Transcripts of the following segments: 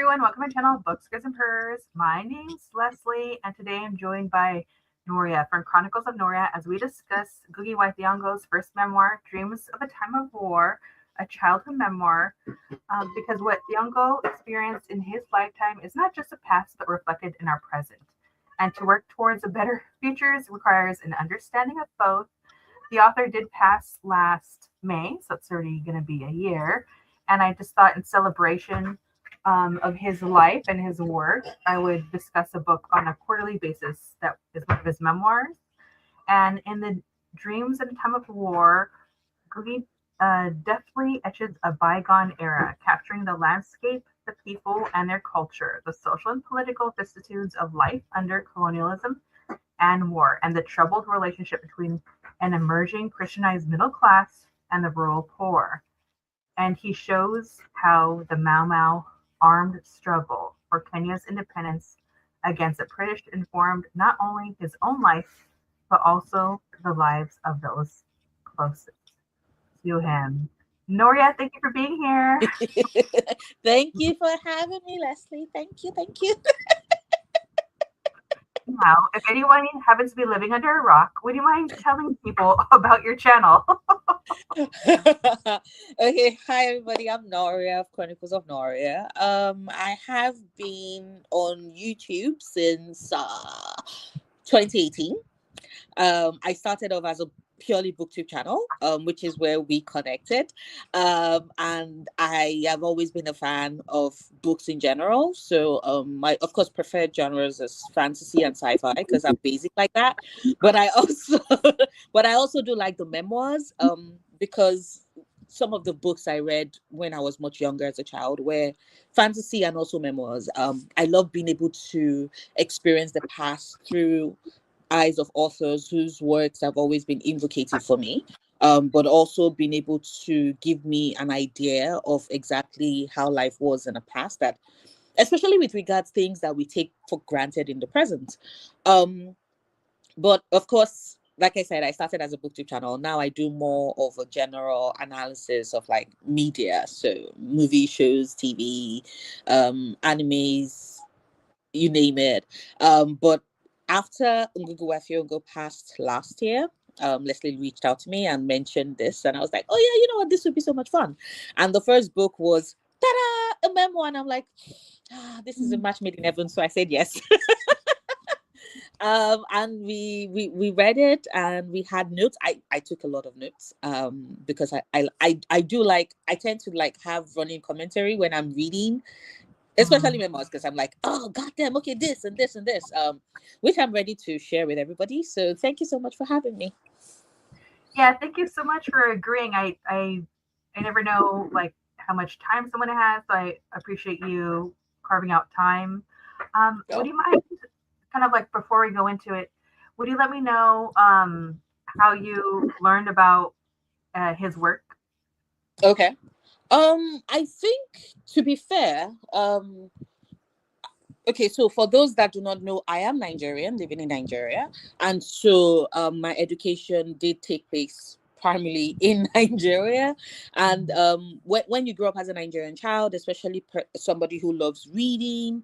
everyone, welcome to my channel, Gurrs and Purrs. My name's Leslie, and today I'm joined by Noria from Chronicles of Noria as we discuss Ngugi Thiong'o's first memoir, Dreams of a Time of War, a childhood memoir, because what Thiong'o experienced in his lifetime is not just a past, but reflected in our present. And to work towards a better future requires an understanding of both. The author did pass last May, so it's already going to be a year. And I just thought in celebration of his life and his work, I would discuss a book on a quarterly basis that is one of his memoirs. And in the Dreams in a Time of War, Ngugi deftly etches a bygone era, capturing the landscape, the people, and their culture, the social and political vicissitudes of life under colonialism and war, and the troubled relationship between an emerging Christianized middle class and the rural poor. And he shows how the Mau Mau armed struggle for Kenya's independence against the British informed not only his own life, but also the lives of those closest to him. Noria, thank you for being here. Thank you for having me, Leslie. Thank you. Now, if anyone happens to be living under a rock, would you mind telling people about your channel? Okay, hi everybody. I'm Noria of Chronicles of Noria. I have been on YouTube since 2018. I started off as a purely booktube channel, which is where we connected, and I have always been a fan of books in general. So my of course preferred genres is fantasy and sci-fi because I'm basic like that, but I also do like the memoirs, because some of the books I read when I was much younger as a child were fantasy and also memoirs. I love being able to experience the past through eyes of authors whose works have always been invocative for me, but also being able to give me an idea of exactly how life was in the past, that especially with regards things that we take for granted in the present. But of course, like I said, I started as a booktube channel. Now I do more of a general analysis of like media, so movie, shows, TV, animes, you name it. But after Ngugi Thiong'o passed last year, Leslie reached out to me and mentioned this, and I was like, "Oh yeah, you know what? This would be so much fun." And the first book was ta-da, a memoir, and I'm like, "This is a match made in heaven." So I said yes. And we read it and we had notes. I took a lot of notes because I do like, I tend to like have running commentary when I'm reading, especially memoirs, because I'm like, oh goddamn, okay, this and this and this, which I'm ready to share with everybody. So thank you so much for having me. Yeah, thank you so much for agreeing. I never know like how much time someone has, so I appreciate you carving out time. Would you mind, kind of like before we go into it, would you let me know how you learned about his work? Okay. I think, to be fair, okay, so for those that do not know, I am Nigerian, living in Nigeria. And so my education did take place primarily in Nigeria. And when you grow up as a Nigerian child, especially somebody who loves reading,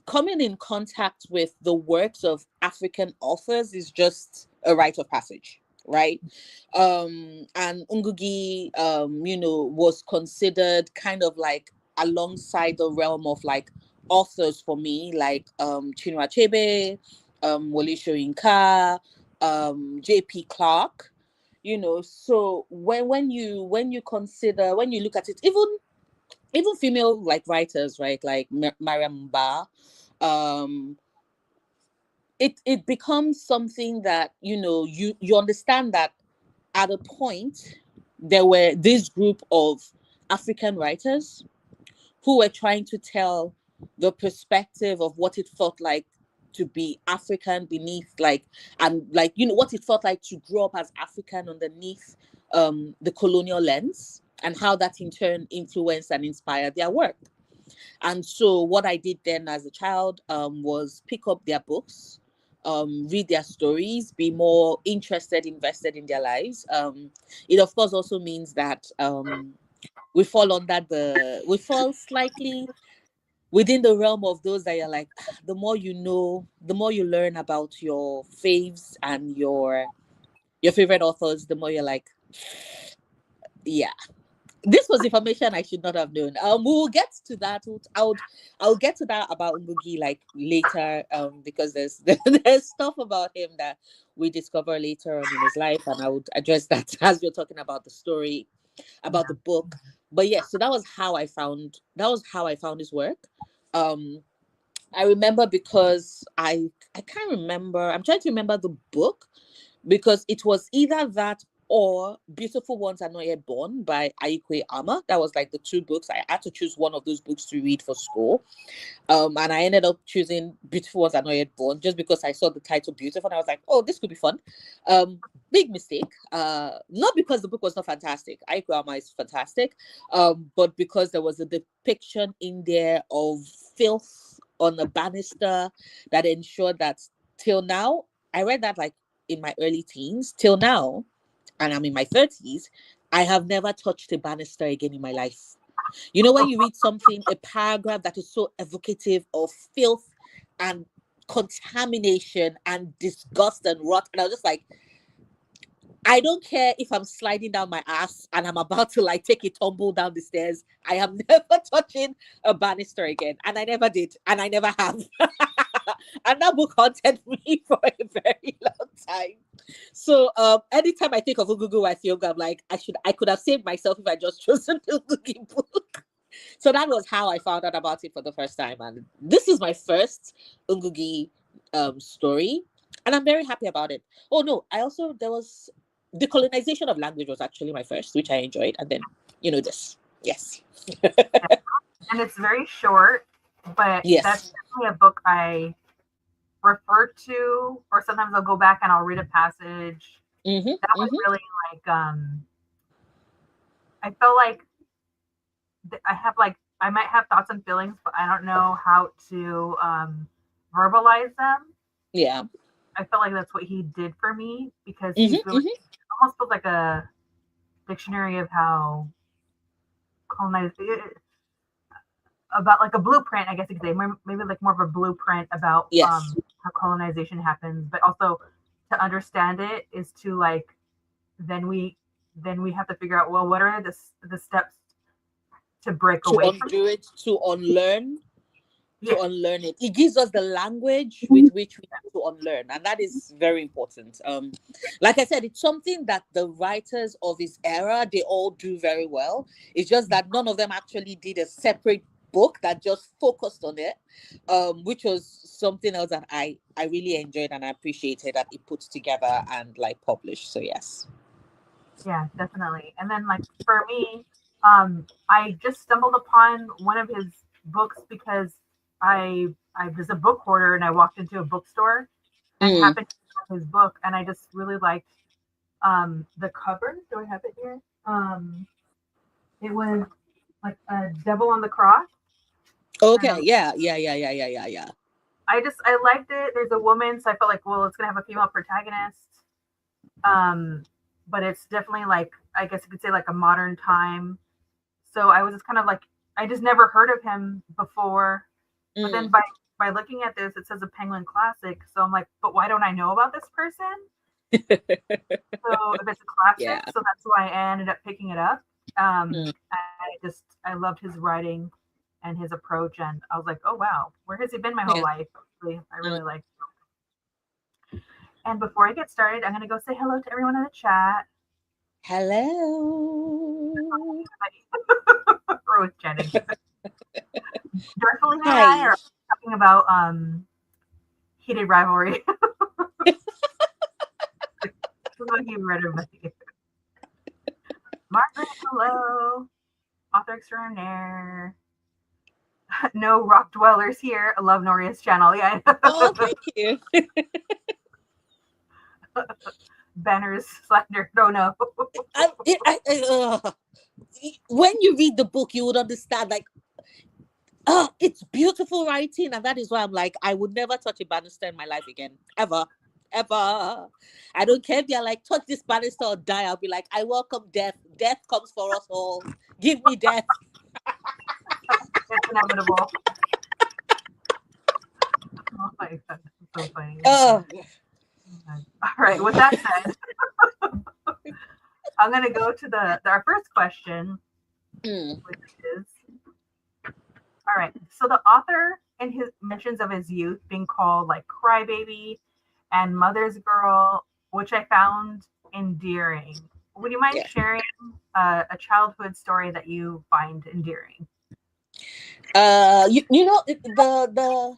coming in contact with the works of African authors is just a rite of passage. Right. And Ngugi, was considered kind of like alongside the realm of like authors for me, like Chinua Achebe, Wole Soyinka, J.P. Clark. So when you consider, when you look at it, even female like writers, right, like Mariam Ba, it becomes something that you understand that at a point there were this group of African writers who were trying to tell the perspective of what it felt like to be African beneath, like, and like, what it felt like to grow up as African underneath the colonial lens, and how that in turn influenced and inspired their work. And so what I did then as a child was pick up their books, read their stories, be more interested, invested in their lives. It of course also means that we fall slightly within the realm of those that you're like, the more you know, the more you learn about your faves and your favorite authors, the more you're like, yeah, this was information I should not have known. We'll get to that. I'll get to that about Ngugi like later. Because there's stuff about him that we discover later on in his life, and I would address that as you're talking about the story, about the book. But yes, so that was how I found his work. I remember because I can't remember. I'm trying to remember the book because it was either that or Beautiful Ones Are Not Yet Born by Aikwe Ama. That was like the two books. I had to choose one of those books to read for school. And I ended up choosing Beautiful Ones Are Not Yet Born just because I saw the title Beautiful and I was like, oh, this could be fun. Big mistake. Not because the book was not fantastic. Aikwe Ama is fantastic. But because there was a depiction in there of filth on a banister that ensured that till now, I read that like in my early teens, till now, and I'm in my 30s, I have never touched a banister again in my life. You know, when you read something, a paragraph that is so evocative of filth and contamination and disgust and rot, and I was just like, I don't care if I'm sliding down my ass and I'm about to like take a tumble down the stairs. I am never touching a banister again. And I never did. And I never have. And that book haunted me for a very long time. So anytime I think of Ngũgĩ I feel I'm like, I could have saved myself if I just chosen the Ngũgĩ book. So that was how I found out about it for the first time. And this is my first Ngũgĩ story. And I'm very happy about it. Oh no, there was the colonization of language was actually my first, which I enjoyed. And then, this. Yes. And it's very short, but yes, that's definitely a book I refer to, or sometimes I'll go back and I'll read a passage. That was really like, I felt like I might have thoughts and feelings, but I don't know how to verbalize them. Yeah. I felt like that's what he did for me because he's really almost feels like a dictionary of how colonized, about like a blueprint, I guess you could say, maybe like more of a blueprint about how colonization happens, but also to understand it is to like, then we have to figure out, well, what are the steps to break away from it, to unlearn. To unlearn it. It gives us the language with which we have to unlearn. And that is very important. Like I said, it's something that the writers of his era, they all do very well. It's just that none of them actually did a separate book that just focused on it, which was something else that I really enjoyed and I appreciated that he put together and like published. So yes. Yeah, definitely. And then like for me, I just stumbled upon one of his books because I was a book hoarder and I walked into a bookstore and happened to have his book and I just really liked the cover. Do I have it here? It was like a devil on the cross. Okay, yeah. I liked it. There's a woman, so I felt like, well, it's gonna have a female protagonist. But it's definitely like, I guess you could say like a modern time. So I was just kind of like, I just never heard of him before. But then by looking at this, it says a Penguin Classic. So I'm like, but why don't I know about this person? So if it's a classic, so that's why I ended up picking it up. I loved his writing and his approach, and I was like, oh wow, where has he been my whole life? I really liked it. And before I get started, I'm gonna go say hello to everyone in the chat. Hello. Rose Jennings. Darfully and I are talking about heated rivalry. Margaret, hello. Author extraordinaire. No rock dwellers here. I love Noria's channel. Yeah. Oh, thank you. Banners, slander. No. When you read the book, you would understand. Like, it's beautiful writing, and that is why I'm like, I would never touch a banister in my life again, ever. ever. I don't care if they're like, touch this banister or die. I'll be like, I welcome death. Death comes for us all. Give me death. It's inevitable. Oh my God, so funny. Oh, All right. With that said, I'm gonna go to our first question, which is, all right. So the author in his mentions of his youth being called like crybaby and mother's girl, which I found endearing. Would you mind yeah. sharing a childhood story that you find endearing? You know the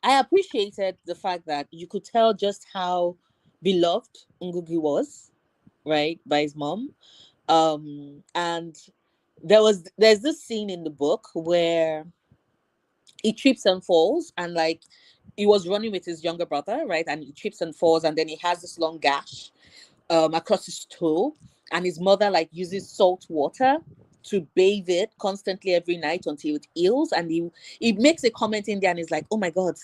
I appreciated the fact that you could tell just how beloved Ngugi was, right, by his mom. And there's this scene in the book where he trips and falls, and like he was running with his younger brother, right, and he trips and falls, and then he has this long gash across his toe, and his mother like uses salt water to bathe it constantly every night until it heals. And he makes a comment in there, and he's like, oh my god,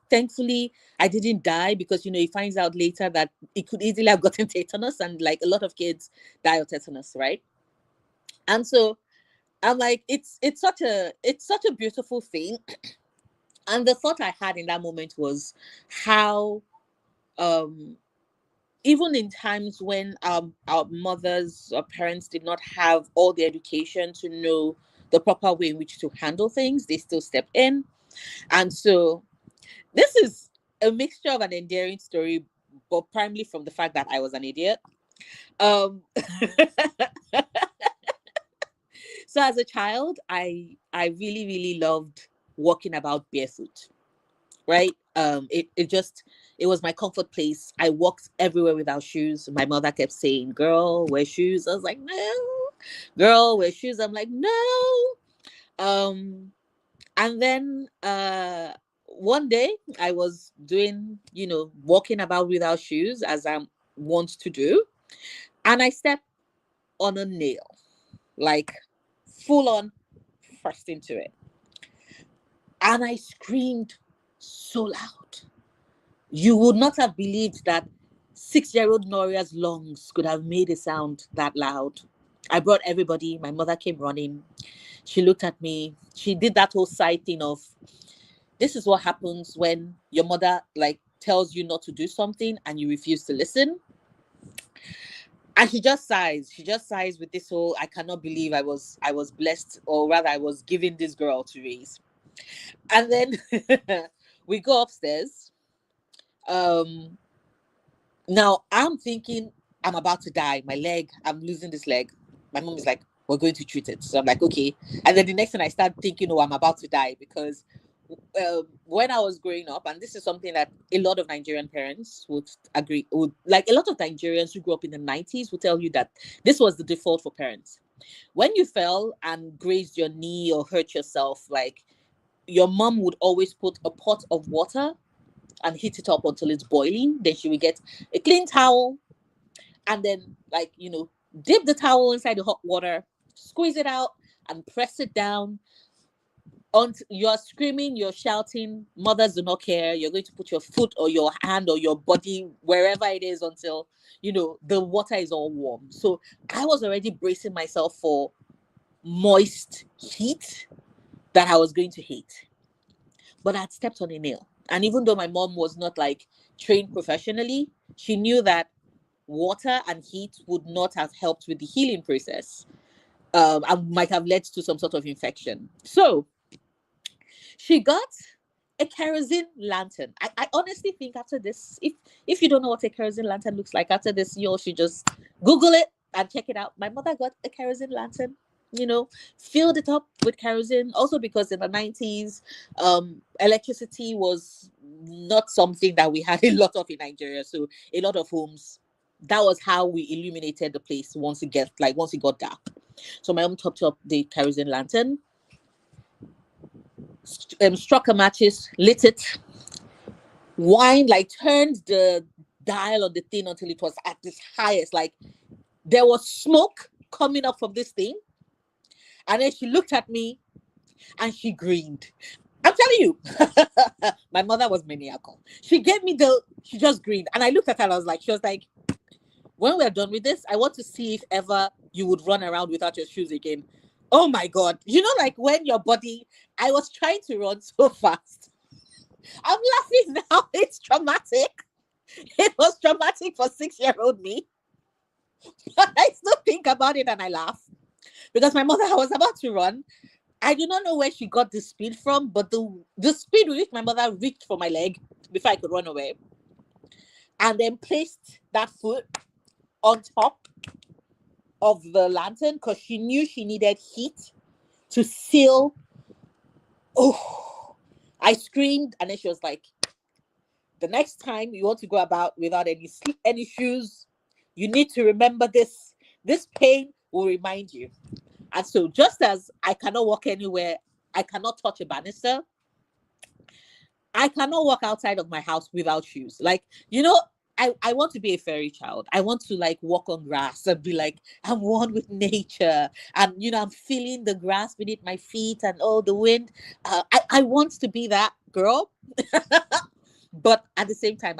thankfully I didn't die, because he finds out later that he could easily have gotten tetanus, and like a lot of kids die of tetanus, right? And so I'm like, it's such a beautiful thing. And the thought I had in that moment was how um even in times when our mothers or parents did not have all the education to know the proper way in which to handle things, they still stepped in. And so this is a mixture of an endearing story, but primarily from the fact that I was an idiot. Um, so as a child, I really, really loved walking about barefoot, right? It was my comfort place. I walked everywhere without shoes. My mother kept saying, girl, wear shoes. I was like, no. Girl, wear shoes. I'm like, no. And then one day I was doing, walking about without shoes, as I want to do, and I stepped on a nail, like full on first into it. And I screamed so loud. You would not have believed that 6-year-old Noria's lungs could have made a sound that loud. I brought everybody. My mother came running. She looked at me. She did that whole side thing of, this is what happens when your mother like tells you not to do something and you refuse to listen. And she just sighs. She just sighs with this whole, I cannot believe I was blessed, or rather I was given this girl to raise. And then we go upstairs. Now I'm thinking I'm about to die. My leg, I'm losing this leg. My mom is like, we're going to treat it. So I'm like, okay. And then the next thing I start thinking, oh, I'm about to die, because when I was growing up, and this is something that a lot of Nigerian parents would agree, like a lot of Nigerians who grew up in the 90s would tell you that this was the default for parents. When you fell and grazed your knee or hurt yourself, like your mom would always put a pot of water and heat it up until it's boiling. Then she will get a clean towel and then, like, dip the towel inside the hot water, squeeze it out, and press it down. Until you're screaming, you're shouting, mothers do not care. You're going to put your foot or your hand or your body wherever it is until, the water is all warm. So I was already bracing myself for moist heat that I was going to hate. But I'd stepped on a nail. And even though my mom was not like trained professionally, she knew that water and heat would not have helped with the healing process, and might have led to some sort of infection. So she got a kerosene lantern. I honestly think after this, if you don't know what a kerosene lantern looks like, after this, you should just Google it and check it out. My mother got a kerosene lantern, filled it up with kerosene. Also because in the 90s, electricity was not something that we had a lot of in Nigeria. So a lot of homes, that was how we illuminated the place once it got dark. So my mom topped up the kerosene lantern, struck a matches, lit it, turned the dial on the thing until it was at its highest. Like there was smoke coming up from this thing. And then she looked at me and she grinned. I'm telling you, my mother was maniacal. She just grinned. And I looked at her and I was like, she was like, when we're done with this, I want to see if ever you would run around without your shoes again. Oh my God. You know, like when your body, I was trying to run so fast. I'm laughing now. It's traumatic. It was traumatic for 6-year-old me. But I still think about it and I laugh. Because my mother, I was about to run. I do not know where she got the speed from, but the speed with which my mother reached for my leg before I could run away, and then placed that foot on top of the lantern because she knew she needed heat to seal. Oh, I screamed, and then she was like, the next time you want to go about without any shoes, you need to remember this. This pain will remind you. And so just as I cannot walk anywhere, I cannot touch a banister, I cannot walk outside of my house without shoes. Like, you know, I want to be a fairy child. I want to like walk on grass and be like, I'm one with nature. And, you know, I'm feeling the grass beneath my feet and oh, the wind. I want to be that girl. But at the same time,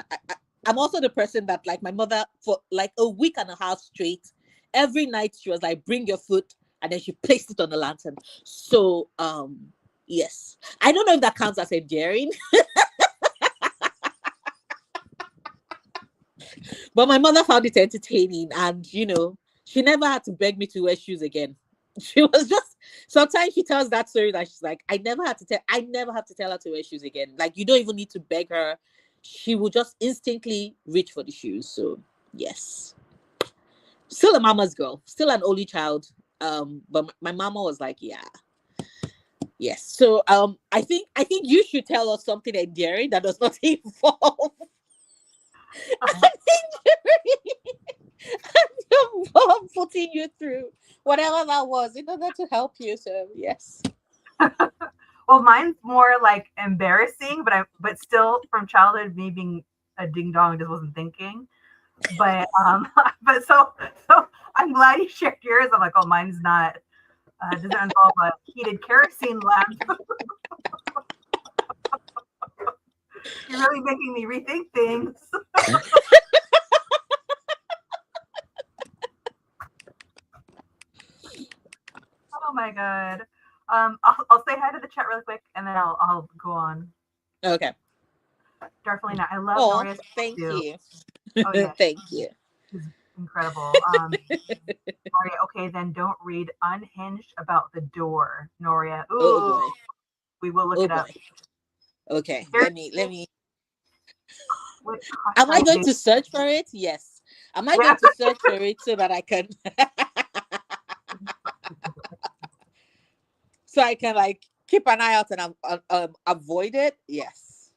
I'm also the person that like my mother for like a week and a half straight, every night she was like, bring your foot. And then she placed it on the lantern. So, yes. I don't know if that counts as endearing. But my mother found it entertaining. And, you know, she never had to beg me to wear shoes again. She was just, sometimes she tells that story that she's like, I never have to tell her to wear shoes again. Like, you don't even need to beg her. She will just instinctively reach for the shoes. So, yes. Still a mama's girl. Still an only child. But my mama was like, yeah. Yes. So I think you should tell us something endearing that does not involve an injury and your mom putting you through whatever that was in order to help you. So yes. Well, mine's more like embarrassing, but still from childhood, me being a ding dong, just wasn't thinking. But but so I'm glad you shared yours. I'm like, oh, mine's not. Doesn't involve a heated kerosene lamp. You're really making me rethink things. Oh my god. I'll say hi to the chat really quick, and then I'll go on. Okay. Definitely not. I love Oh, Noria's thank too. you. Oh yeah, Thank you. she's incredible. Noria, okay, then don't read Unhinged about the door, Noria. Ooh, Oh boy. we will look Oh it up. boy. Okay. There's, Let me. what, Am I going to search for it? Yes. Am I going to search for it so that I can so I can like keep an eye out and avoid it? Yes.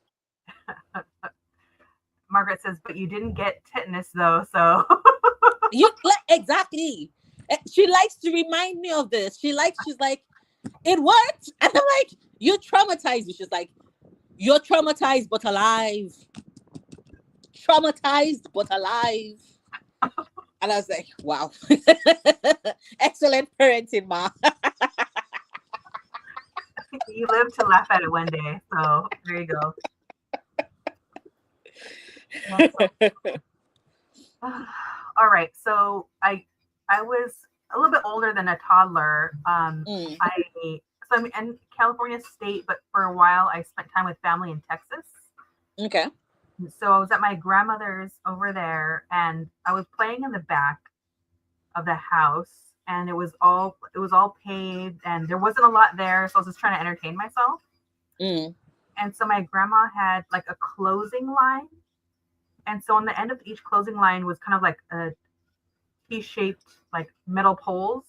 Margaret says, but you didn't get tetanus though, so Exactly. She likes to remind me of this. She's like, it worked. And I'm like, you're traumatized. She's like, you're traumatized but alive. Traumatized but alive. And I was like, wow. Excellent parenting, Ma. you live to laugh at it one day. So there you go. All right. So I was a little bit older than a toddler. I'm in California State, but for a while I spent time with family in Texas. Okay. So I was at my grandmother's over there, and I was playing in the back of the house, and it was all paved, and there wasn't a lot there, so I was just trying to entertain myself. And so my grandma had like a closing line, and so on the end of each closing line was kind of like a T-shaped like metal poles.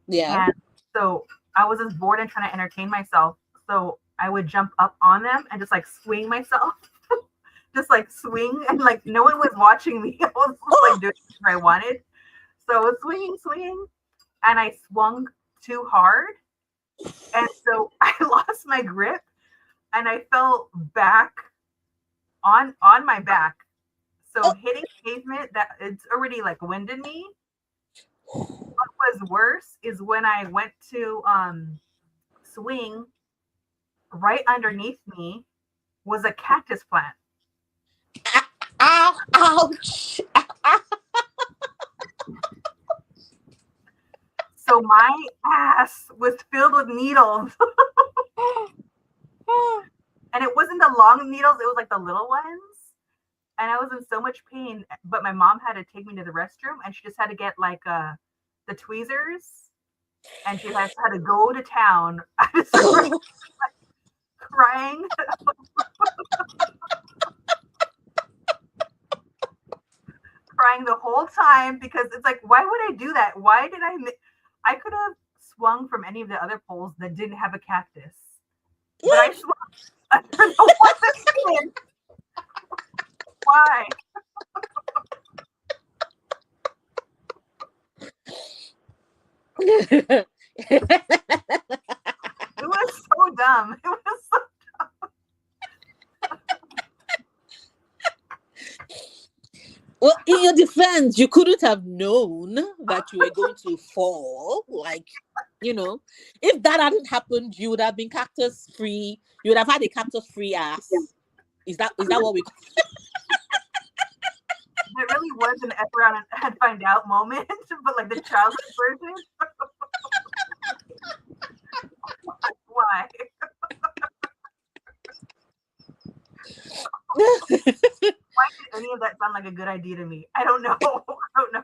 Yeah. And so I was just bored and trying to entertain myself, so I would jump up on them and just like swing myself. Just like swing, and like no one was watching me. I was just, like doing whatever I wanted. So I was swinging, and I swung too hard, and so I lost my grip, and I fell back on my back. So hitting pavement, that it's already like winded me. What was worse is when I went to swing right underneath me was a cactus plant. Ow, ouch. So my ass was filled with needles. And it wasn't the long needles, it was like the little ones. And I was in so much pain, but my mom had to take me to the restroom, and she just had to get like the tweezers, and she had to go to town. I was like, crying. Crying the whole time, because it's like, why would I do that? Why did I could have swung from any of the other poles that didn't have a cactus. But I swung. I don't know what this did. Why? It was so dumb. It was so dumb. Well, in your defense, you couldn't have known that you were going to fall. Like, if that hadn't happened, you would have been cactus free. You would have had a cactus free ass. Is that what we? It really was an F around and find out moment, but like the childhood version. Why? Why did any of that sound like a good idea to me? I don't know. I don't know.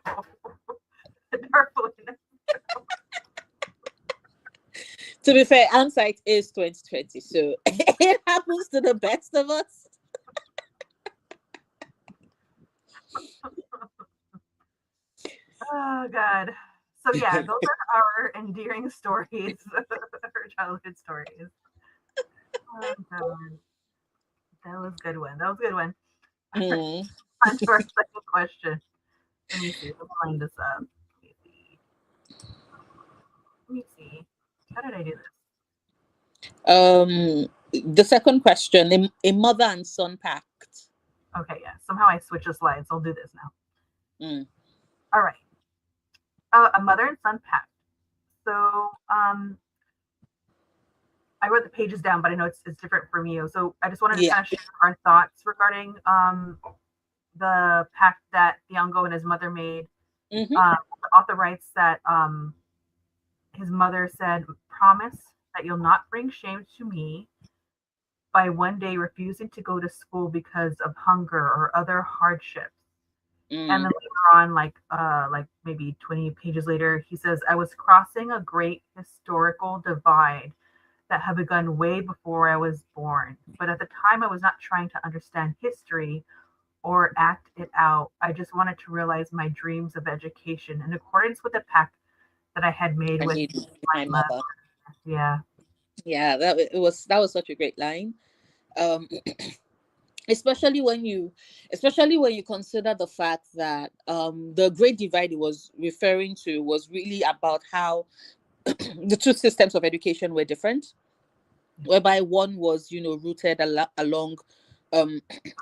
To be fair, hindsight is 2020, so it happens to the best of us. Oh God. So yeah, those are our endearing stories, our childhood stories. Oh God. That was a good one. That was a good one. On to our second question. Let me see. Let's line this up. Let me see. How did I do this? The second question, a Mother and Son Pact. Okay, yeah. Somehow I switched the slides. I'll do this now. All right. A Mother and Son Pact. So I wrote the pages down, but I know it's different from you. So I just wanted to kind of share our thoughts regarding the pact that Thiong'o and his mother made. The author writes that his mother said, "Promise that you'll not bring shame to me by one day refusing to go to school because of hunger or other hardships." And then later on, like maybe 20 pages later, he says, "I was crossing a great historical divide that had begun way before I was born. But at the time, I was not trying to understand history or act it out. I just wanted to realize my dreams of education in accordance with the pact that I had made with my mother." Yeah. Yeah, that was such a great line. Especially when you consider the fact that the Great Divide he was referring to was really about how the two systems of education were different, whereby one was rooted along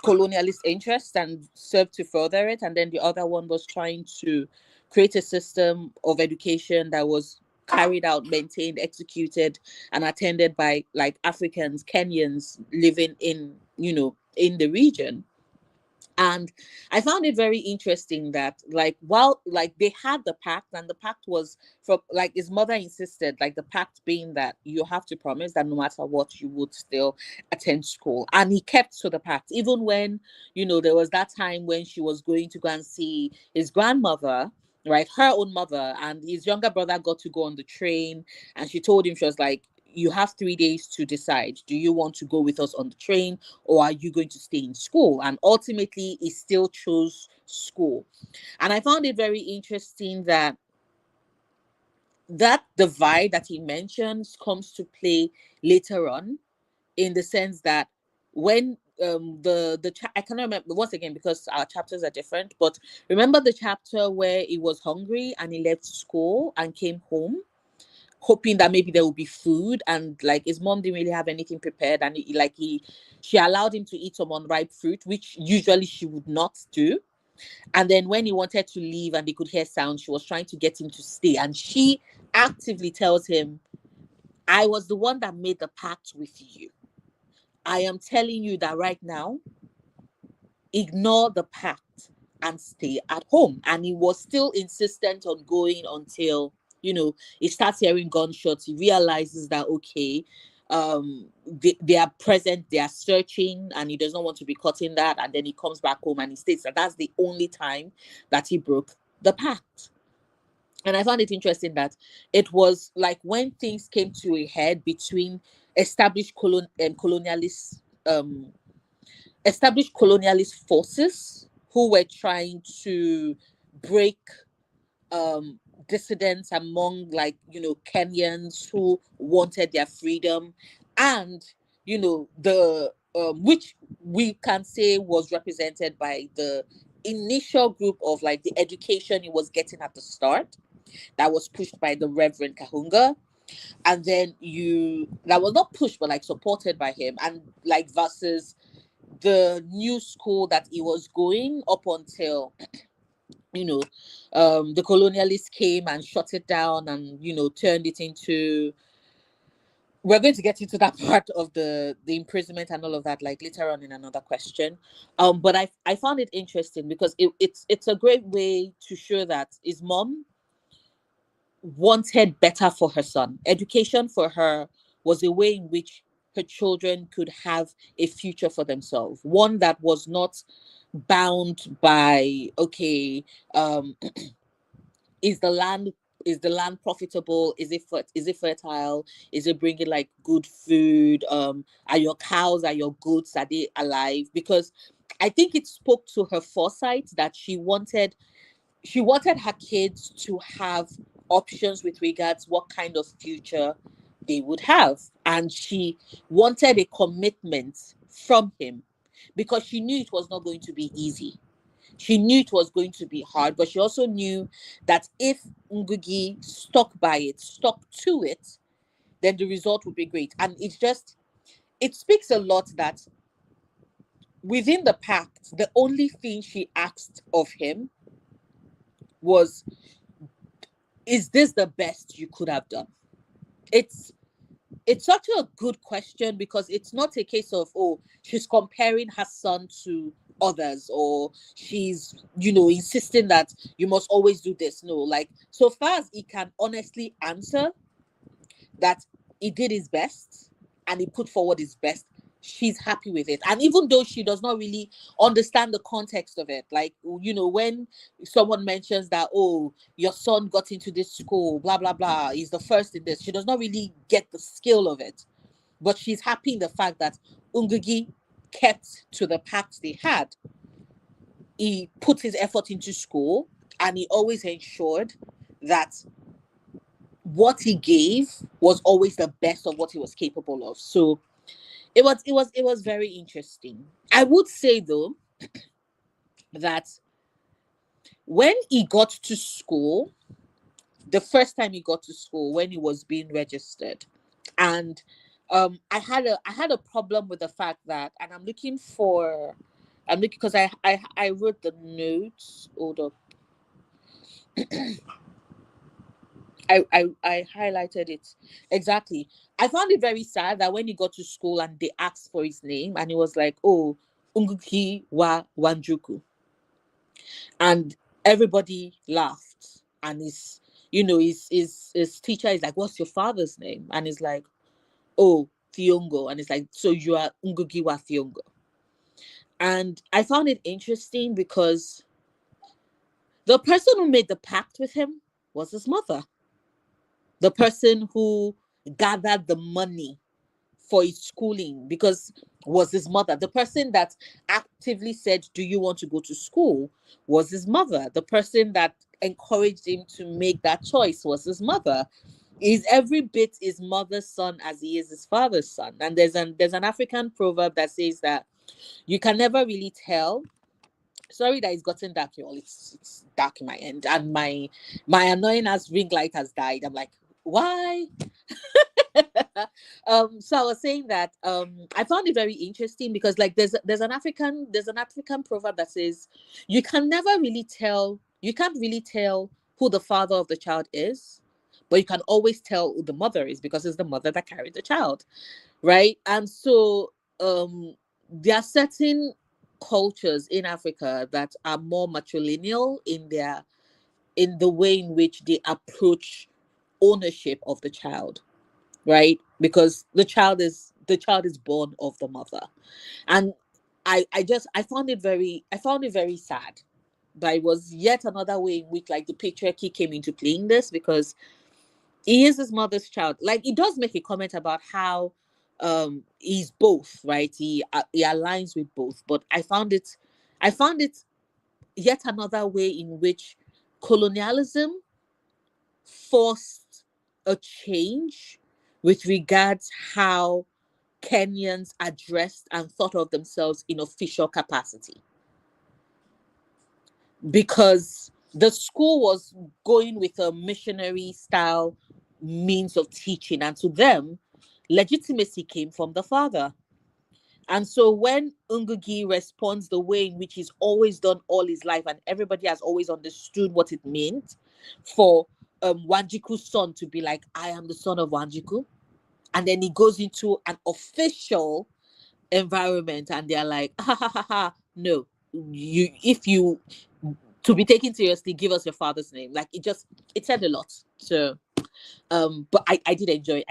colonialist interests and served to further it, and then the other one was trying to create a system of education that was carried out, maintained, executed, and attended by like Africans, Kenyans living in the region. And I found it very interesting that while they had the pact, and the pact was from his mother insisted, the pact being that you have to promise that no matter what, you would still attend school. And he kept to the pact, even when, there was that time when she was going to go and see his grandmother, right, her own mother, and his younger brother got to go on the train, and she told him, she was like, "You have 3 days to decide. Do you want to go with us on the train, or are you going to stay in school?" And ultimately, he still chose school. And I found it very interesting that divide that he mentions comes to play later on, in the sense that when I cannot remember once again because our chapters are different, but remember the chapter where he was hungry and he left school and came home, hoping that maybe there would be food, and his mom didn't really have anything prepared, and she allowed him to eat some unripe fruit, which usually she would not do. And then when he wanted to leave and he could hear sound, she was trying to get him to stay, and she actively tells him, "I was the one that made the pact with you. I am telling you that right now, ignore the pact and stay at home. And he was still insistent on going until, he starts hearing gunshots. He realizes that, okay, they are present, they are searching, and he does not want to be caught in that. And then he comes back home and he states that that's the only time that he broke the pact. And I found it interesting that it was like when things came to a head between established colonialist established colonialist forces who were trying to break dissidents among, like, Kenyans who wanted their freedom, and the which we can say was represented by the initial group of, like, the education he was getting at the start, that was pushed by the Reverend Kahunga, and then that was not pushed but like supported by him, and like versus the new school that he was going up until the colonialists came and shut it down and turned it into. We're going to get into that part of the imprisonment and all of that, like, later on in another question. But I found it interesting because it's a great way to show that his mom wanted better for her son. Education for her was a way in which her children could have a future for themselves, one that was not bound by, okay, is the land profitable, is it fertile, is it bringing like good food, are your cows, are your goats, are they alive? Because I think it spoke to her foresight that she wanted her kids to have options with regards what kind of future they would have, and she wanted a commitment from him because she knew it was not going to be easy. She knew it was going to be hard, but she also knew that if Ngugi stuck to it, then the result would be great. And it speaks a lot that within the pact, the only thing she asked of him was, is this the best you could have done? It's such a good question because it's not a case of, oh, she's comparing her son to others, or she's insisting that you must always do this. No, like, so far as he can honestly answer that he did his best and he put forward his best, she's happy with it. And even though she does not really understand the context of it, like, when someone mentions that, oh, your son got into this school, blah blah blah, he's the first in this, she does not really get the skill of it, but she's happy in the fact that Ngugi kept to the pact they had. He put his effort into school and he always ensured that what he gave was always the best of what he was capable of. So it was very interesting. I would say though that when he got to school, the first time he got to school, when he was being registered, and I had a problem with the fact that, and I'm looking because I wrote the notes. Hold up. I highlighted it exactly. I found it very sad that when he got to school and they asked for his name and he was like, oh, Ngugi wa Wanjuku, and everybody laughed, and his teacher is like, what's your father's name? And he's like, oh, Thiong'o, and it's like, so you are Ngugi wa Thiong'o. And I found it interesting because the person who made the pact with him was his mother. The person who gathered the money for his schooling was his mother. The person that actively said, do you want to go to school, was his mother. The person that encouraged him to make that choice was his mother. He's every bit his mother's son as he is his father's son. And there's an African proverb that says that you can never really tell. Sorry that it's gotten dark, y'all. It's dark in my end, and my annoying ass ring light has died. I'm like, why? So I was saying that I found it very interesting because, like, there's an African proverb that says you can't really tell who the father of the child is, but you can always tell who the mother is because it's the mother that carried the child, right? And so there are certain cultures in Africa that are more matrilineal in the way in which they approach ownership of the child, right? Because the child is born of the mother. And I found it very sad. But it was yet another way in which, like, the patriarchy came into play in this, because he is his mother's child. Like, he does make a comment about how he's both, right? He aligns with both. But I found it yet another way in which colonialism forced a change with regards how Kenyans addressed and thought of themselves in official capacity, because the school was going with a missionary style means of teaching, and to them legitimacy came from the father. And so when Ngugi responds the way in which he's always done all his life, and everybody has always understood what it meant for Wanjiku's son to be like, I am the son of Wanjiku, and then he goes into an official environment and they're like, ha ha ha ha, no, if you to be taken seriously, give us your father's name. Like, it said a lot. So but I did enjoy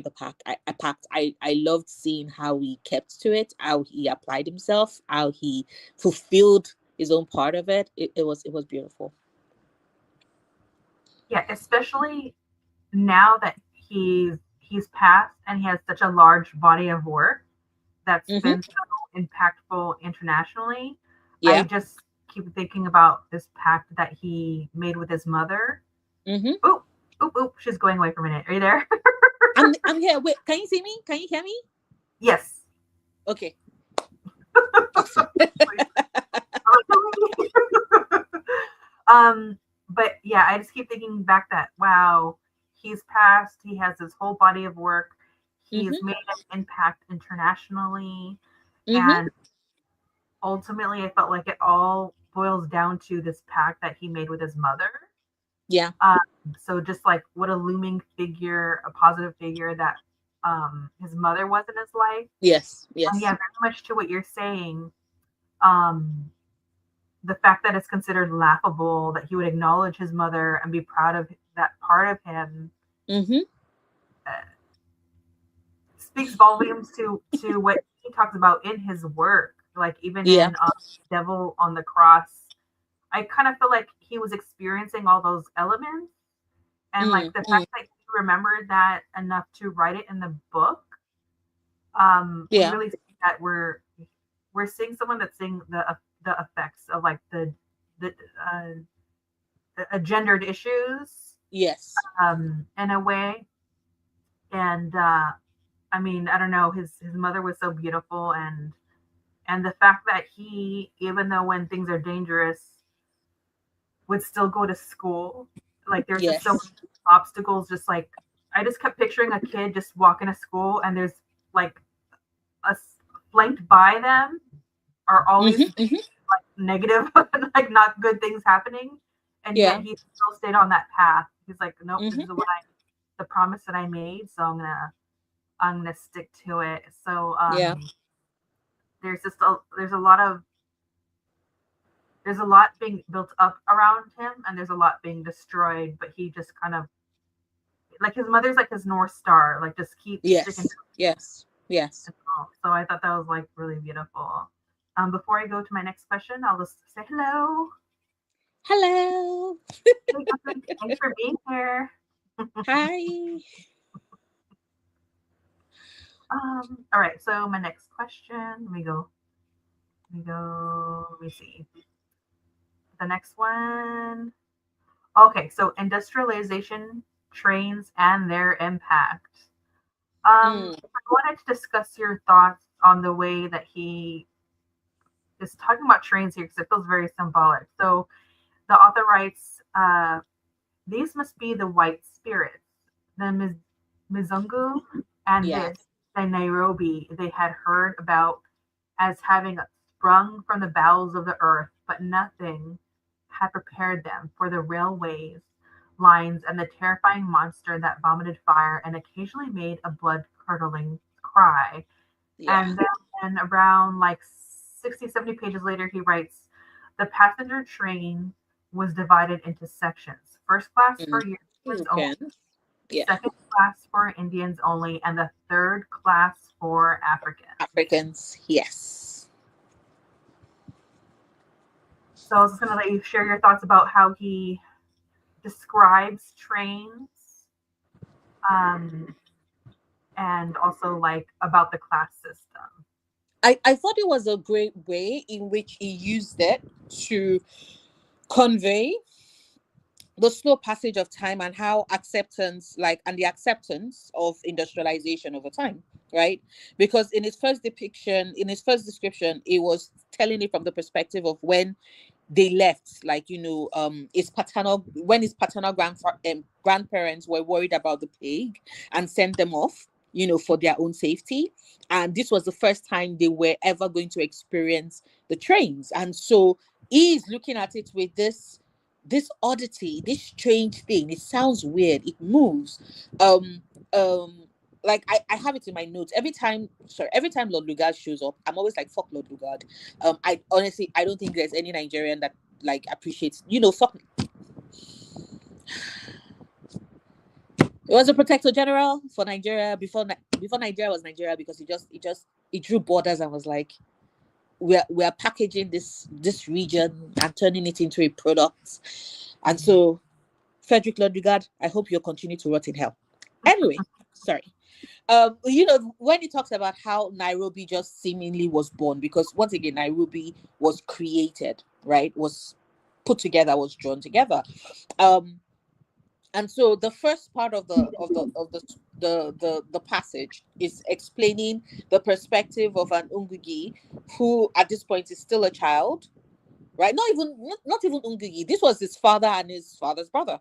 the pact. I loved seeing how he kept to it, how he applied himself, how he fulfilled his own part of it. It was beautiful. Yeah, especially now that he's passed and he has such a large body of work that's been so impactful internationally. I just keep thinking about this pact that he made with his mother. Oop, she's going away for a minute. Are you there? I'm here. Wait, can you see me? Can you hear me? Yes. Okay. But yeah, I just keep thinking back that, wow, he's passed. He has his whole body of work. He's made an impact internationally. And ultimately, I felt like it all boils down to this pact that he made with his mother. Yeah. So just like what a looming figure, a positive figure that his mother was in his life. Yes. Yeah, very much to what you're saying. The fact that it's considered laughable that he would acknowledge his mother and be proud of that part of him speaks volumes to what he talks about in his work. Like even in Devil on the Cross, I kind of feel like he was experiencing all those elements, and like the fact that he remembered that enough to write it in the book. We really see that we're seeing someone that's seeing the effects of like the gendered issues. Yes. In a way, and I mean, I don't know. His mother was so beautiful, and the fact that he, even though when things are dangerous, would still go to school. Like there's just so many obstacles. Just like I just kept picturing a kid just walking to school, and there's like flanked by them are always like negative, like not good things happening, and yet he still stayed on that path. He's like, nope, this is the promise that I made, so I'm gonna stick to it. So there's a lot being built up around him, and there's a lot being destroyed, but he just kind of, like, his mother's like his North Star, like just keep sticking to it. Yes. So I thought that was like really beautiful. Before I go to my next question, I'll just say hello. Thanks for being here. Hi. All right, so my next question, let me see. The next one. Okay, so industrialization, trains, and their impact. I wanted to discuss your thoughts on the way that he is talking about trains here because it feels very symbolic. So the author writes, these must be the white spirits, the Mizungu and the Nairobi they had heard about as having sprung from the bowels of the earth, but nothing had prepared them for the railways, lines, and the terrifying monster that vomited fire and occasionally made a blood-curdling cry. And then And around like 60, 70 pages later, he writes, the passenger train was divided into sections. First class for Europeans only, Europeans. Yeah. second class for Indians only, and the third class for Africans. Africans, yes. So I was just going to let you share your thoughts about how he describes trains, and also like about the class system. I thought it was a great way in which he used it to convey the slow passage of time and how acceptance, like, and the acceptance of industrialization over time, right? Because in his first depiction, in his first description, it was telling it from the perspective of when they left, like, his paternal grandparents were worried about the plague and sent them off, for their own safety. And this was the first time they were ever going to experience the trains. And so he's looking at it with this oddity, this strange thing. It sounds weird, it moves. Like I have it in my notes. Every time Lord Lugard shows up, I'm always like, fuck Lord Lugard. I honestly, I don't think there's any Nigerian that like appreciates, fuck. It was a protector general for Nigeria before Nigeria was Nigeria, because he drew borders and was like, we're packaging this region and turning it into a product. And so, Frederick Lord Lugard, I hope you'll continue to rot in hell. Anyway, sorry. When he talks about how Nairobi just seemingly was born, because once again, Nairobi was created, right? Was put together, was drawn together. And so the first part of the passage is explaining the perspective of an Ngugi who at this point is still a child, right? Not even Ngugi. This was his father and his father's brother.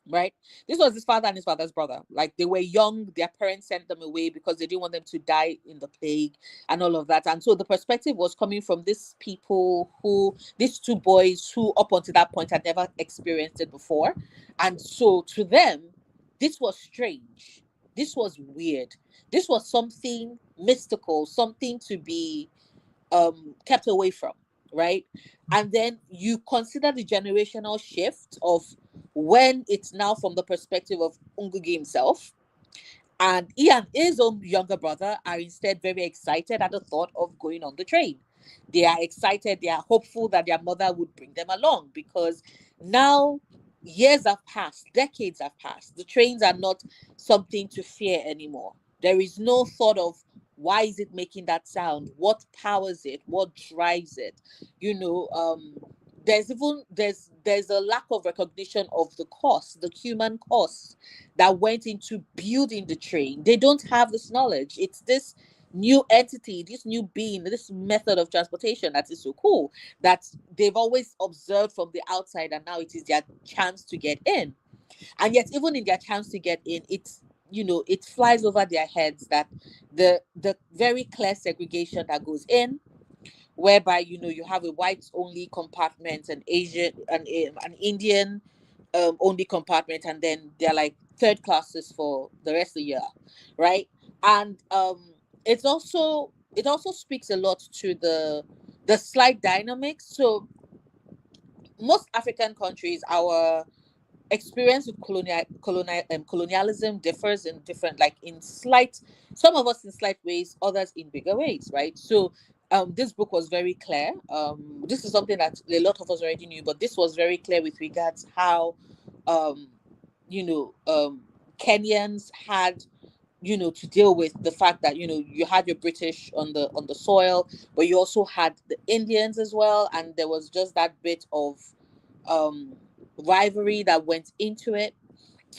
Right? This was his father and his father's brother. Like, they were young, their parents sent them away because they didn't want them to die in the plague and all of that. And so the perspective was coming from these two boys who up until that point had never experienced it before. And so to them, this was strange. This was weird. This was something mystical, something to be kept away from, right? And then you consider the generational shift of when it's now from the perspective of Ngugi himself, and he and his own younger brother are instead very excited at the thought of going on the train. They are excited, they are hopeful that their mother would bring them along, because now years have passed, decades have passed. The trains are not something to fear anymore. There is no thought of, why is it making that sound? What powers it? What drives it? There's a lack of recognition of the cost, the human cost that went into building the train. They don't have this knowledge. It's this new entity, this new being, this method of transportation that is so cool, that they've always observed from the outside, and now it is their chance to get in. And yet, even in their chance to get in, it flies over their heads that the very clear segregation that goes in, whereby you have a white only compartment, an Asian, an Indian only compartment, and then they're like third classes for the rest of the year, right? And it also speaks a lot to the slight dynamics. So most African countries, our experience with colonialism differs in different, like in slight, some of us in slight ways, others in bigger ways, right? So this book was very clear. This is something that a lot of us already knew, but this was very clear with regards how Kenyans had to deal with the fact that you had your British on the soil, but you also had the Indians as well, and there was just that bit of rivalry that went into it.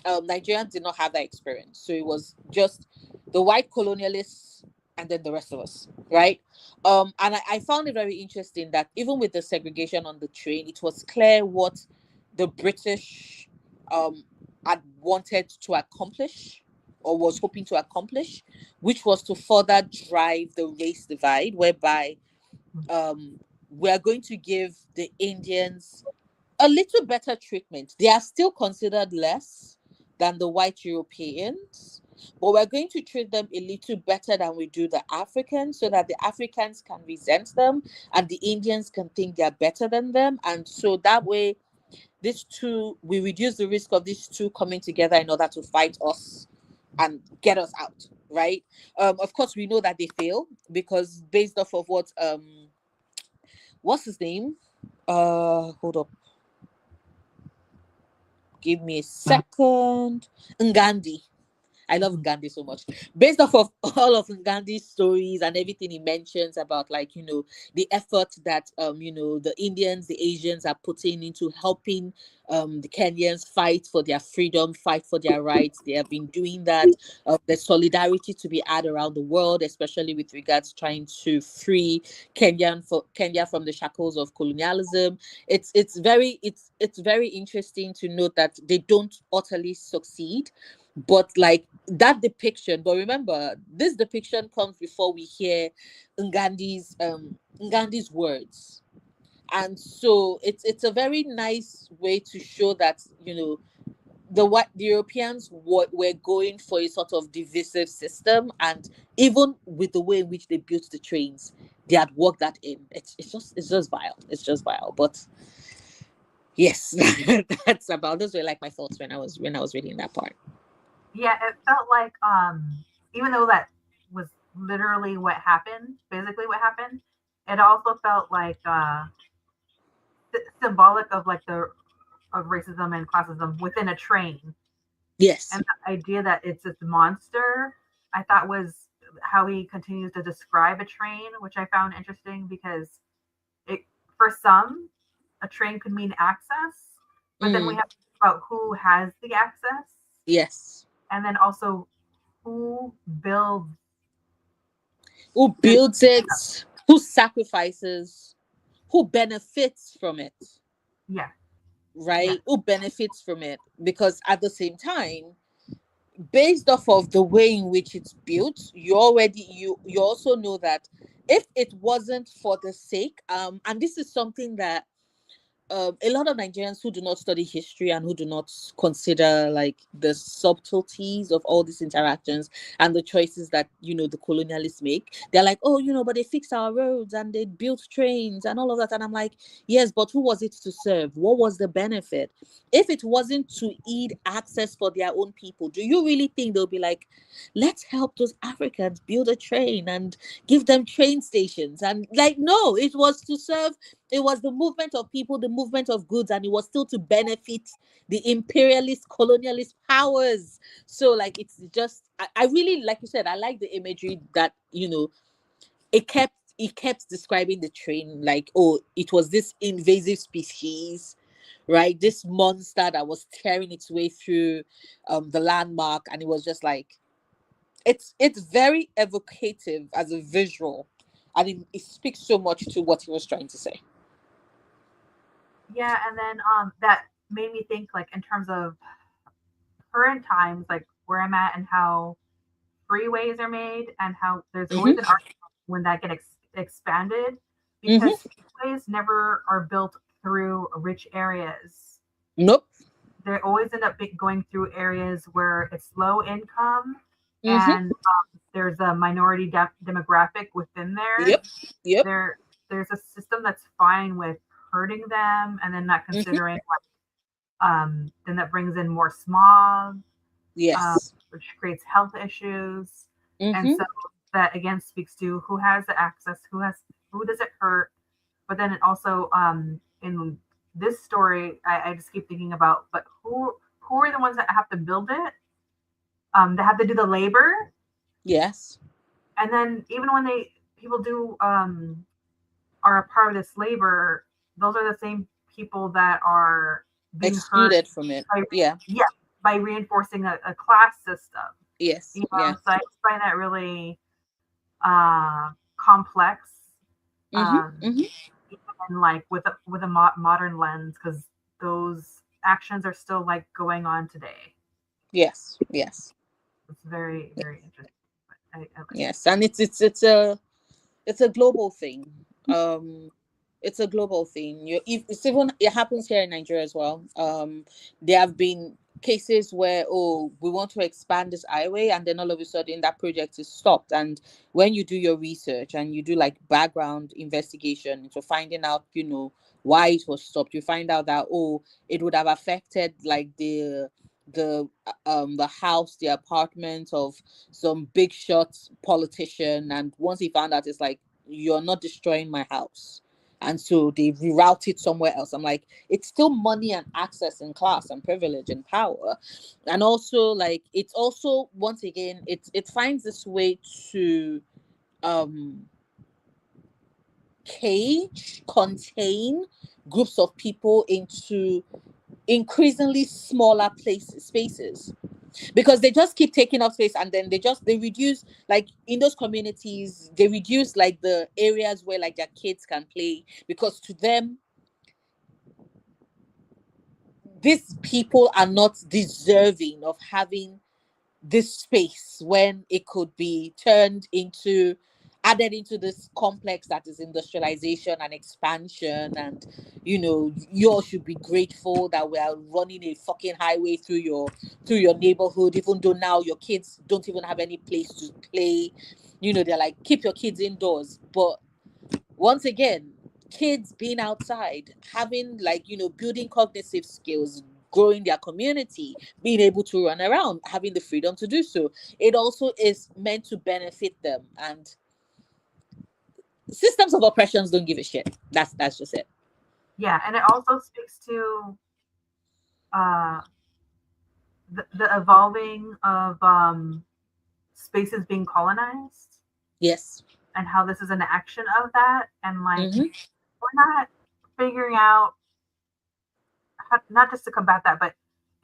Nigerians did not have that experience, so it was just the white colonialists and then the rest of us, right? And I found it very interesting that even with the segregation on the train, it was clear what the British had wanted to accomplish, or was hoping to accomplish, which was to further drive the race divide, whereby we're going to give the Indians a little better treatment. They are still considered less than the white Europeans, but we're going to treat them a little better than we do the Africans, so that the Africans can resent them and the Indians can think they're better than them. And so that way, we reduce the risk of these two coming together in order to fight us and get us out, right? Of course, we know that they fail, because based off of what's his name? Hold up. Give me a second. Ngandi. I love Ngandi so much. Based off of all of Ngandi's stories and everything he mentions about, like, the effort that the Indians, the Asians are putting into helping the Kenyans fight for their freedom, fight for their rights. They have been doing that. There's solidarity to be had around the world, especially with regards trying to free Kenya from the shackles of colonialism. It's very interesting to note that they don't utterly succeed. But like that depiction, but remember, this depiction comes before we hear Ngandi's words. And so it's a very nice way to show that, the Europeans were going for a sort of divisive system, and even with the way in which they built the trains, they had worked that in. It's just vile. It's just vile. But yes, that's about, those were like my thoughts when I was reading that part. Yeah, it felt like even though that was literally what happened, physically what happened, it also felt like symbolic of like of racism and classism within a train. Yes. And the idea that it's this monster, I thought was how he continues to describe a train, which I found interesting, because for some, a train could mean access, but then we have to think about who has the access. Yes. And then also who builds it, who sacrifices, who benefits from it. Yeah. Right? Yeah. Who benefits from it. Because at the same time, based off of the way in which it's built, you also know that if it wasn't for the sake, and this is something that a lot of Nigerians who do not study history and who do not consider like the subtleties of all these interactions and the choices that the colonialists make, they're like, oh, but they fixed our roads and they built trains and all of that. And I'm like, yes, but who was it to serve? What was the benefit? If it wasn't to aid access for their own people, do you really think they'll be like, let's help those Africans build a train and give them train stations? And like, no, it was to serve. It was the movement of people, the movement of goods, and it was still to benefit the imperialist, colonialist powers. So, like, it's just, I really, like you said, I like the imagery that, it kept describing the train like, oh, it was this invasive species, right? This monster that was tearing its way through the landmark. And it was just like, it's very evocative as a visual. And it speaks so much to what he was trying to say. Yeah, and then that made me think, like, in terms of current times, like where I'm at and how freeways are made, and how there's always an argument when that get expanded, because freeways never are built through rich areas. Nope. They always end up going through areas where it's low income, and there's a minority demographic within there. Yep. There's a system that's fine with hurting them, and then not considering then that brings in more smog, yes, which creates health issues. And so that again speaks to who has the access, who does it hurt. But then it also in this story, I just keep thinking about, but who are the ones that have to build it, that have to do the labor. Yes. And then even when people do are a part of this labor, those are the same people that are being excluded from it. By reinforcing a class system. Yes. So I find that really complex. And like with a modern lens, because those actions are still like going on today. Yes. It's very, very interesting. Yes, and it's a global thing. It's a global thing. It happens here in Nigeria as well. There have been cases where, oh, we want to expand this highway, and then all of a sudden that project is stopped. And when you do your research and you do like background investigation into finding out, why it was stopped, you find out that, oh, it would have affected like the house, the apartment of some big shot politician. And once he found out, it's like, you're not destroying my house. And so they reroute it somewhere else. I'm like, it's still money and access and class and privilege and power. And also, like, it's also, once again, it finds this way to contain groups of people into increasingly smaller spaces, because they just keep taking up space, and then they reduce, like in those communities, they reduce like the areas where like their kids can play, because to them these people are not deserving of having this space when it could be added into this complex that is industrialization and expansion. And you all should be grateful that we are running a fucking highway through your neighborhood, even though now your kids don't even have any place to play. They're like, keep your kids indoors. But once again, kids being outside, having like, building cognitive skills, growing their community, being able to run around, having the freedom to do so, it also is meant to benefit them. And systems of oppressions don't give a shit. That's just it. Yeah, and it also speaks to the evolving of spaces being colonized. Yes. And how this is an action of that. And like, Mm-hmm. we're not figuring out how, not just to combat that, but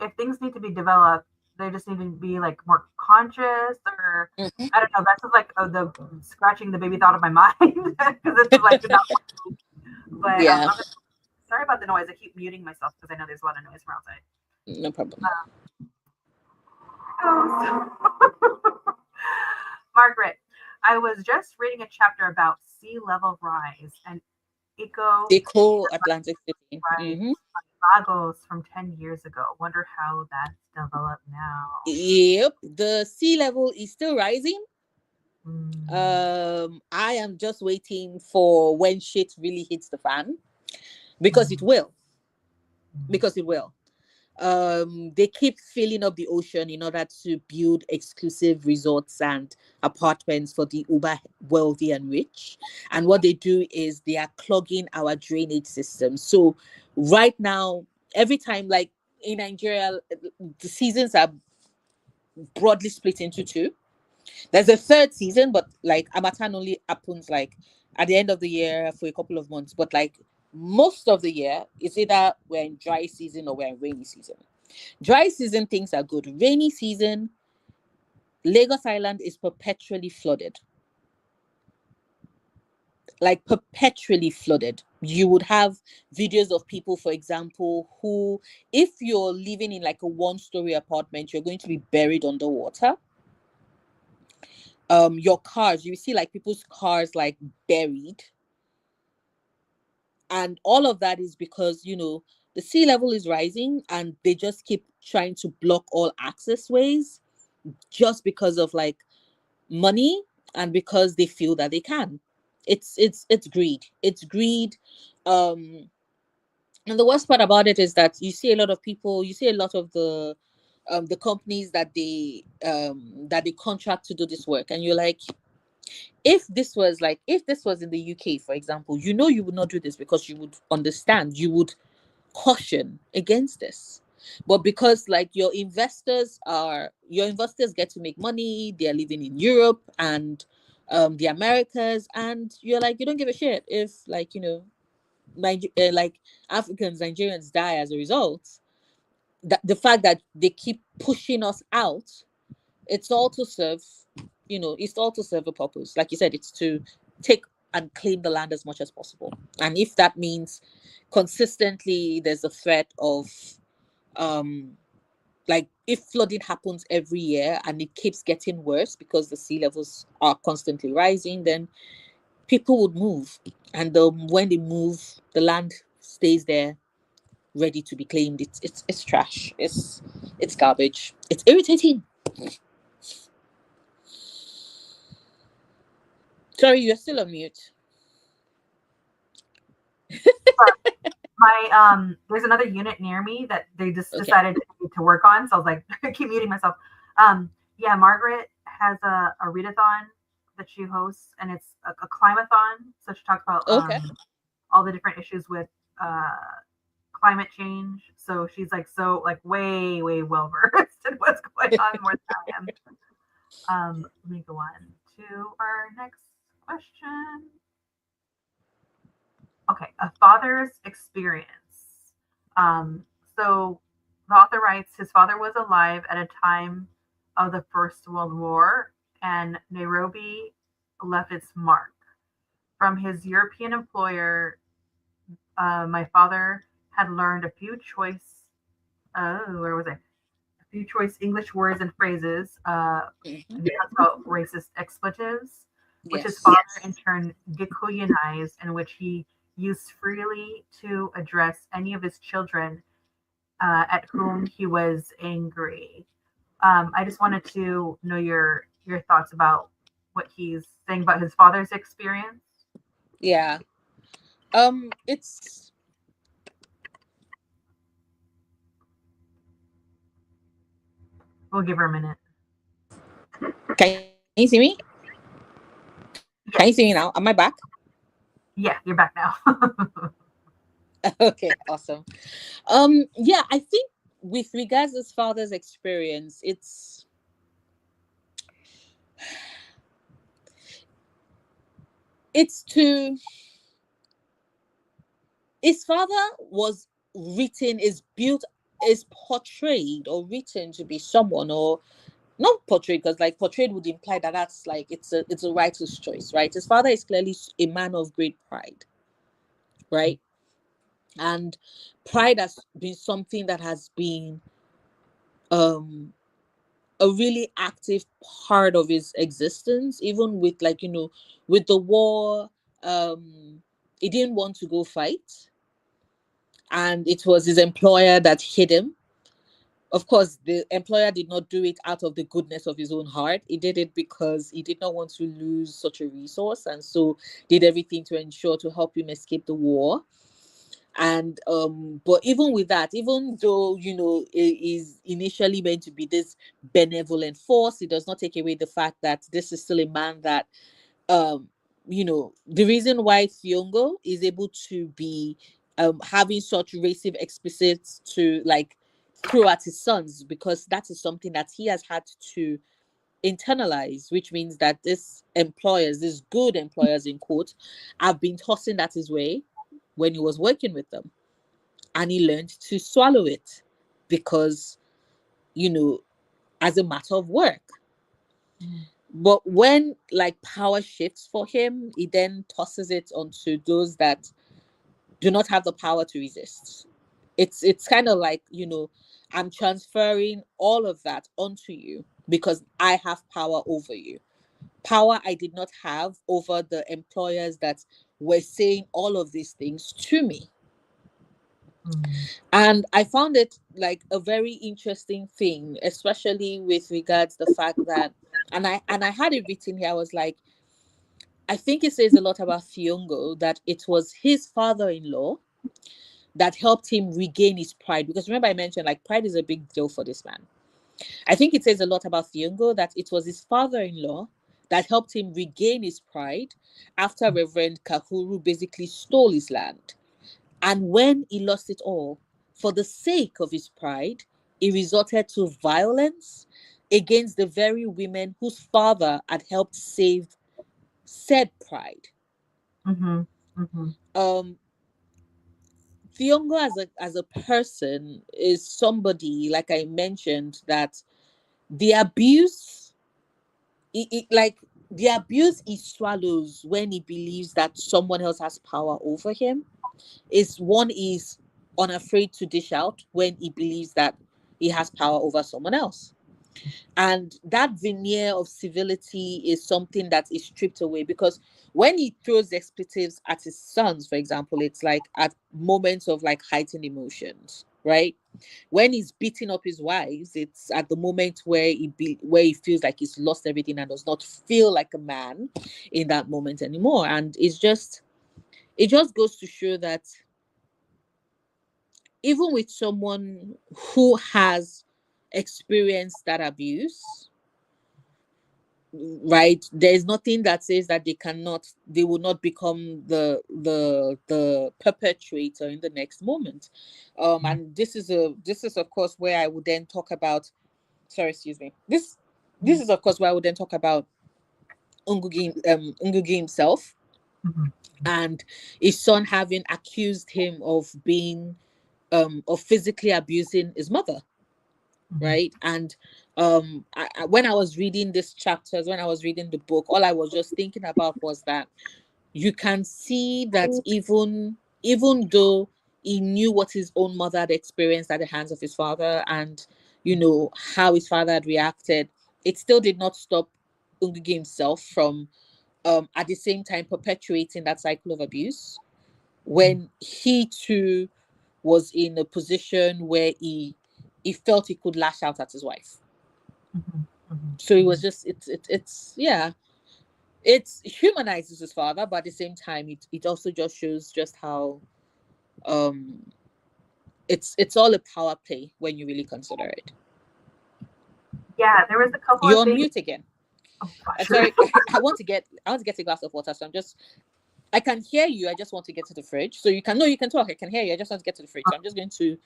if things need to be developed, they just need to be like more conscious, or Mm-hmm. I don't know. That's just like the scratching the baby thought of my mind, because it's like not. But yeah. Sorry about the noise. I keep muting myself because I know there's a lot of noise from outside. No problem. Margaret, I was just reading a chapter about sea level rise and eco Atlantic City. Right. Mm-hmm. Lagos from 10 years ago. Wonder how that's developed now. Yep. The sea level is still rising. I am just waiting for when shit really hits the fan, because it will. Because it will. They keep filling up the ocean in order to build exclusive resorts and apartments for the uber wealthy and rich. And what they do is they are clogging our drainage system. So right now, every time, like in Nigeria, the seasons are broadly split into two. There's a third season, but like Amatan only happens like at the end of the year for a couple of months. But like most of the year, it's either we're in dry season or we're in rainy season. Dry season, things are good. Rainy season, Lagos Island is perpetually flooded. Like perpetually flooded. You would have videos of people, for example, who, if you're living in like a one-story apartment, you're going to be buried underwater. Your cars, you see like people's cars like buried. And all of that is because, the sea level is rising and they just keep trying to block all access ways just because of like money and because they feel that they can. It's greed. It's greed. And the worst part about it is that you see a lot of the companies that they contract to do this work, and you're like, if this was in the UK, for example, you would not do this because you would understand, you would caution against this. But because like your investors get to make money, they're living in Europe and the Americas, and you're like, you don't give a shit if like like Africans, Nigerians die as a result. That the fact that they keep pushing us out, it's all to serve a purpose. Like you said, it's to take and claim the land as much as possible. And if that means consistently there's a threat of like if flooding happens every year and it keeps getting worse because the sea levels are constantly rising, then people would move. And when they move, the land stays there ready to be claimed. It's trash. It's It's garbage. It's irritating. Sorry, you're still on mute. My there's another unit near me that they just decided to work on, so I was like, I keep muting myself. Yeah, Margaret has a readathon that she hosts, and it's a climathon. So she talks about all the different issues with climate change. So she's like way well versed in what's going on more than I am. Let me go on to our next question. Okay, a father's experience. So the author writes, his father was alive at a time of the First World War, and Nairobi left its mark. From his European employer, my father had learned a few choice, where was I? A few choice English words and phrases. He talks about racist expletives, which his father in turn Gikuyanized, in which he used freely to address any of his children at whom he was angry. I just wanted to know your thoughts about what he's saying about his father's experience. Yeah. It's We'll give her a minute. Can you see me? Yeah. Can you see me now? Am I back? Yeah, you're back now. Okay, awesome. Yeah, I think with regards to his father's experience, his father was portrayed or written to be someone, or not portrayed, because like portrayed would imply that that's like it's a righteous choice, right? His father is clearly a man of great pride, right? And pride has been something that has been a really active part of his existence, even with with the war. He didn't want to go fight, and it was his employer that hid him. Of course, the employer did not do it out of the goodness of his own heart. He did it because he did not want to lose such a resource, and so did everything to ensure to help him escape the war. And but even with that, even though it is initially meant to be this benevolent force, it does not take away the fact that this is still a man that the reason why Thiong'o is able to be having such racist explicits to throw at his sons, because that is something that he has had to internalize, which means that these good employers in quote, have been tossing that his way when he was working with them, and he learned to swallow it because as a matter of work. But when power shifts for him, he then tosses it onto those that do not have the power to resist. It's kind of like, I'm transferring all of that onto you because I have power over you. Power I did not have over the employers that were saying all of these things to me. And I found it like a very interesting thing, especially with regards the fact that, and I had it written here. I was like, I think it says a lot about Thiong'o that it was his father-in-law that helped him regain his pride. Because remember, I mentioned pride is a big deal for this man. I think it says a lot about Thiong'o that it was his father-in-law that helped him regain his pride after Reverend Kahuru basically stole his land. And when he lost it all, for the sake of his pride, he resorted to violence against the very women whose father had helped save said pride. Thiong'o as a person is somebody, like I mentioned, that the abuse, the abuse he swallows when he believes that someone else has power over him is unafraid to dish out when he believes that he has power over someone else. And that veneer of civility is something that is stripped away, because when he throws expletives at his sons, for example, it's at moments of heightened emotions. right? When he's beating up his wives, it's at the moment where he feels like he's lost everything and does not feel like a man in that moment anymore. And it just goes to show that even with someone who has experienced that abuse, right, there's nothing that says that they will not become the perpetrator in the next moment. And this is of course where I would then talk about, sorry, excuse me, this is of course where I would then talk about Ngugi himself, and his son having accused him of being of physically abusing his mother, right? And when I was reading these chapters, when I was reading the book, all I was just thinking about was that you can see that even though he knew what his own mother had experienced at the hands of his father, and how his father had reacted, it still did not stop Ngugi himself from at the same time perpetuating that cycle of abuse when he too was in a position where he felt he could lash out at his wife. So it was just it's yeah, it humanizes his father, but at the same time it also just shows just how it's all a power play when you really consider it. Yeah, there was a couple You're of on things. mute again. Oh, gosh. Sorry, I want to get a glass of water, so I can hear you. I just want to get to the fridge. So you can talk. I can hear you. I just want to get to the fridge. So I'm just going to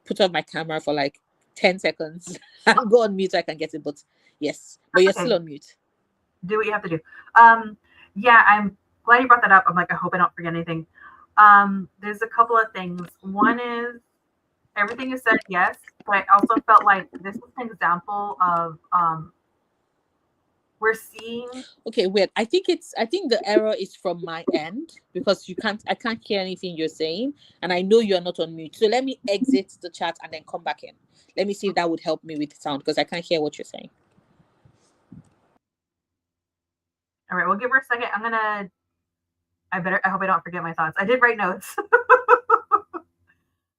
put on my camera for like 10 seconds and go on mute so I can get it. But yes, but you're still on mute. Do what you have to do. Yeah, I'm glad you brought that up. I'm like, I hope I don't forget anything. There's a couple of things. One is everything you said, yes, but I also felt like this was an example of we're seeing. Okay, wait. I think the error is from my end because I can't hear anything you're saying, and I know you're not on mute. So let me exit the chat and then come back in. Let me see if that would help me with the sound because I can't hear what you're saying. All right, we'll give her a second. I hope I don't forget my thoughts. I did write notes.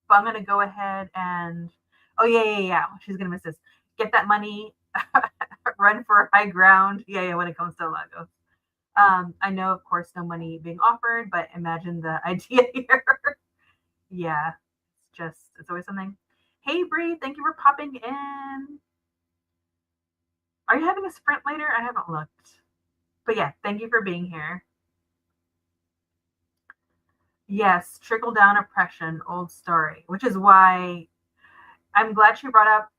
But I'm gonna go ahead and yeah. She's gonna miss this. Get that money, run for high ground. Yeah. When it comes to Lagos, I know, of course, no money being offered, but imagine the idea here. Yeah, it's always something. Hey, Bree, thank you for popping in. Are you having a sprint later? I haven't looked, but yeah, thank you for being here. Yes, trickle down oppression, old story, which is why I'm glad she brought up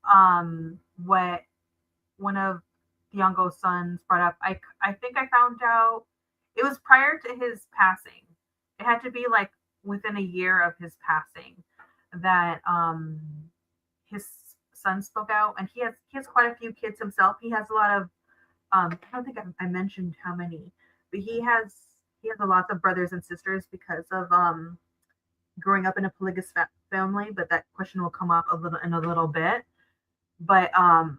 what one of Thiong'o's sons brought up. I think I found out it was prior to his passing. It had to be like within a year of his passing that his son spoke out, and he has quite a few kids himself. He has a lot of I don't think I mentioned how many, but he has a lot of brothers and sisters because of growing up in a polygamous family. But that question will come up in a little bit. But I'm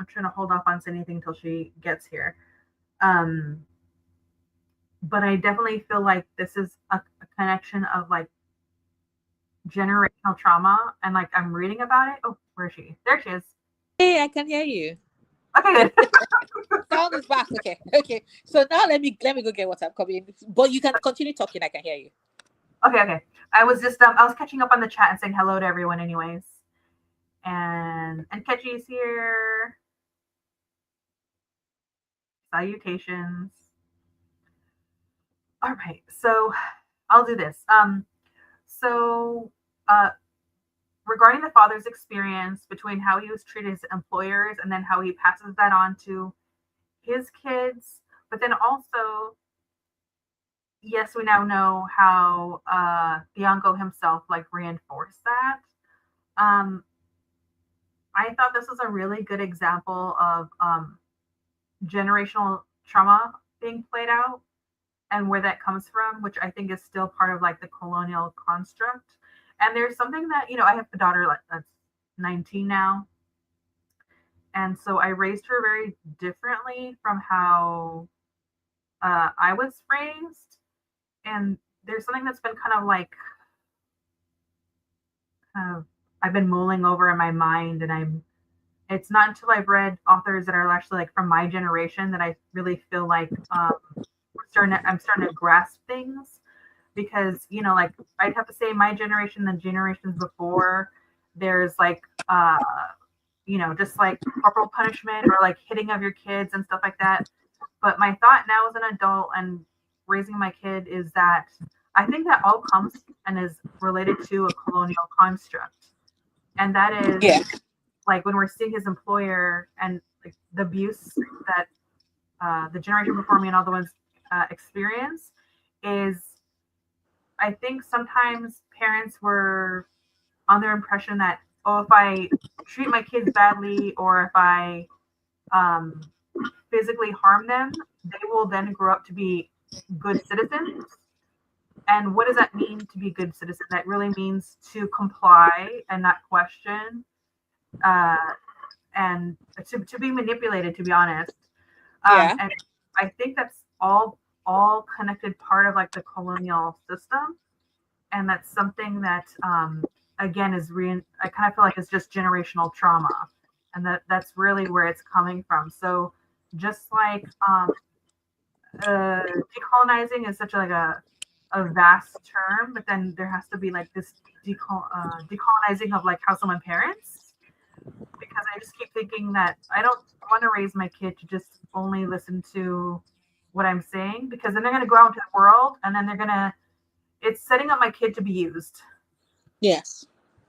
trying to hold off on saying anything until she gets here. But I definitely feel like this is a connection of like generational trauma, and like I'm reading about it. Oh, where is she? There she is. Hey, I can hear you. Okay, good. Sound is back. Okay. So now let me go get what's coming. But you can continue talking. I can hear you. Okay. I was just I was catching up on the chat and saying hello to everyone, anyways. And Ketchy's here. Salutations. All right, so I'll do this. So regarding the father's experience between how he was treated as employers and then how he passes that on to his kids, but then also, yes, we now know how Thiong'o himself like reinforced that. I thought this was a really good example of generational trauma being played out and where that comes from, which I think is still part of like the colonial construct. And there's something that, I have a daughter that's 19 now. And so I raised her very differently from how I was raised. And there's something that's been kind of like I've been mulling over in my mind, and it's not until I've read authors that are actually like from my generation that I really feel like I'm starting to grasp things, because like I'd have to say my generation, the generations before, there's like just like corporal punishment or like hitting of your kids and stuff like that. But my thought now as an adult and raising my kid is that I think that all comes and is related to a colonial construct. And that is Yeah. like when we're seeing his employer and like the abuse that the generation before me and all the ones experience is, I think sometimes parents were on their impression that, oh, if I treat my kids badly or if I um, physically harm them, they will then grow up to be good citizens. And what does that mean to be a good citizen? That really means to comply and not question, uh, and to be manipulated, to be honest. Yeah. And I think that's all connected part of like the colonial system, and that's something that again I kind of feel like it's just generational trauma, and that's really where it's coming from. So just like decolonizing is such like a vast term, but then there has to be like this decolonizing of like how someone parents, because I just keep thinking that I don't want to raise my kid to just only listen to what I'm saying, because then they're going to go out into the world and then it's setting up my kid to be used. Yes.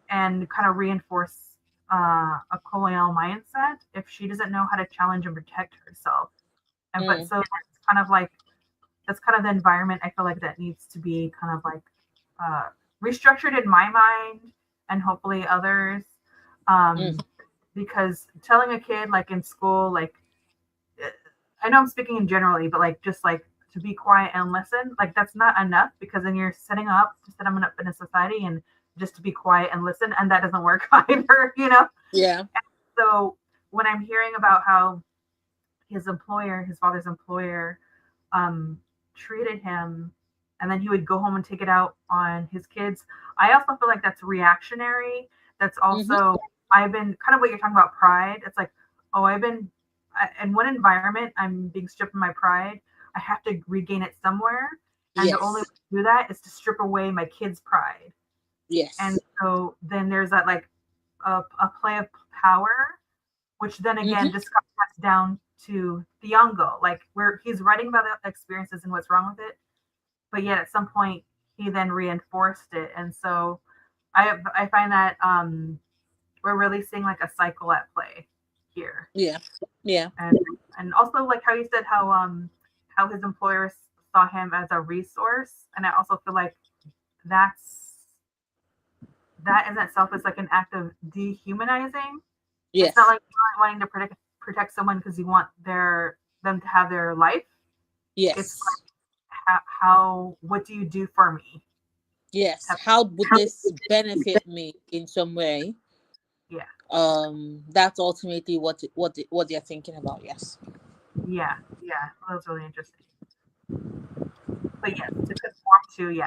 And kind of reinforce a colonial mindset if she doesn't know how to challenge and protect herself. And but so that's kind of the environment I feel like that needs to be kind of like restructured in my mind and hopefully others. Because telling a kid like in school, like I know I'm speaking in generally, but like just like to be quiet and listen, like that's not enough, because then you're setting up to set them up in a society and just to be quiet and listen, and that doesn't work either, Yeah. And so when I'm hearing about how his father's employer, treated him, and then he would go home and take it out on his kids, I also feel like that's reactionary. That's also I've been kind of what you're talking about, pride. It's like, oh, in one environment, I'm being stripped of my pride. I have to regain it somewhere. And the only way to do that is to strip away my kids' pride. Yes. And so then there's that like a play of power, which then again just comes down to Thiong'o, like where he's writing about the experiences and what's wrong with it, but yet at some point he then reinforced it. And so I find that we're really seeing like a cycle at play here. Yeah. And also like how you said how his employers saw him as a resource, and I also feel like that in itself is like an act of dehumanizing. Yes. It's not like you're wanting to protect someone because you want them to have their life. Yes. It's like what do you do for me? Yes. How would this benefit me in some way? Yeah. That's ultimately what they're thinking about. Yes. Yeah. Well, that was really interesting. But yes, to conform to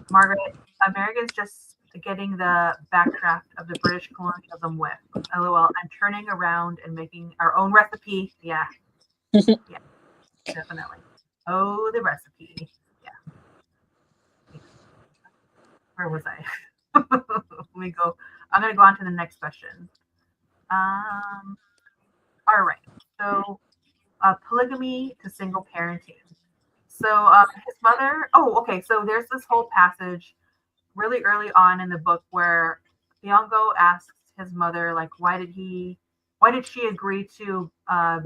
Margaret, Americans just getting the backdraft of the British colonialism whip. LOL. I'm turning around and making our own recipe. Yeah. Yeah. Definitely. Oh, the recipe. Yeah. Where was I? Let me go. I'm going to go on to the next question. All right. So, polygamy to single parenting. So, his mother. Oh, okay. So there's this whole passage really early on in the book where Thiong'o asks his mother, like, why did she agree to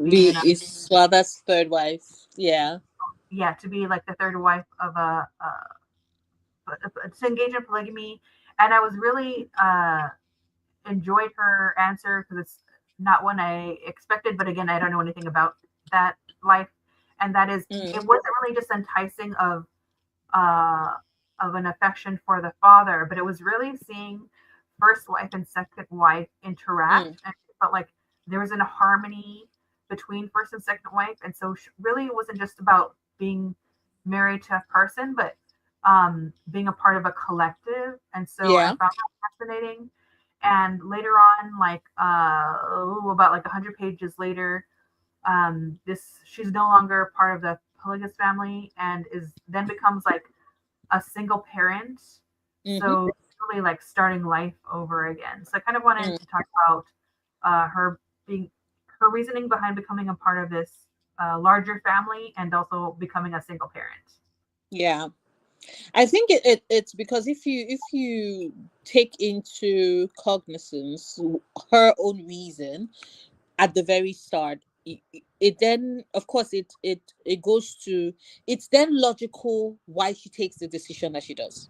be his father's third wife? Yeah. Yeah, to be like the third wife of to engage in polygamy. And I was really enjoyed her answer because it's not one I expected, but again, I don't know anything about that life. And that is, it wasn't really just enticing of an affection for the father, but it was really seeing first wife and second wife interact, and it felt like there was a harmony between first and second wife. And so really it wasn't just about being married to a person, but being a part of a collective. And so I found that fascinating. And later on, like about like 100 pages later, she's no longer part of the polygamous family and is then becomes like a single parent. So it's really like starting life over again. So I kind of wanted to talk about her being her reasoning behind becoming a part of this larger family and also becoming a single parent. Yeah. I think it's because if you take into cognizance her own reason at the very start, it then, of course, it goes to, it's then logical why she takes the decision that she does,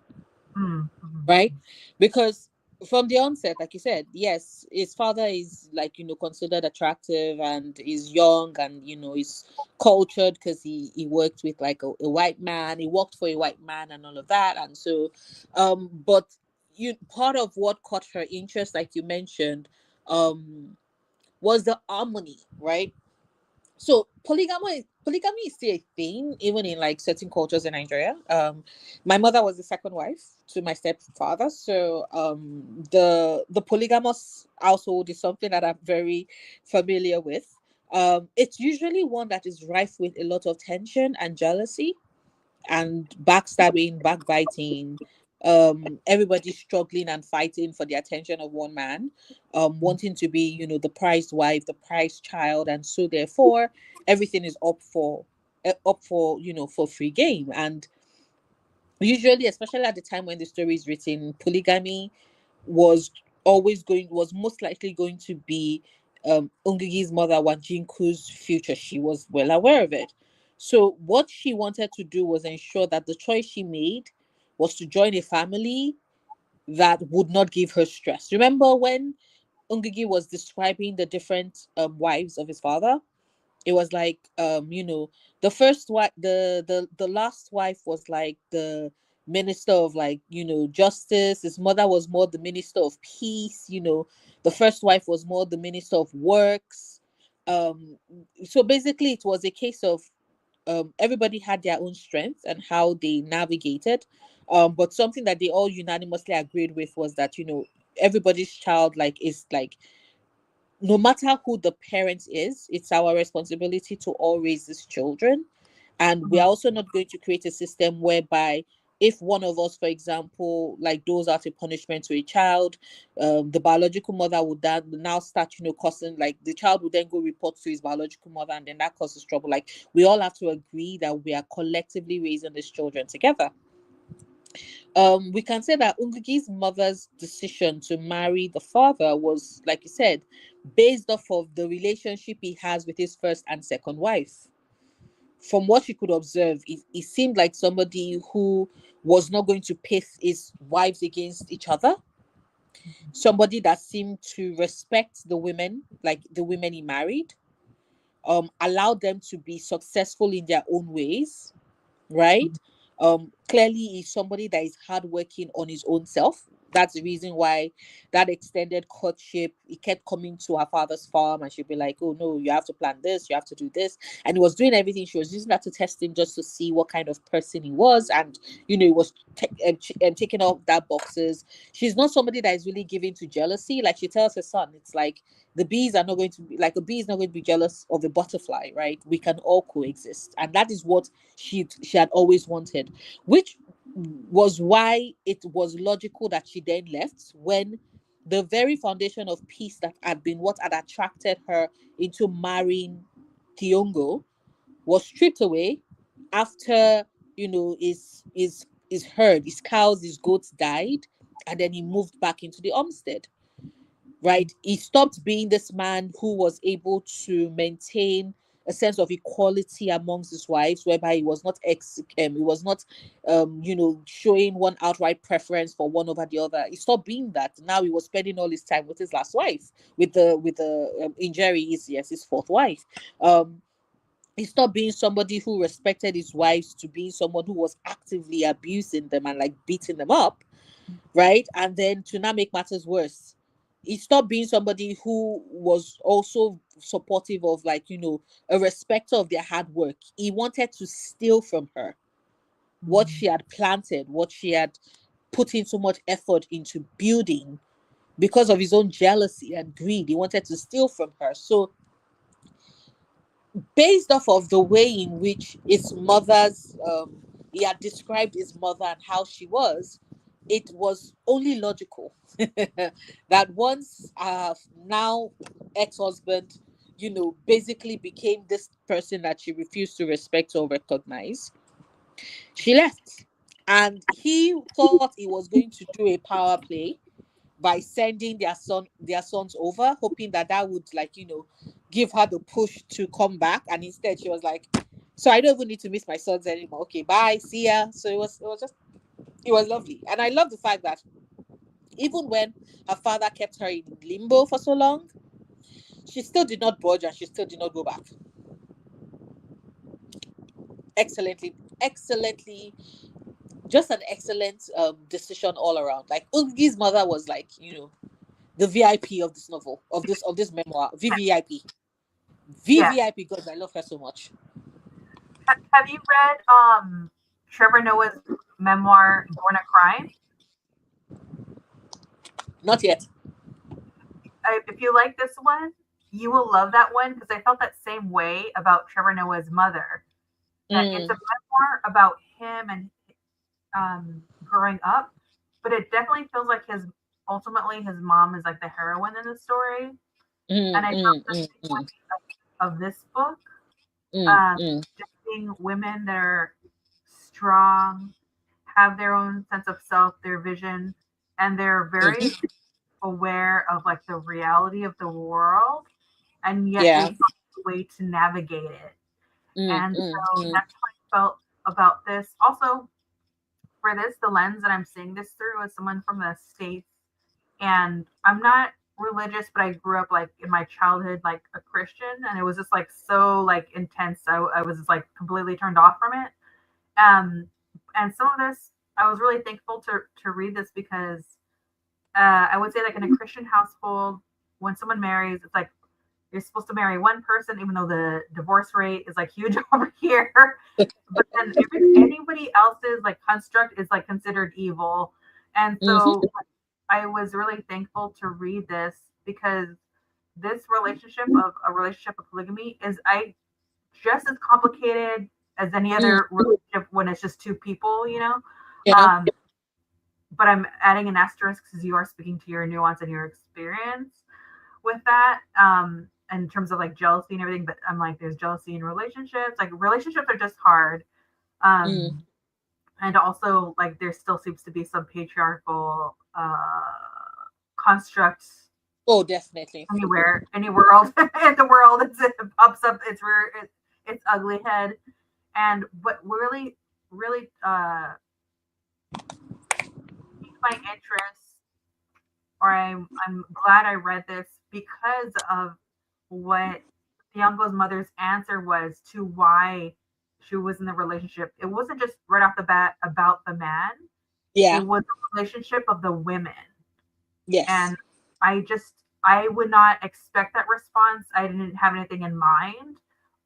Mm-hmm. right? Because from the onset, like you said, yes, his father is, like, considered attractive and is young, and is cultured because he worked with like a white man, he worked for a white man and all of that. And so but part of what caught her interest, like you mentioned, was the harmony, right? So polygamy is still a thing even in like certain cultures in Nigeria. My mother was the second wife to my stepfather, so the polygamous household is something that I'm very familiar with. It's usually one that is rife with a lot of tension and jealousy and backstabbing, backbiting, everybody struggling and fighting for the attention of one man, wanting to be, the prized wife, the prized child, and so therefore everything is up for for free game. And usually, especially at the time when the story is written, polygamy was was most likely going to be Ngugi's mother Wanjinku's future. She was well aware of it. So what she wanted to do was ensure that the choice she made was to join a family that would not give her stress. Remember when Ngugi was describing the different wives of his father? It was like, the first wife, the last wife was like the minister of, like, justice. His mother was more the minister of peace. The first wife was more the minister of works. So basically it was a case of, everybody had their own strengths and how they navigated, but something that they all unanimously agreed with was that, everybody's child, like, is like, no matter who the parent is, it's our responsibility to all raise these children. And we're also not going to create a system whereby if one of us, for example, like doles out a punishment to a child, the biological mother would then now start, causing, like, the child would then go report to his biological mother, and then that causes trouble. Like, we all have to agree that we are collectively raising these children together. We can say that Ngugi's mother's decision to marry the father was, like you said, based off of the relationship he has with his first and second wife. From what she could observe, it seemed like somebody who was not going to pit his wives against each other. Somebody that seemed to respect the women, like the women he married, allowed them to be successful in their own ways, right? Clearly he's somebody that is hardworking on his own self. That's the reason why that extended courtship, he kept coming to her father's farm and she'd be like, oh no, you have to plan this, you have to do this. And he was doing everything. She was using that to test him, just to see what kind of person he was. And, he was taking off that boxes. She's not somebody that is really given to jealousy. Like she tells her son, it's like, the bees are not going to be, like, a bee is not going to be jealous of a butterfly, right? We can all coexist. And that is what she had always wanted, which was why it was logical that she then left when the very foundation of peace that had been what had attracted her into marrying Thiong'o was stripped away after, his herd, his cows, his goats died, and then he moved back into the homestead, right? He stopped being this man who was able to maintain a sense of equality amongst his wives, whereby he was not showing one outright preference for one over the other. He stopped being that. Now he was spending all his time with his last wife, with the Injeri is, yes, his fourth wife. He stopped being somebody who respected his wives to being someone who was actively abusing them and like beating them up, right? And then to now make matters worse, he stopped being somebody who was also supportive of, like, a respecter of their hard work. He wanted to steal from her what she had planted, what she had put in so much effort into building, because of his own jealousy and greed. He wanted to steal from her. So based off of the way in which his mother's he had described his mother and how she was, it was only logical that once now ex-husband, basically became this person that she refused to respect or recognize, she left. And he thought he was going to do a power play by sending their sons over, hoping that would, like, give her the push to come back. And instead she was like, so I don't even need to miss my sons anymore. Okay, bye, see ya. So it was lovely. And I love the fact that even when her father kept her in limbo for so long, she still did not budge and she still did not go back. Excellently, just an excellent decision all around. Like, Ngugi's mother was like, the VIP of this novel, of this memoir, VVIP. VVIP, God, I love her so much. Have you read Trevor Noah's memoir, Born a Crime? Not yet. If you like this one, you will love that one, because I felt that same way about Trevor Noah's mother. That it's a memoir about him and growing up, but it definitely feels like ultimately his mom is like the heroine in the story. And I felt the same way of this book. Just being women that are strong, have their own sense of self, their vision, and they're very aware of like the reality of the world, and yet they find a way to navigate it. And so that's how I felt about this. Also, for this, the lens that I'm seeing this through is someone from the States, and I'm not religious, but I grew up like in my childhood like a Christian, and it was just like so like intense. I was just like completely turned off from it. And some of this, I was really thankful to read this, because I would say like in a Christian household, when someone marries, it's like you're supposed to marry one person, even though the divorce rate is like huge over here. But then anybody else's like construct is like considered evil. And so I was really thankful to read this, because this relationship of polygamy is just as complicated as any other relationship when it's just two people, but I'm adding an asterisk because you are speaking to your nuance and your experience with that, in terms of like jealousy and everything. But I'm like, there's jealousy in relationships. Like, relationships are just hard. And also, like, there still seems to be some patriarchal constructs. Oh, definitely. Any world in the world, it pops up its ugly head. And what really piqued my interest, or I'm glad I read this, because of what Thiong'o's mother's answer was to why she was in the relationship. It wasn't just right off the bat about the man. Yeah. It was the relationship of the women. Yes. And I would not expect that response. I didn't have anything in mind,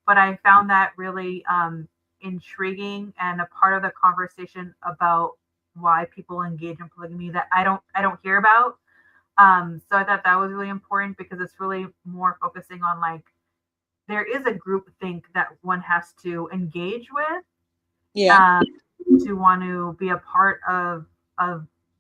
but I found that really intriguing and a part of the conversation about why people engage in polygamy that I don't hear about. So I thought that was really important, because it's really more focusing on like, there is a group think that one has to engage with, to want to be a part of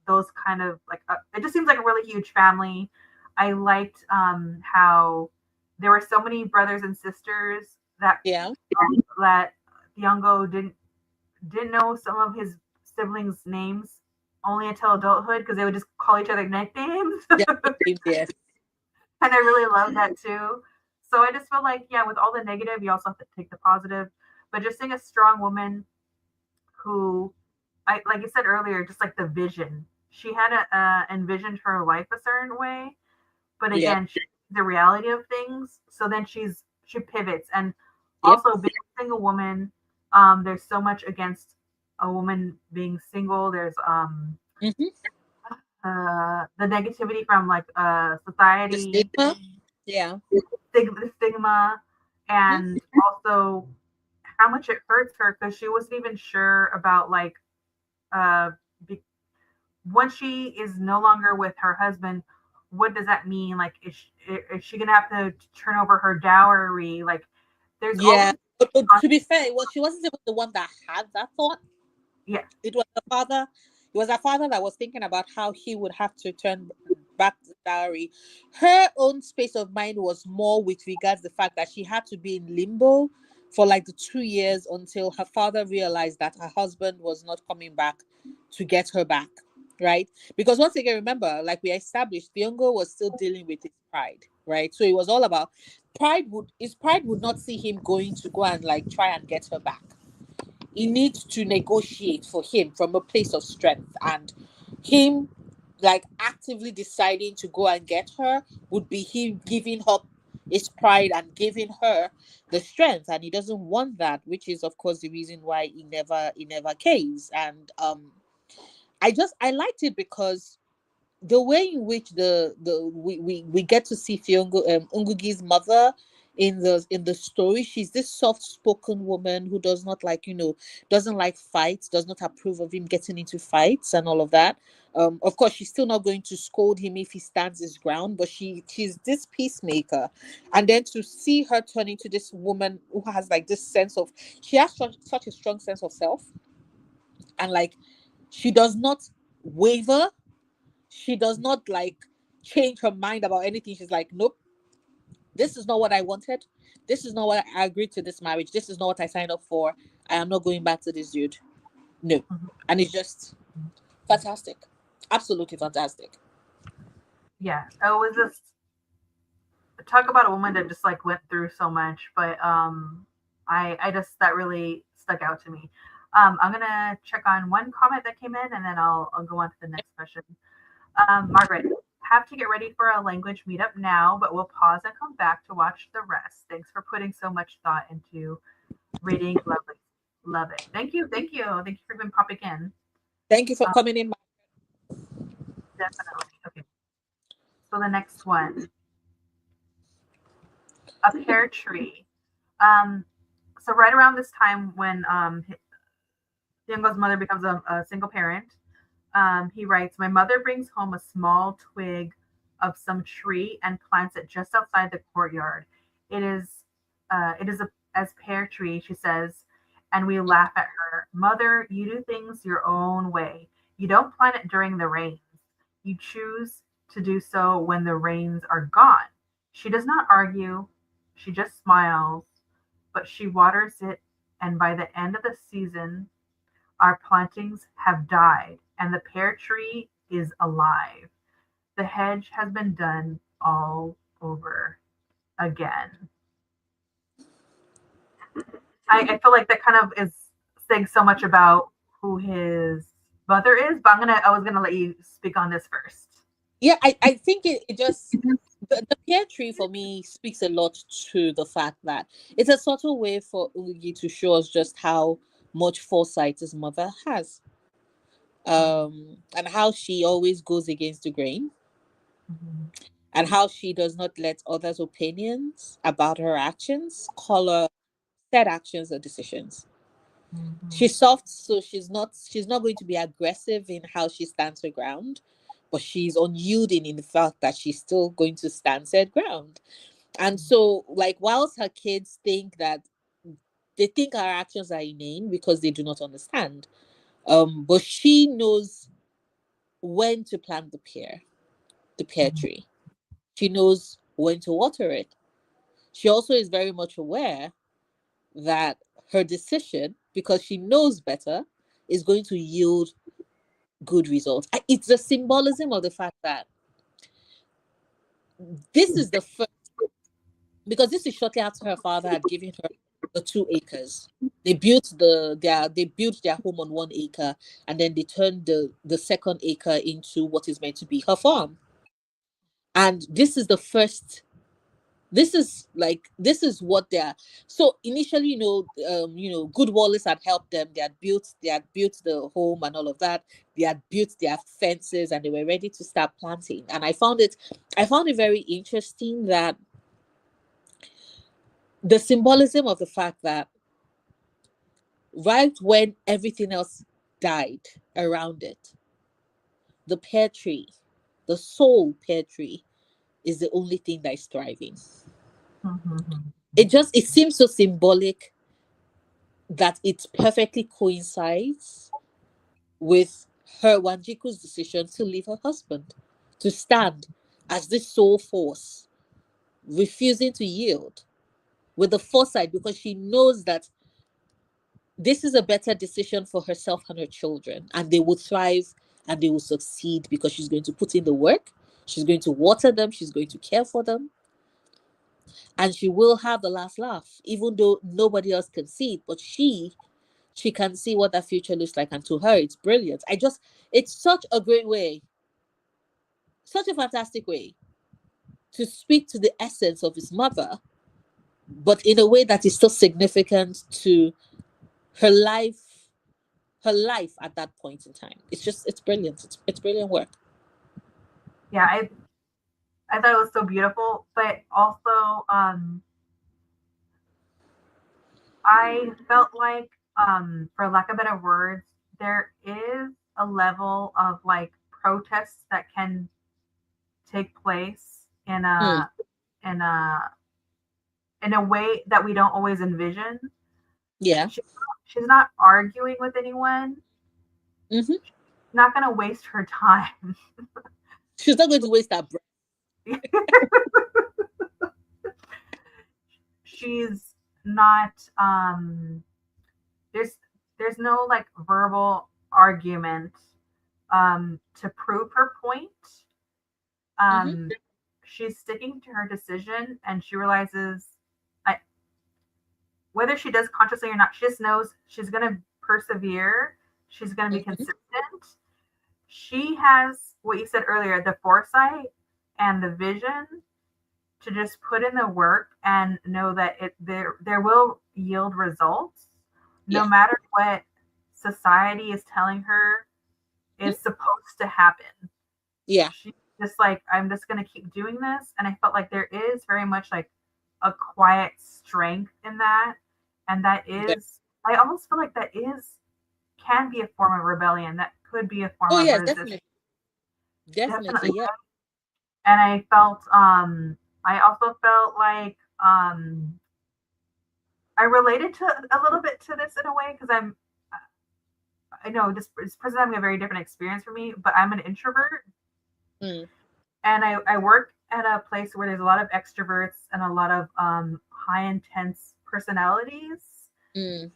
those kind of like, it just seems like a really huge family. I liked how there were so many brothers and sisters that that Thiong'o didn't know some of his siblings' names only until adulthood, because they would just call each other nicknames. Yes. And I really love that too. So I just feel like, yeah, with all the negative, you also have to take the positive. But just seeing a strong woman who, like you said earlier, just like the vision. She had envisioned her life a certain way, but again, the reality of things. So then she pivots, and also being a single woman, there's so much against a woman being single. There's the negativity from like society, the stigma, and also how much it hurts her, because she wasn't even sure about like once she is no longer with her husband, what does that mean? Like, is she gonna have to turn over her dowry? Like, there's all Yeah, these. but to be fair, she wasn't even the one that had that thought. Yeah. It was the father. It was her father that was thinking about how he would have to turn back the dowry. Her own space of mind was more with regards to the fact that she had to be in limbo for like the 2 years until her father realized that her husband was not coming back to get her back. Right? Because once again, remember, like we established, Thiong'o was still dealing with his pride, right? So it was all about his pride would not see him going to go and like try and get her back. He needs to negotiate for him from a place of strength, and him like actively deciding to go and get her would be him giving up his pride and giving her the strength, and he doesn't want that, which is of course the reason why he never caves. And I liked it because the way in which we get to see Ngugi's mother in the story, she's this soft-spoken woman who does not like, doesn't like fights, does not approve of him getting into fights and all of that. Of course, she's still not going to scold him if he stands his ground, but she's this peacemaker. And then to see her turn into this woman who has like this sense of, she has such a strong sense of self, and like she does not waver, she does not like change her mind about anything. She's like, nope, this is not what I wanted. This is not what I agreed to this marriage. This is not what I signed up for. I am not going back to this dude. No. And it's just fantastic. Absolutely fantastic. Yeah, it was just talk about a woman that just like went through so much, but I just that really stuck out to me. I'm gonna check on one comment that came in, and then I'll go on to the next question. Margaret, have to get ready for a language meetup now, but we'll pause and come back to watch the rest. Thanks for putting so much thought into reading. Lovely, love it. Thank you, thank you, thank you for even popping in. Thank you for coming in. Definitely. Okay. So the next one, a pear tree. Um, so right around this time when Thiong'o's mother becomes a single parent, he writes, "My mother brings home a small twig of some tree and plants it just outside the courtyard. It is as pear tree," she says, and we laugh at her. "Mother, you do things your own way. You don't plant it during the rains. You choose to do so when the rains are gone." She does not argue. She just smiles, but she waters it, and by the end of the season, our plantings have died, and the pear tree is alive. The hedge has been done all over again. I feel like that kind of is saying so much about who his mother is, but I was gonna let you speak on this first. Yeah, I think it just the pear tree for me speaks a lot to the fact that it's a subtle way for Ngugi to show us just how much foresight his mother has. And how she always goes against the grain, Mhm. and how she does not let others' opinions about her actions color said actions or decisions. Mhm. She's soft, so she's not going to be aggressive in how she stands her ground, but she's unyielding in the fact that she's still going to stand said ground. And so, like, whilst her kids think that they think her actions are inane because they do not understand, but she knows when to plant the pear Mhm. tree. She knows when to water it. She also is very much aware that her decision, because she knows better, is going to yield good results. It's the symbolism of the fact that this is the first, because this is shortly after her father had given her the 2 acres. They built their home on 1 acre, and then they turned the second acre into what is meant to be her farm. And this is what they're. So initially, good Wallace had helped them. They had built the home and all of that. They had built their fences, and they were ready to start planting. And I found it very interesting that the symbolism of the fact that right when everything else died around it, the pear tree the soul pear tree is the only thing that is thriving. It seems so symbolic that it perfectly coincides with her Wanjiku's decision to leave her husband, to stand as this soul force, refusing to yield, with the foresight, because she knows that this is a better decision for herself and her children, and they will thrive and they will succeed because she's going to put in the work, she's going to water them, she's going to care for them, and she will have the last laugh, even though nobody else can see it, but she can see what that future looks like, and to her it's brilliant. It's such a great way, such a fantastic way to speak to the essence of his mother, but in a way that is still significant to her life at that point in time. It's brilliant. It's brilliant work. Yeah, I thought it was so beautiful, but also I felt like, for lack of better words, there is a level of like protests that can take place in a way that we don't always envision. Yeah. She's not arguing with anyone. Mm-hmm. She's not going to waste her time. She's not going to waste her breath. She's not, there's no like verbal argument to prove her point. She's sticking to her decision, and she realizes, whether she does consciously or not, she just knows she's going to persevere. She's going to be consistent. She has, what you said earlier, the foresight and the vision to just put in the work and know that there will yield results, no matter what society is telling her is supposed to happen. Yeah. She's just like, I'm just going to keep doing this. And I felt like there is very much like a quiet strength in that. And that is, I almost feel like that can be a form of rebellion. That could be a form of resistance. Definitely, yeah. And I felt, I also felt like, I related to a little bit to this in a way, because I know this person having a very different experience for me, but I'm an introvert. And I work at a place where there's a lot of extroverts and a lot of high intense personalities. And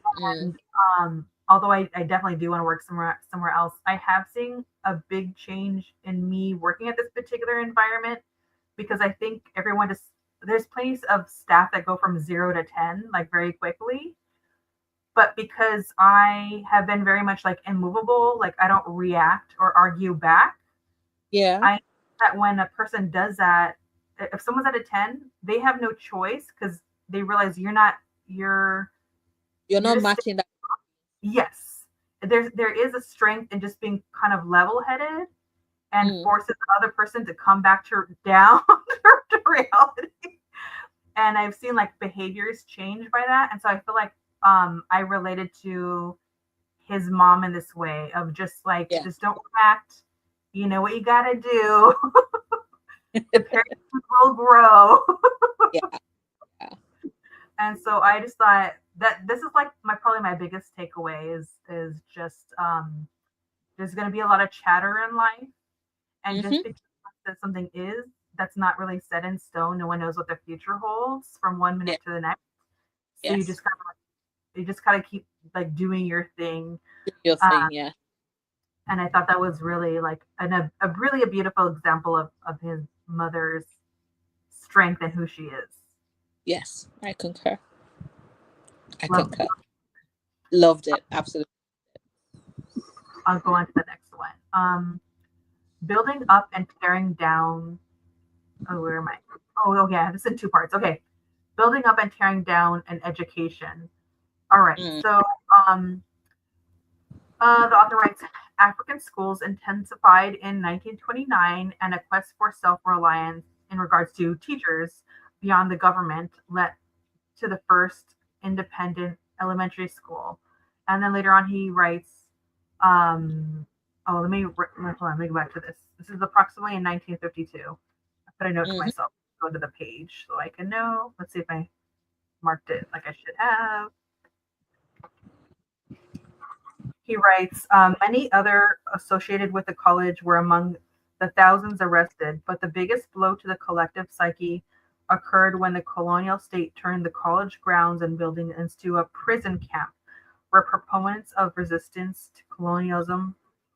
although I definitely do want to work somewhere else, I have seen a big change in me working at this particular environment, because I think there's plenty of staff that go from 0 to 10 like very quickly. But because I have been very much like immovable, like I don't react or argue back. Yeah. I know that when a person does that, if someone's at a 10, they have no choice, because they realize you're not matching that. Yes. There is a strength in just being kind of level-headed and forces the other person to come back down to reality. And I've seen like behaviors change by that. And so I feel like I related to his mom in this way of just like, just don't react. You know what you got to do. The parents will grow. Yeah. And so I just thought that this is like probably my biggest takeaway is just there's going to be a lot of chatter in life, and just because that something is, that's not really set in stone. No one knows what the future holds from one minute to the next. So you just gotta keep like doing your thing. Your thing, yeah. And I thought that was really like a really beautiful example of his mother's strength and who she is. Yes, I concur. Loved it. Absolutely. I'll go on to the next one. Building up and tearing down. Oh, where am I? Oh, yeah, this is in 2 parts. Okay. Building up and tearing down an education. All right. So the author writes, African schools intensified in 1929, and a quest for self-reliance in regards to teachers beyond the government led to the first independent elementary school. And then later on he writes, Oh, hold on, let me go back to this. This is approximately in 1952. I put a note to Mhm. myself. Go to the page so I can know. Let's see if I marked it like I should have. He writes, many other associated with the college were among the thousands arrested, but the biggest blow to the collective psyche occurred when the colonial state turned the college grounds and building into a prison camp where proponents of resistance to colonialism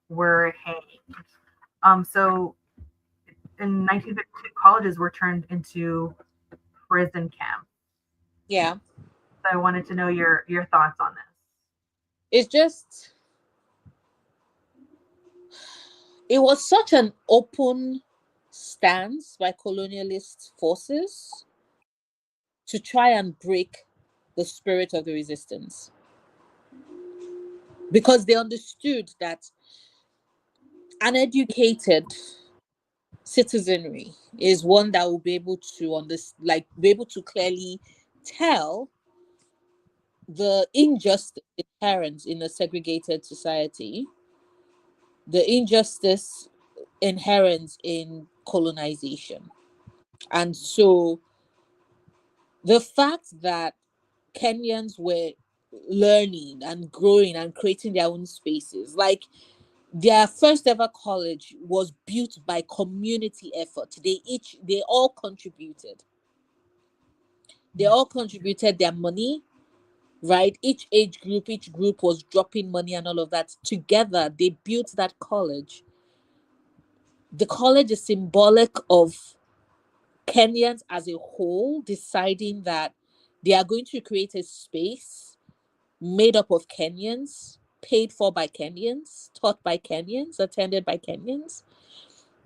were hanged. So in 1952, colleges were turned into prison camps. Yeah. So I wanted to know your thoughts on this. It's just, it was such an open stance by colonialist forces to try and break the spirit of the resistance, because they understood that an educated citizenry is one that will be able to be able to clearly tell the injustice inherent in a segregated society, the injustice inherent in colonization. And so the fact that Kenyans were learning and growing and creating their own spaces, like their first ever college was built by community effort. They all contributed. They all contributed their money, right? Each group was dropping money and all of that. Together, they built that college. The college is symbolic of Kenyans as a whole deciding that they are going to create a space made up of Kenyans, paid for by Kenyans, taught by Kenyans, attended by Kenyans.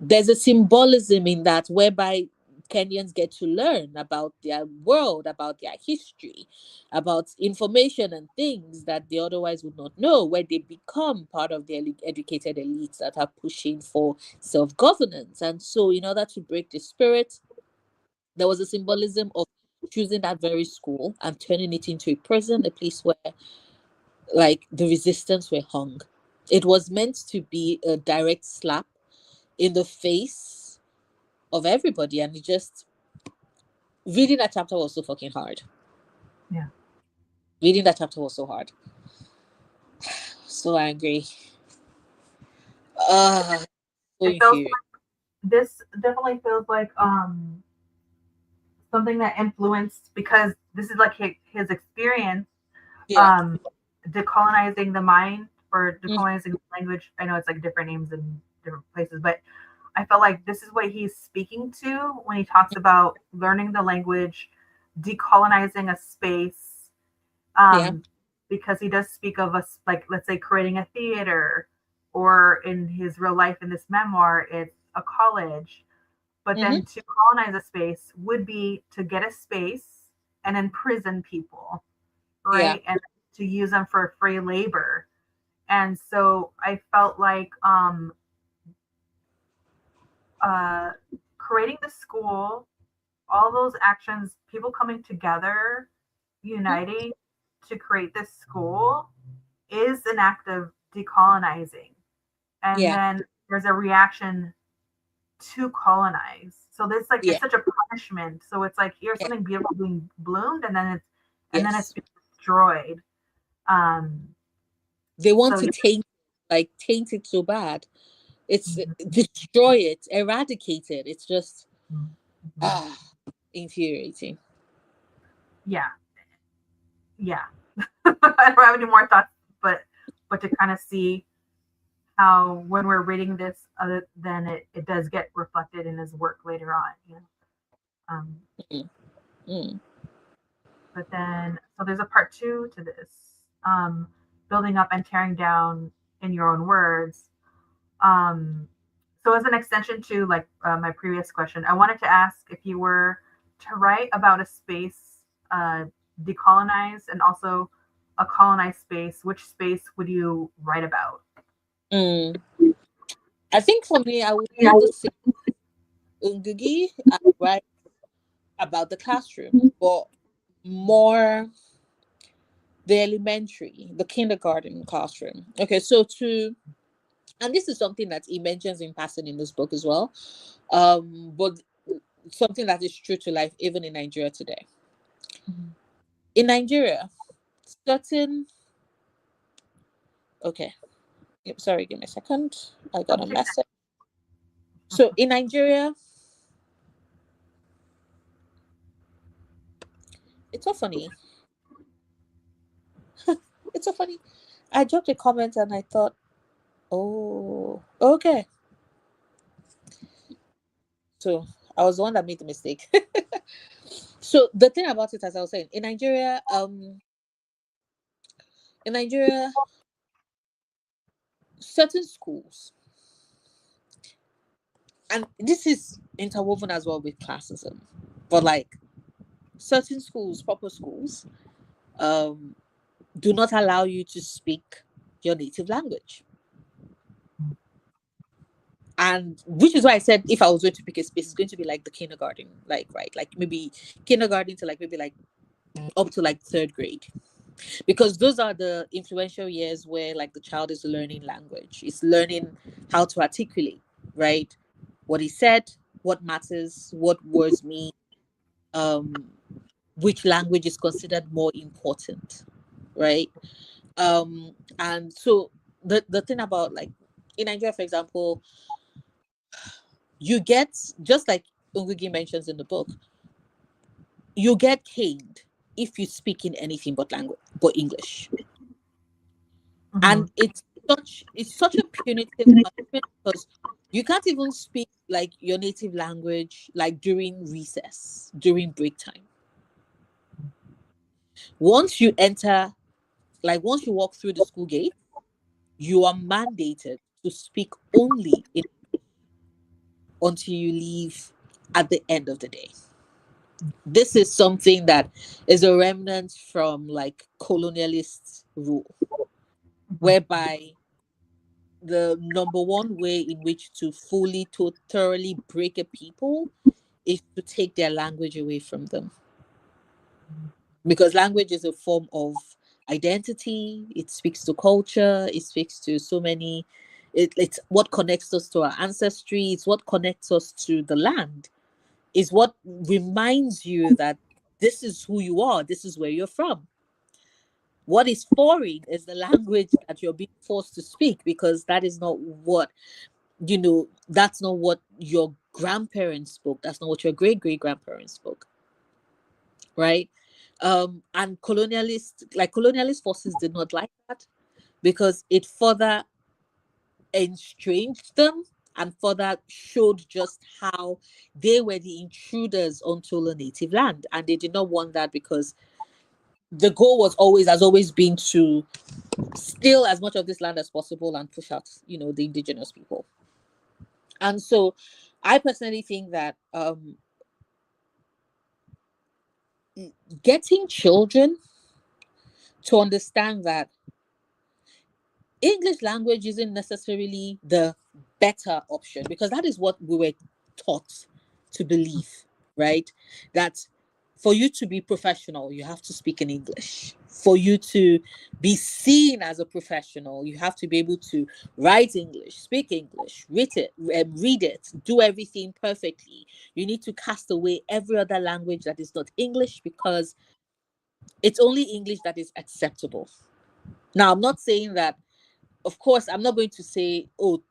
There's a symbolism in that whereby Kenyans get to learn about their world, about their history, about information and things that they otherwise would not know, where they become part of the educated elites that are pushing for self governance. And so, in order to break the spirit, there was a symbolism of choosing that very school and turning it into a prison, a place where like the resistance were hung. It was meant to be a direct slap in the face of everybody, and it just reading that chapter was so fucking hard. Yeah. Reading that chapter was so hard. So angry. So It feels infuriating. this definitely feels like something that influenced because this is like his experience Yeah. um decolonizing the mind or Mm, decolonizing the language. I know it's like different names in different places, but I felt like this is what he's speaking to when he talks about learning the language, decolonizing a space, yeah. um, because he does speak of us, like, let's say, creating a theater, or in his real life in this memoir, it's a college. But Mm-hmm. then to colonize a space would be to get a space and imprison people, Yeah. right? And to use them for free labor. And so I felt like uh, creating the school, all those actions, people coming together, Mm-hmm. uniting to create this school is an act of decolonizing. And Yeah. then there's a reaction to colonize. So this like Yeah. it's such a punishment. So it's like here's Yeah. something beautiful being bloomed and then it's Yes. being destroyed. Um They want so to yeah. taint it so bad. It's Mhm, destroy it, eradicate it. It's just mhm, mhm. ah infuriating. Yeah. Yeah. I don't have any more thoughts, but to kind of see how when we're reading this, other than it does get reflected in his work later on, you know. Um, Mm, mm, but then, so there's a part two to this, building up and tearing down in your own words. Um, so as an extension to like my previous question, I wanted to ask if you were to write about a space decolonized and also a colonized space, which space would you write about? mm. I think for me, I would do the same Ngugi and write about the classroom, but more the elementary, the kindergarten classroom. Okay, so to And this is something that he mentions in passing in this book as well. But something that is true to life even in Nigeria today. In Nigeria, certain okay. Sorry, give me a second. I got a message. So in Nigeria, it's so funny. It's so funny. I dropped a comment and I thought, oh, okay. So I was the one that made the mistake. So the thing about it, as I was saying, in Nigeria, certain schools, and this is interwoven as well with classism, but like certain schools, proper schools, do not allow you to speak your native language. And which is why I said if I was going to pick a space, it's going to be like the kindergarten, like maybe kindergarten to like maybe like up to like third grade, because those are the influential years where like the child is learning language, is learning how to articulate, right? What he said, what matters, what words mean, which language is considered more important, right? And so the thing about like in Nigeria, for example, you get, just like Ngugi mentions in the book, you get caned if you speak in anything but language, but English. And it's such a punitive punishment because you can't even speak like your native language like during recess, during break time. Once you enter, like once you walk through the school gate, you are mandated to speak only in until you leave at the end of the day. This is something that is a remnant from like colonialist rule, whereby the number one way in which to fully, thoroughly break a people is to take their language away from them. Because language is a form of identity, it speaks to culture, it speaks to so many, it's what connects us to our ancestry, it's what connects us to the land, is what reminds you that this is who you are, this is where you're from. What is foreign is the language that you're being forced to speak, because that is not what, you know, that's not what your grandparents spoke, that's not what your great grandparents spoke, right? And colonialist forces did not like that, because it further estranged them and further showed just how they were the intruders onto the native land, and they did not want that, because the goal has always been to steal as much of this land as possible and push out, you know, the indigenous people. And so I personally think that getting children to understand that English language isn't necessarily the better option, because that is what we were taught to believe, right? That for you to be professional, you have to speak in English. For you to be seen as a professional, you have to be able to write English, speak English, read it, do everything perfectly. You need to cast away every other language that is not English, because it's only English that is acceptable. Now, I'm not saying that, of course, I'm not going to say, oh,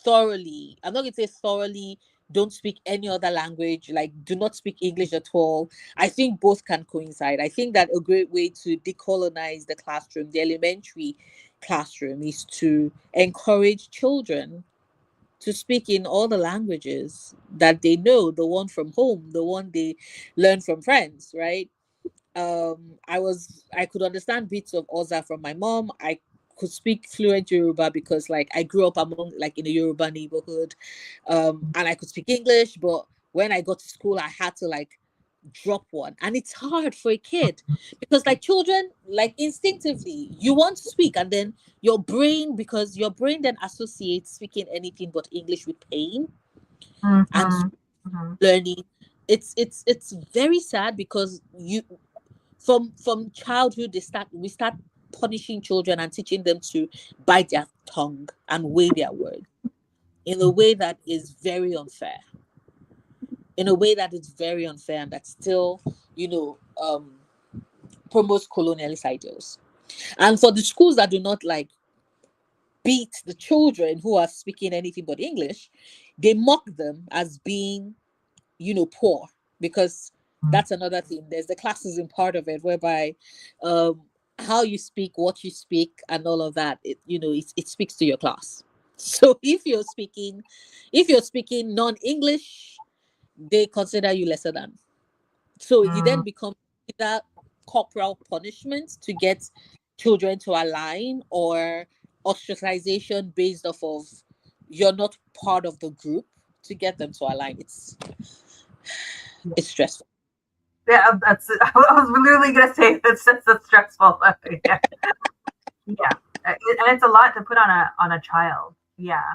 thoroughly. I'm not going to say thoroughly don't speak any other language, like do not speak English at all. I think both can coincide. I think that a great way to decolonize the classroom, the elementary classroom, is to encourage children to speak in all the languages that they know, the one from home, the one they learn from friends, right? I could understand bits of Oza from my mom. I could speak fluent Yoruba because like I grew up among like in a Yoruba neighborhood, and I could speak English. But when I got to school, I had to like drop one, and it's hard for a kid because like children, like instinctively you want to speak, and then because your brain then associates speaking anything but English with pain and learning. It's very sad because you from childhood we start punishing children and teaching them to bite their tongue and weigh their words in a way that is very unfair. In a way that is very unfair and that still, promotes colonialist ideals. And for the schools that do not like beat the children who are speaking anything but English, they mock them as being, poor, because that's another thing. There's the classism part of it, whereby how you speak, what you speak, and all of that, it speaks to your class. So if you're speaking non-English, they consider you lesser than. So it then becomes either corporal punishment to get children to align, or ostracization based off of you're not part of the group to get them to align. It's stressful. Yeah, I was literally gonna say it's stressful. Yeah, yeah, and it's a lot to put on a child. Yeah.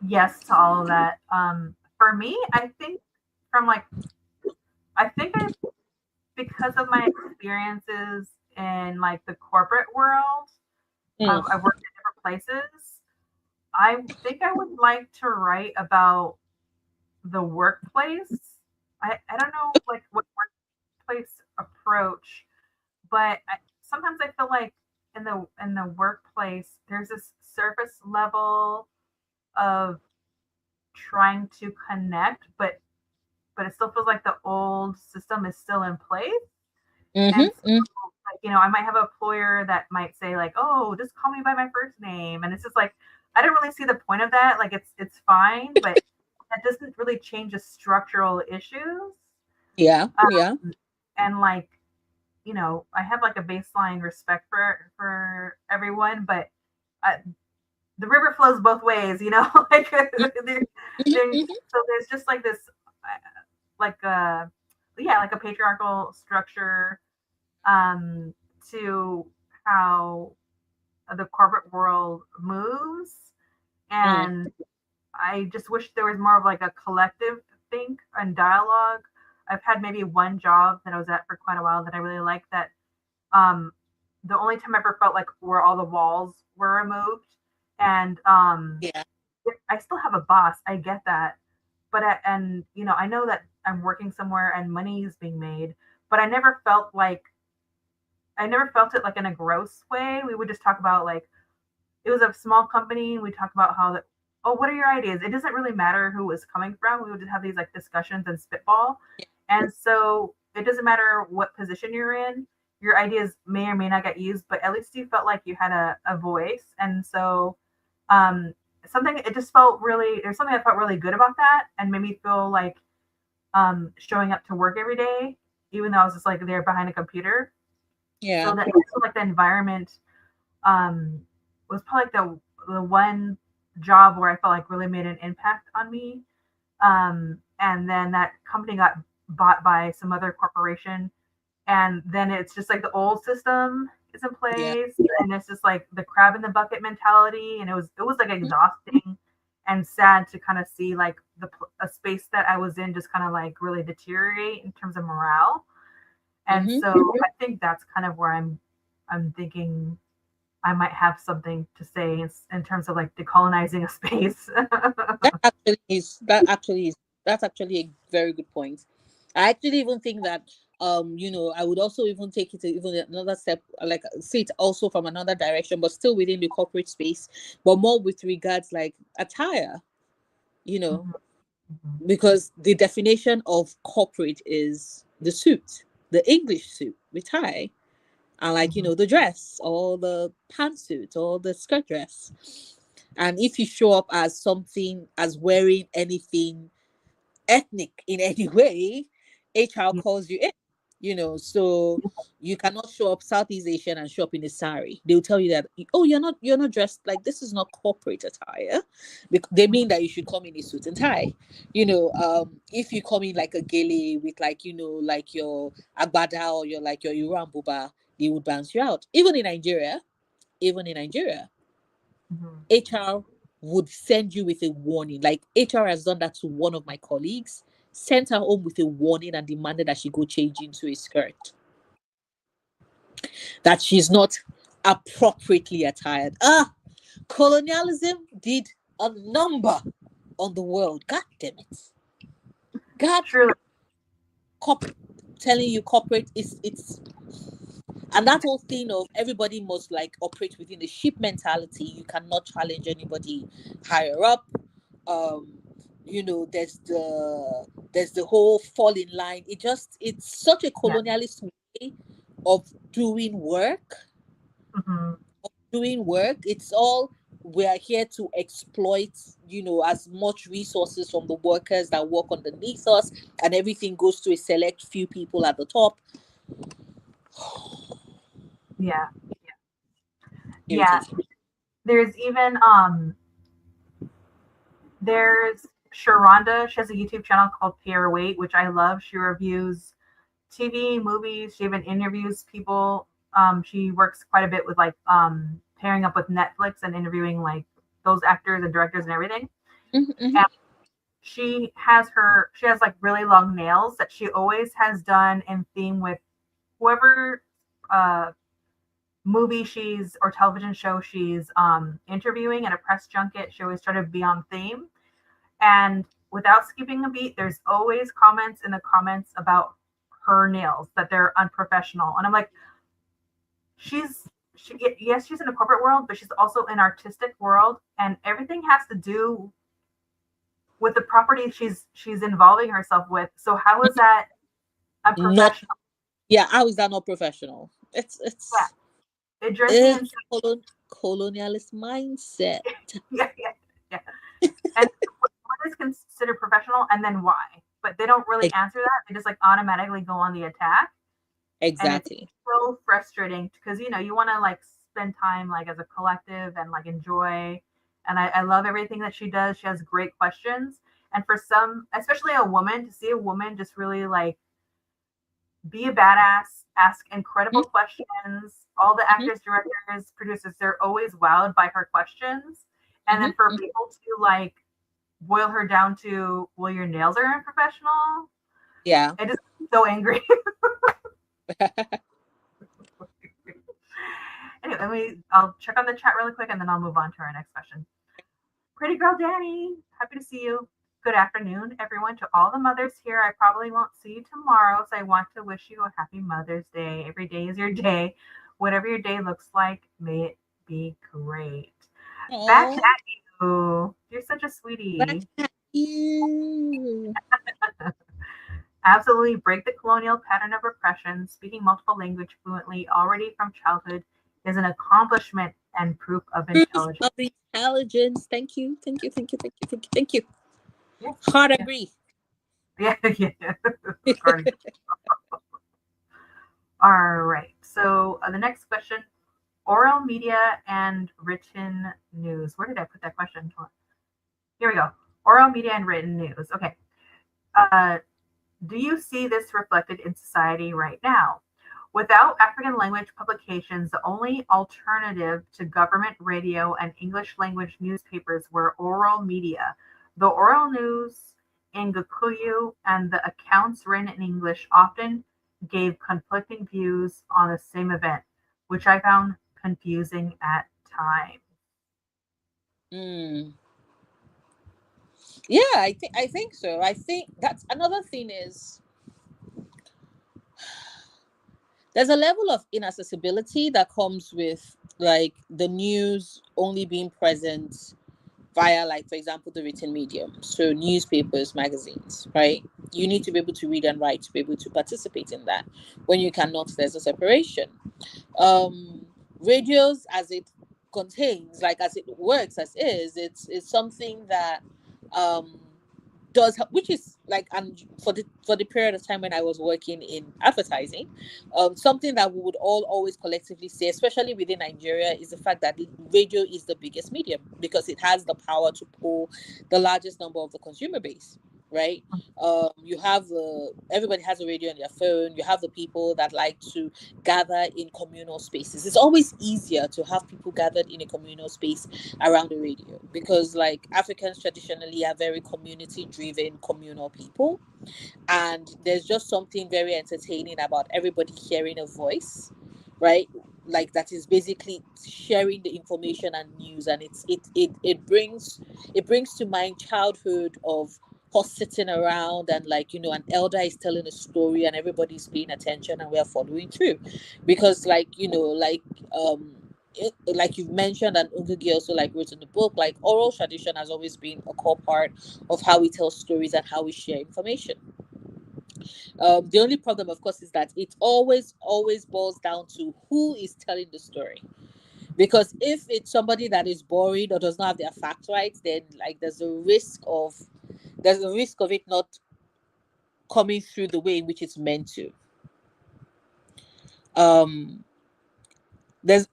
Yes to all of that. For me, I think because of my experiences in like the corporate world, I worked in different places. I think I would like to write about the workplace. I don't know like what workplace approach, but sometimes I feel like in the workplace there's this surface level of trying to connect, but it still feels like the old system is still in place. And so, like, I might have an employer that might say like, "Oh, just call me by my first name," and it's just like I don't really see the point of that. Like, it's fine, but that doesn't really change the structural issues. Yeah. And like, I have like a baseline respect for everyone, but the river flows both ways, like so there's just like this like a patriarchal structure to how the corporate world moves, and I just wish there was more of like a collective think and dialogue. I've had maybe one job that I was at for quite a while that I really liked, that the only time I ever felt like where all the walls were removed. And I still have a boss. I get that. But I know that I'm working somewhere and money is being made, but I never felt it like in a gross way. We would just talk about like, it was a small company. We talk about how what are your ideas? It doesn't really matter who it's coming from. We would just have these like discussions and spitball. And so it doesn't matter what position you're in. Your ideas may or may not get used, but at least you felt like you had a voice. And so there's something I felt really good about that, and made me feel like showing up to work every day, even though I was just like there behind a computer. Yeah. So that like the environment was probably like the one job where I felt like really made an impact on me. And then that company got bought by some other corporation, and then it's just like the old system is in place, and it's just like the crab in the bucket mentality, and it was like exhausting and sad to kind of see like a space that I was in just kind of like really deteriorate in terms of morale. And so I think that's kind of where I'm thinking I might have something to say in terms of like decolonizing a space. That's actually a very good point. I actually even think that I would also even take it to even another step, like see it also from another direction, but still within the corporate space, but more with regards like attire, because the definition of corporate is the suit, the English suit with tie, and like the dress or the pantsuit or the skirt dress. And if you show up as something, as wearing anything ethnic in any way, HR calls you in. So you cannot show up Southeast Asian and show up in a sari. They'll tell you that, oh, you're not dressed like this, is not corporate attire. They mean that you should come in a suit and tie. If you come in like a gele with like like your agbada or your Iran buba, they would bounce you out. Even in Nigeria, HR would send you with a warning. Like HR has done that to one of my colleagues, sent her home with a warning and demanded that she go change into a skirt. that she's not appropriately attired. Colonialism did a number on the world. God damn it. God, Truly. telling you corporate is it's and that whole thing of everybody must like operate within the ship mentality. You cannot challenge anybody higher up. There's the whole fall in line. It's such a colonialist way of doing work. Mm-hmm. It's all, we are here to exploit, as much resources from the workers that work underneath us, and everything goes to a select few people at the top. Yeah. Irritating. There's even there's Sharonda. She has a YouTube channel called Pear Tree, which I love. She reviews TV, movies. She even interviews people. She works quite a bit with pairing up with Netflix and interviewing like those actors and directors and everything. Mm-hmm. And she has like really long nails that she always has done in theme with whoever movie or television show she's interviewing at a press junket. She always try to be on theme, and without skipping a beat, there's always comments in the comments about her nails that they're unprofessional. And I'm like, yes, she's in the corporate world, but she's also in artistic world, and everything has to do with the property she's involving herself with. So how is that unprofessional? How is that not professional? It's it drives me insane. Colonialist mindset. yeah. And what is considered professional, and then why? But they don't really answer that. They just like automatically go on the attack. Exactly. And it's so frustrating because you want to like spend time like as a collective and like enjoy. And I love everything that she does. She has great questions. And for some, especially a woman, to see a woman just really like be a badass, ask incredible questions. All the actors, directors, producers, they're always wowed by her questions. And then for people to like boil her down to, well, your nails are unprofessional. Yeah. It just so angry. Anyway, I'll check on the chat really quick and then I'll move on to our next question. Pretty girl Danny, happy to see you. Good afternoon, everyone. To all the mothers here, I probably won't see you tomorrow, so I want to wish you a happy Mother's Day. Every day is your day. Whatever your day looks like, may it be great. Aww. Back at you. You're such a sweetie. Back at you. Absolutely break the colonial pattern of oppression. Speaking multiple languages fluently already from childhood is an accomplishment and proof of intelligence. Thank you. Yeah. Hard agree. Yeah. All right. So the next question: oral media and written news. Where did I put that question? Here we go. Oral media and written news. Okay. Do you see this reflected in society right now? Without African language publications, the only alternative to government radio and English language newspapers were oral media. The oral news in Gikuyu and the accounts written in English often gave conflicting views on the same event, which I found confusing at times. Yeah, I think so. I think that's another thing is there's a level of inaccessibility that comes with like the news only being present via, like, for example, the written medium. So newspapers, magazines, right? You need to be able to read and write to be able to participate in that. When you cannot, there's a separation. Radios, as it contains, like as it works as is, it's something that does, which is like, and for the period of time when I was working in advertising, something that we would all always collectively say, especially within Nigeria, is the fact that radio is the biggest medium because it has the power to pull the largest number of the consumer base, right? You have everybody has a radio on their phone. You have the people that like to gather in communal spaces. It's always easier to have people gathered in a communal space around the radio because, like, Africans traditionally are very community-driven, communal people, and there's just something very entertaining about everybody hearing a voice, right? Like that is basically sharing the information and news, and it brings to mind childhood of us sitting around and like an elder is telling a story and everybody's paying attention and we are following through, because like you've mentioned, and Ngugi also like wrote in the book, like oral tradition has always been a core part of how we tell stories and how we share information. The only problem, of course, is that it always boils down to who is telling the story. Because if it's somebody that is boring or does not have their facts right, then like there's a risk of it not coming through the way in which it's meant to. Um, there's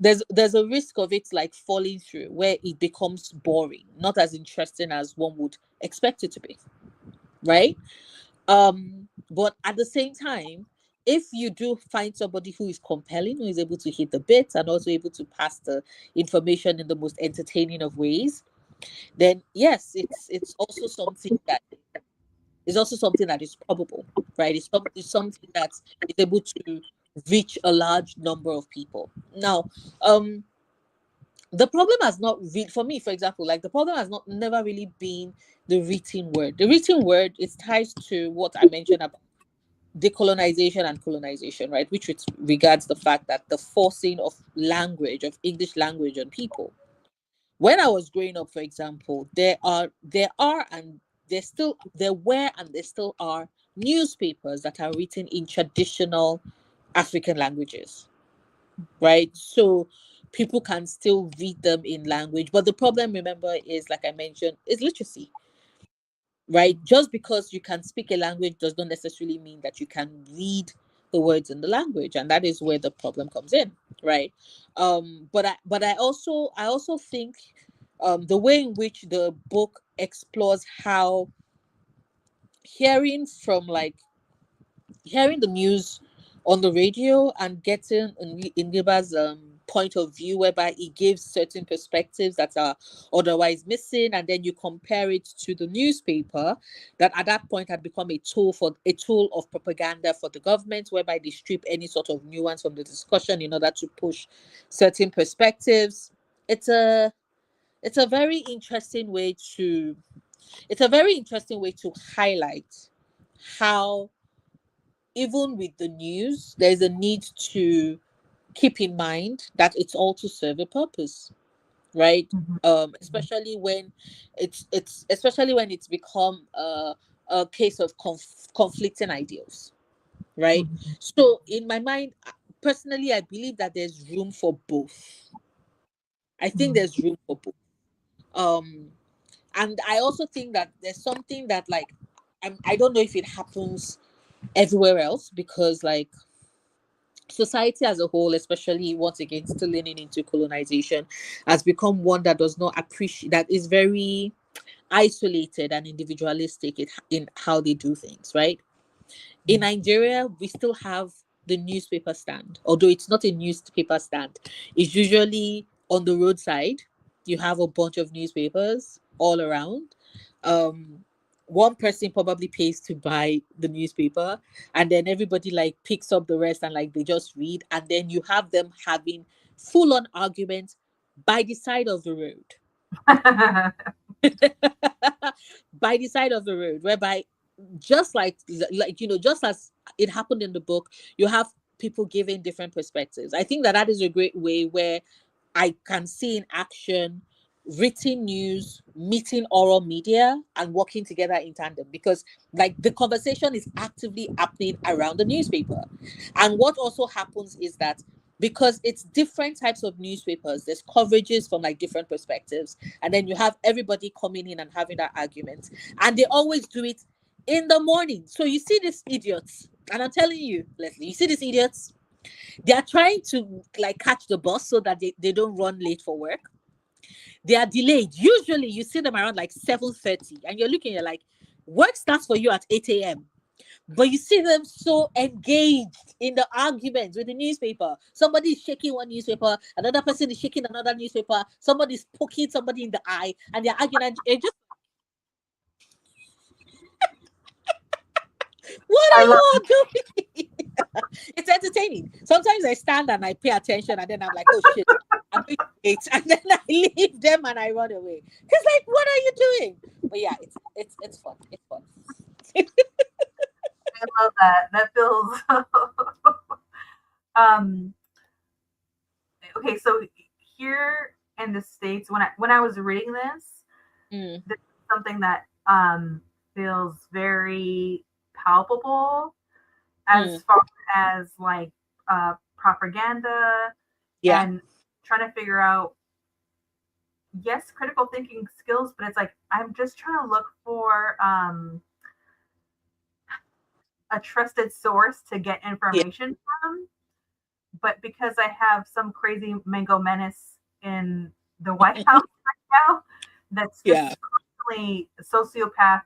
a risk of it like falling through where it becomes boring, not as interesting as one would expect it to be, right? But at the same time, if you do find somebody who is compelling, who is able to hit the bits and also able to pass the information in the most entertaining of ways, then yes, it's also something that is probable, right? It's something that is able to reach a large number of people. Now, the problem has not for me, for example, like the problem has not never really been the written word. The written word is tied to what I mentioned about decolonization and colonization, right? Which regards the fact that the forcing of language, of English language on people. When I was growing up, for example, there were and there still are newspapers that are written in traditional African languages, right? So people can still read them in language. But the problem, remember, is like I mentioned, is literacy, right? Just because you can speak a language does not necessarily mean that you can read the words in the language, and that is where the problem comes in, right? But I also think the way in which the book explores how hearing from like hearing the news on the radio and getting Ndiba's point of view, whereby he gives certain perspectives that are otherwise missing, and then you compare it to the newspaper that at that point had become a tool of propaganda for the government, whereby they strip any sort of nuance from the discussion in order to push certain perspectives. It's a it's a very interesting way to highlight how even with the news, there's a need to keep in mind that it's all to serve a purpose, right? Especially when it's become a case of conflicting ideals, right? So in my mind, personally, I believe that there's room for both. I think there's room for both. Um, and I also think that there's something that like I don't know if it happens everywhere else, because like society as a whole, especially once again still leaning into colonization, has become one that does not appreciate, that is very isolated and individualistic in how they do things, right? In Nigeria, we still have the newspaper stand, although it's not a newspaper stand. It's usually on the roadside. You have a bunch of newspapers all around. Um, One person probably pays to buy the newspaper, and then everybody like picks up the rest and like they just read, and then you have them having full-on arguments by the side of the road. By the side of the road, whereby just just as it happened in the book, you have people giving different perspectives. I think that that is a great way where I can see in action written news meeting oral media and working together in tandem, because like the conversation is actively happening around the newspaper. And what also happens is that because it's different types of newspapers, there's coverages from like different perspectives, and then you have everybody coming in and having that argument, and they always do it in the morning. So you see these idiots, and I'm telling you, Leslie, you see these idiots, they are trying to like catch the bus so that they don't run late for work. They are delayed. Usually you see them around like 7:30, and you're like, work starts for you at 8 a.m. But you see them so engaged in the arguments with the newspaper. Somebody is shaking one newspaper, another person is shaking another newspaper, somebody is poking somebody in the eye, and they're arguing. And it just, what I are you love all doing? It's entertaining. Sometimes I stand and I pay attention, and then I'm like, oh shit, I'm going to wait, and then I leave them and I run away. He's like, what are you doing? But yeah, it's fun. It's fun. I love that. That feels um okay, so here in the States, when I was reading this, this is something that feels very palpable as far as like propaganda and trying to figure out, yes, critical thinking skills, but it's like I'm just trying to look for a trusted source to get information from. But because I have some crazy mango menace in the White House right now, that's just constantly sociopath,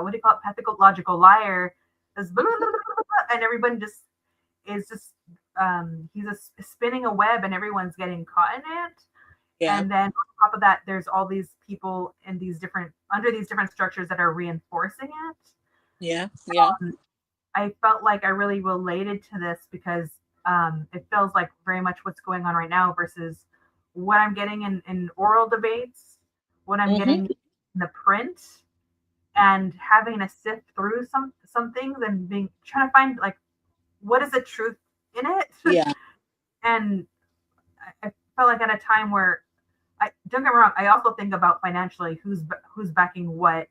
what do you call it, pathological liar, and everyone just is just he's spinning a web and everyone's getting caught in it. And then on top of that, there's all these people in these different under these different structures that are reinforcing it. I felt like I really related to this because it feels like very much what's going on right now versus what I'm getting in oral debates, what I'm getting in the print, and having to sift through some things and trying to find like what is the truth in it. And I felt like at a time where don't get me wrong, I also think about financially who's backing what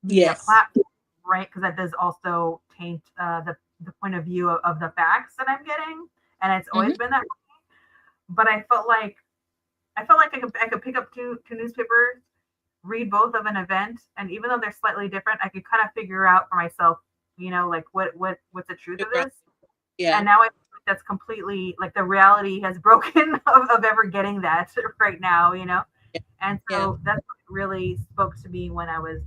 media platform, right? Because that does also taint the point of view of the facts that I'm getting, and it's always been that way. But I felt like I could pick up two newspapers, read both of an event, and even though they're slightly different, I could kind of figure out for myself, like what's the truth of this. And now I feel like that's completely like the reality has broken of ever getting that right now, And so that's what really spoke to me when I was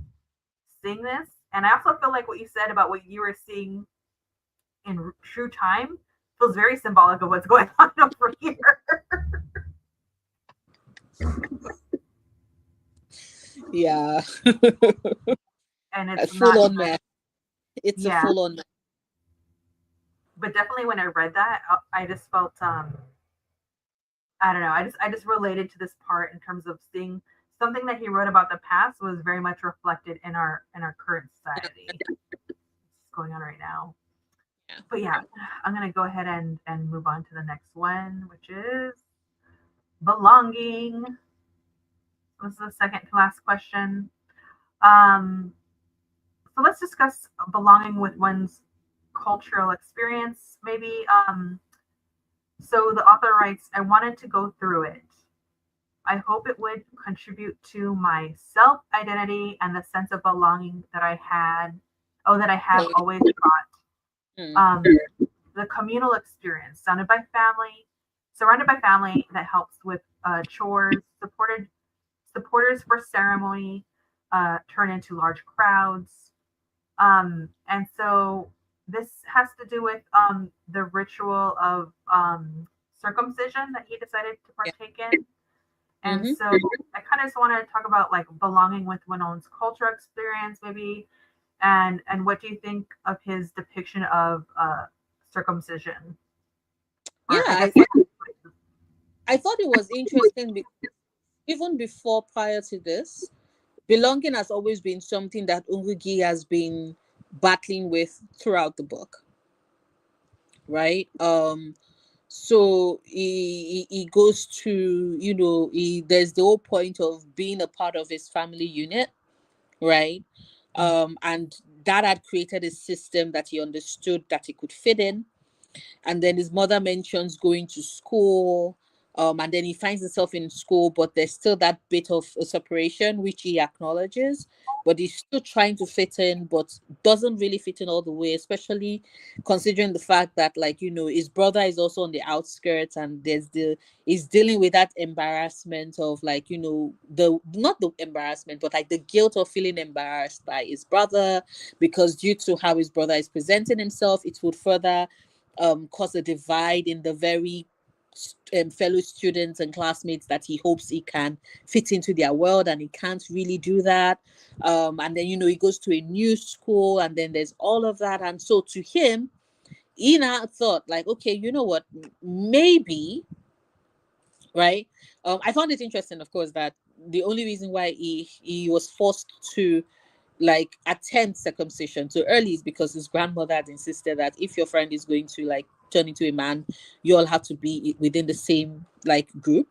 seeing this. And I also feel like what you said about what you were seeing in true time feels very symbolic of what's going on over here. And it's a full on mess. It's a full on mess. But definitely when I read that, I just felt I don't know, I just related to this part in terms of seeing something that he wrote about the past was very much reflected in our current society. It's going on right now. But yeah, I'm gonna go ahead and move on to the next one, which is belonging. This is the second to last question. So let's discuss belonging with one's cultural experience, maybe. So the author writes, I wanted to go through it. I hope it would contribute to my self-identity and the sense of belonging that I have always thought. The communal experience, surrounded by family that helps with chores, supporters for ceremony, turn into large crowds. And so this has to do with the ritual of circumcision that he decided to partake in. And so I kind of just wanted to talk about like belonging with one's cultural experience, maybe, and what do you think of his depiction of circumcision? I thought it was interesting because even prior to this, belonging has always been something that Ngugi has been battling with throughout the book, right? So he goes to, there's the whole point of being a part of his family unit, right? And that had created a system that he understood that he could fit in. And then his mother mentions going to school, and then he finds himself in school, but there's still that bit of a separation, which he acknowledges, but he's still trying to fit in, but doesn't really fit in all the way, especially considering the fact that, like, his brother is also on the outskirts, and he's dealing with that embarrassment of, like, not the embarrassment, but like the guilt of feeling embarrassed by his brother, because due to how his brother is presenting himself, it would further cause a divide in the very fellow students and classmates that he hopes he can fit into their world, and he can't really do that. And then he goes to a new school, and then there's all of that. And so to him, Ina thought like, okay, you know what, maybe, right? I found it interesting, of course, that the only reason why he was forced to like attend circumcision so early is because his grandmother had insisted that if your friend is going to like turn into a man, you all have to be within the same like group.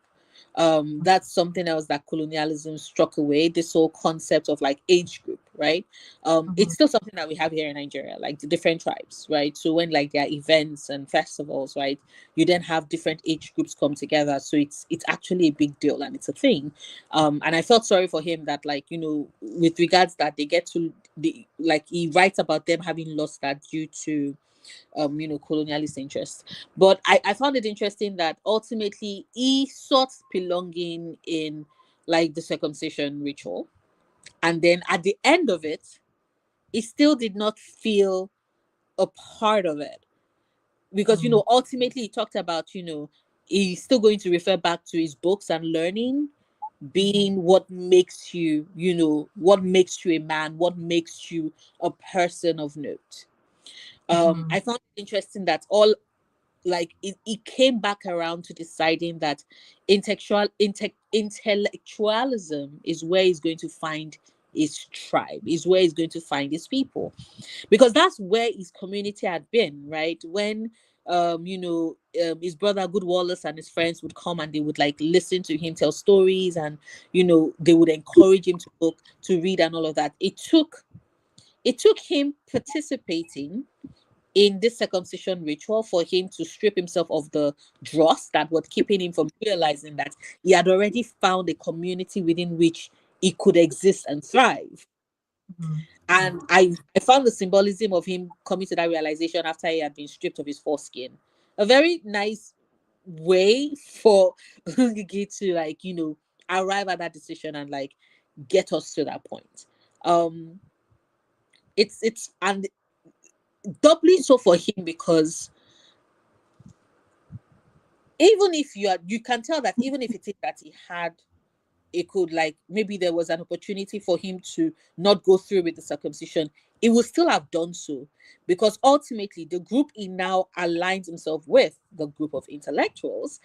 That's something else that colonialism struck away, this whole concept of like age group, right? It's Mhm. still something that we have here in Nigeria, like the different tribes, right? So when like there are events and festivals, right, you then have different age groups come together, so it's actually a big deal and it's a thing. And I felt sorry for him that, like, you know, with regards that they get to the, like, he writes about them having lost that due to you know, colonialist interest. But I found it interesting that ultimately he sought belonging in like the circumcision ritual, and then at the end of it he still did not feel a part of it, because, you Mhm. know, ultimately he talked about, you know, he's still going to refer back to his books and learning being what makes you, you know, what makes you a man, what makes you a person of note. Mhm. I found it interesting that all, like, it came back around to deciding that intellectualism is where he's going to find his tribe, is where he's going to find his people, because that's where his community had been, right? When you know, his brother Good Wallace and his friends would come and they would like listen to him tell stories, and you know, they would encourage him to book, to read and all of that. It took him participating in this circumcision ritual for him to strip himself of the dross that was keeping him from realizing that he had already found a community within which he could exist and thrive. Mhm. And I found the symbolism of him coming to that realization after he had been stripped of his foreskin a very nice way for Ngũgĩ to, like, you know, arrive at that decision and like get us to that point. Um it's and doubly so for him because even if you can tell that even if it is that he had, it could, like, maybe there was an opportunity for him to not go through with the circumcision, he would still have done so, because ultimately the group he now aligns himself with, the group of intellectuals,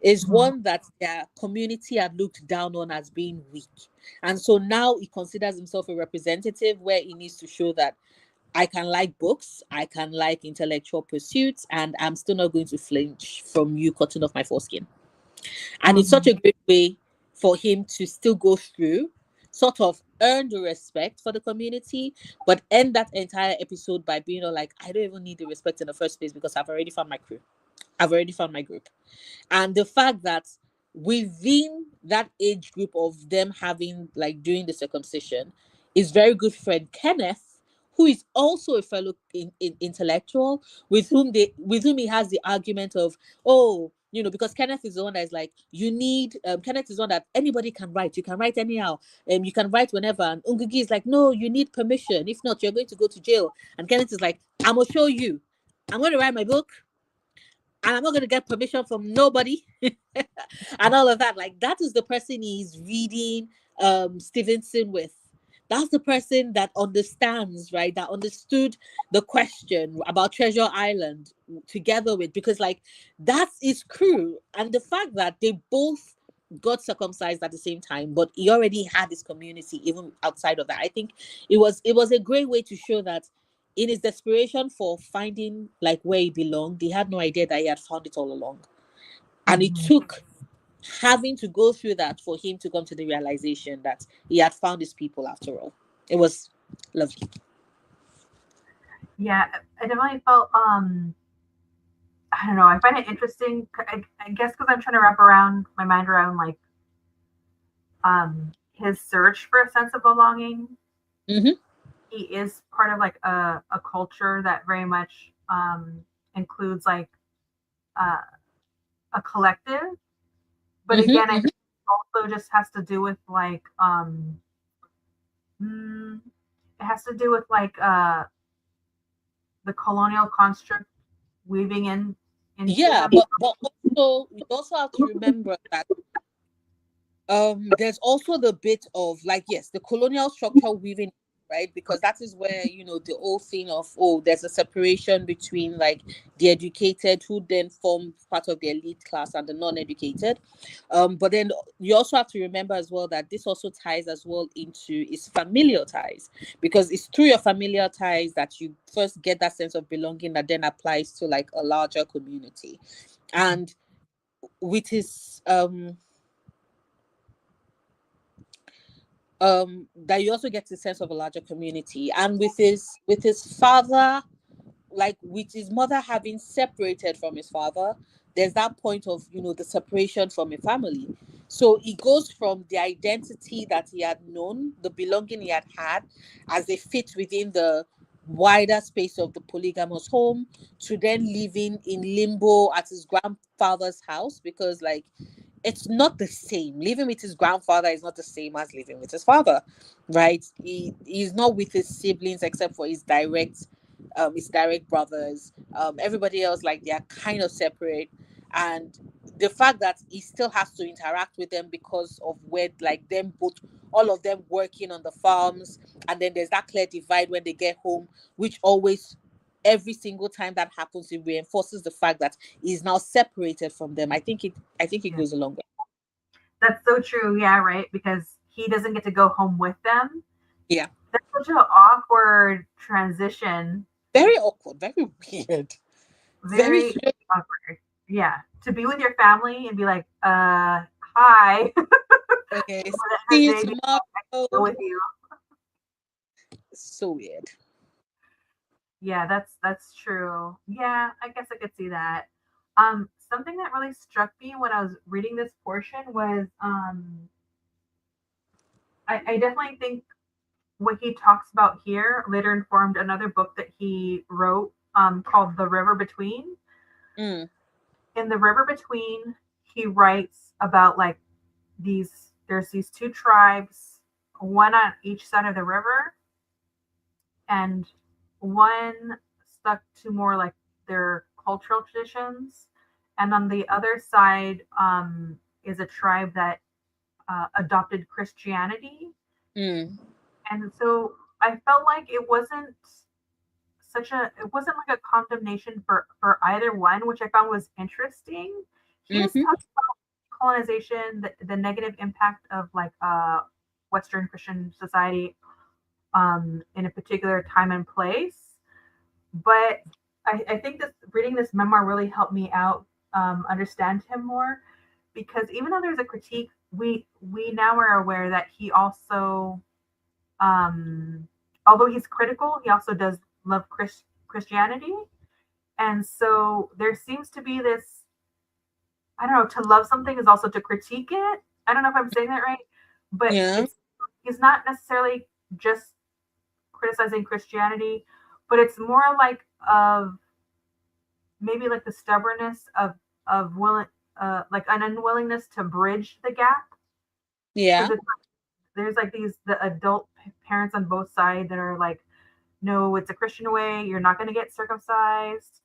is Mhm. one that their community had looked down on as being weak. And so now he considers himself a representative where he needs to show that I can like books, I can like intellectual pursuits, and I'm still not going to flinch from you cutting off my foreskin. And it's such Mhm. a great way for him to still go through, sort of earn the respect for the community, but end that entire episode by being all like, I don't even need the respect in the first place because I've already found my crew. I've already found my group. And the fact that within that age group of them having, like, doing the circumcision, his very good friend Kenneth, who is also a fellow intellectual, with whom he has the argument of, oh, you know, because Kenneth is the one that is like, you need, Kenneth is one that anybody can write, you can write anyhow, you can write whenever, and Ngugi is like, no, you need permission, if not you're going to go to jail. And Kenneth is like, I'm gonna show you, I'm going to write my book and I'm not going to get permission from nobody and all of that. Like, that is the person he's reading Stevenson with. That's the person that understands, right? That understood the question about Treasure Island together with, because like that's his crew. And the fact that they both got circumcised at the same time, but he already had his community even outside of that. I think it was a great way to show that in his desperation for finding like where he belonged, he had no idea that he had found it all along. And it Mhm. took having to go through that for him to come to the realization that he had found his people after all. It was lovely. Yeah, I definitely felt I don't know. I find it interesting. I guess because I'm trying to wrap around my mind around like his search for a sense of belonging. Mm-hmm. He is part of like a culture that very much includes like uh, a collective, but Mm-hmm. again, I Mm-hmm. think it also just has to do with like mm, it has to do with like the colonial construct weaving into Yeah, them. but also we also have to remember that there's also the bit of like, yes, the colonial structure weaving. right? Because that is where, the whole thing of, oh, there's a separation between like the educated who then form part of the elite class and the non-educated. But then you also have to remember as well that this also ties as well into its familial ties, because it's through your familial ties that you first get that sense of belonging that then applies to like a larger community. And with his that you also get the sense of a larger community. And with his father, like with his mother having separated from his father, there's that point of the separation from a family. So he goes from the identity that he had known, the belonging he had as they fit within the wider space of the polygamous home, to then living in limbo at his grandfather's house, because like it's not the same. Living with his grandfather is not the same as living with his father, right? He's not with his siblings except for his direct brothers. Everybody else, like, they are kind of separate, and the fact that he still has to interact with them because of where, like, them both, all of them working on the farms, and then there's that clear divide when they get home, which always, every single time that happens, it reinforces the fact that he's now separated from them. I think it goes a long way. That's so true. Yeah, right. Because he doesn't get to go home with them. Yeah. That's such an awkward transition. Very awkward, very weird. Very awkward. Yeah. To be with your family and be like, hi. Okay, see you tomorrow. With you. So weird. Yeah, that's true. Yeah, I guess I could see that. Something that really struck me when I was reading this portion was I definitely think what he talks about here later informed another book that he wrote called The River Between. Mm. In The River Between, he writes about like there's these two tribes, one on each side of the river, and one stuck to more like their cultural traditions, and on the other side is a tribe that adopted Christianity. Mm. And so I felt like it wasn't like a condemnation for either one, which I found was interesting. He was Mm-hmm. talking about colonization, the negative impact of like Western Christian society in a particular time and place. But I think that reading this memoir really helped me out understand him more, because even though there's a critique, we now are aware that he also, although he's critical, he also does love Christianity, and so there seems to be this. I don't know. To love something is also to critique it. I don't know if I'm saying that right, but Yeah. he's not necessarily just criticizing Christianity, but it's more like of maybe like the stubbornness of willing like an unwillingness to bridge the gap. Yeah. There's like the adult parents on both sides that are like, no, it's a Christian way, you're not going to get circumcised.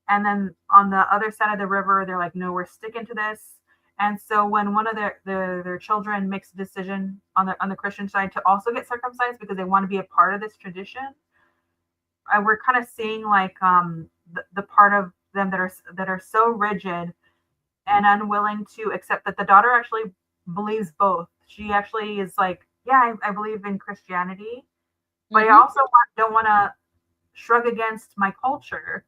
And then on the other side of the river, they're like, no, we're sticking to this. And so when one of their children makes a decision on the Christian side to also get circumcised because they want to be a part of this tradition, we're kind of seeing like the part of them that are so rigid and unwilling to accept that the daughter actually believes both. She actually is like, yeah, I believe in Christianity, but I also don't want to shrug against my culture.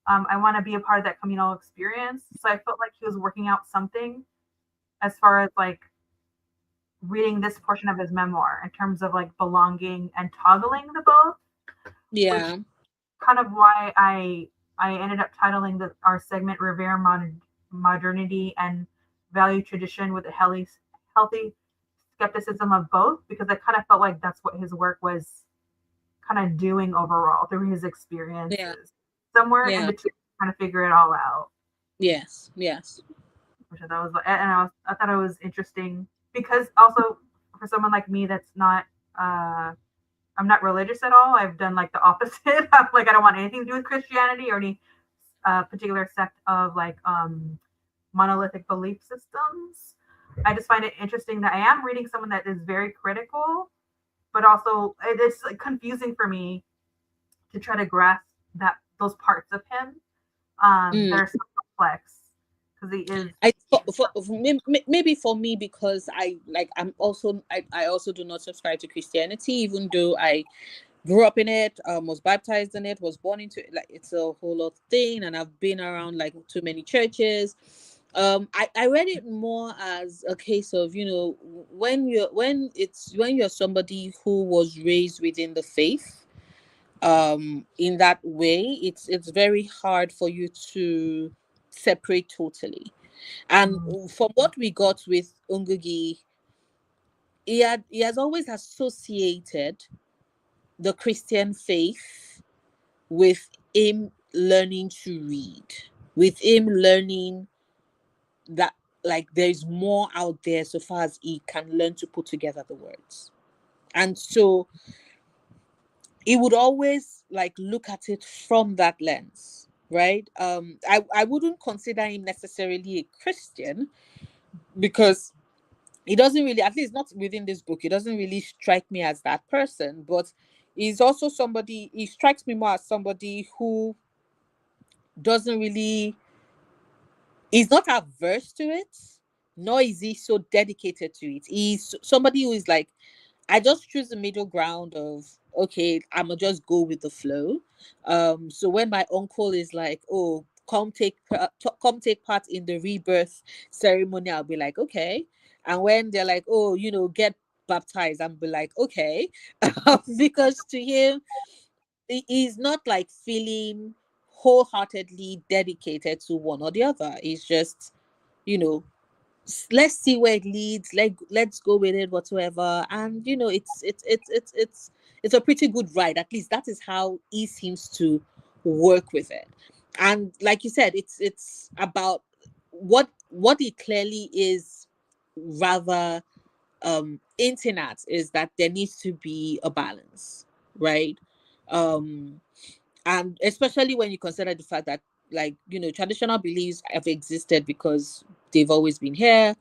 I want to be a part of that communal experience. So I felt like he was working out something as far as like reading this portion of his memoir in terms of like belonging and toggling the both. Yeah. Kind of why I ended up titling our segment Revere, Modernity and Value Tradition with a healthy skepticism of both, because I kind of felt like that's what his work was kind of doing overall through his experiences. Yeah. Somewhere in between, trying to figure it all out. Yes. Which I thought I thought it was interesting, because also for someone like me that's not I'm not religious at all. I've done like the opposite. I'm like, I don't want anything to do with Christianity or any particular sect of like monolithic belief systems. I just find it interesting that I am reading someone that is very critical, but also it's like confusing for me to try to grasp that those parts of him that are so complex because he is. Maybe for me, because I also do not subscribe to Christianity, even though I grew up in it, was baptized in it, was born into it. Like, it's a whole lot thing, and I've been around like too many churches. I read it more as a case of, when you're somebody who was raised within the faith, in that way, it's very hard for you to separate totally. And from what we got with Ngugi, he has always associated the Christian faith with him learning to read, with him learning that, like, there's more out there so far as he can learn to put together the words. And so he would always like look at it from that lens, right? I wouldn't consider him necessarily a Christian, because he doesn't really, at least not within this book, he doesn't really strike me as that person. But he's also somebody, he strikes me more as somebody who doesn't really, he's not averse to it, nor is he so dedicated to it. He's somebody who is like, I just choose the middle ground of, okay, I'm gonna just go with the flow. So when my uncle is like, oh, come take part in the rebirth ceremony, I'll be like, okay. And when they're like, oh, get baptized, I'll be like, okay. Because to him, he's not like feeling wholeheartedly dedicated to one or the other. He's just, you know, let's see where it leads. Let's go with it whatsoever. And it's a pretty good ride. At least that is how he seems to work with it. And like you said, it's about what it clearly is, rather hinting at, is that there needs to be a balance, right? um and especially when you consider the fact that, like, traditional beliefs have existed because they've always been here,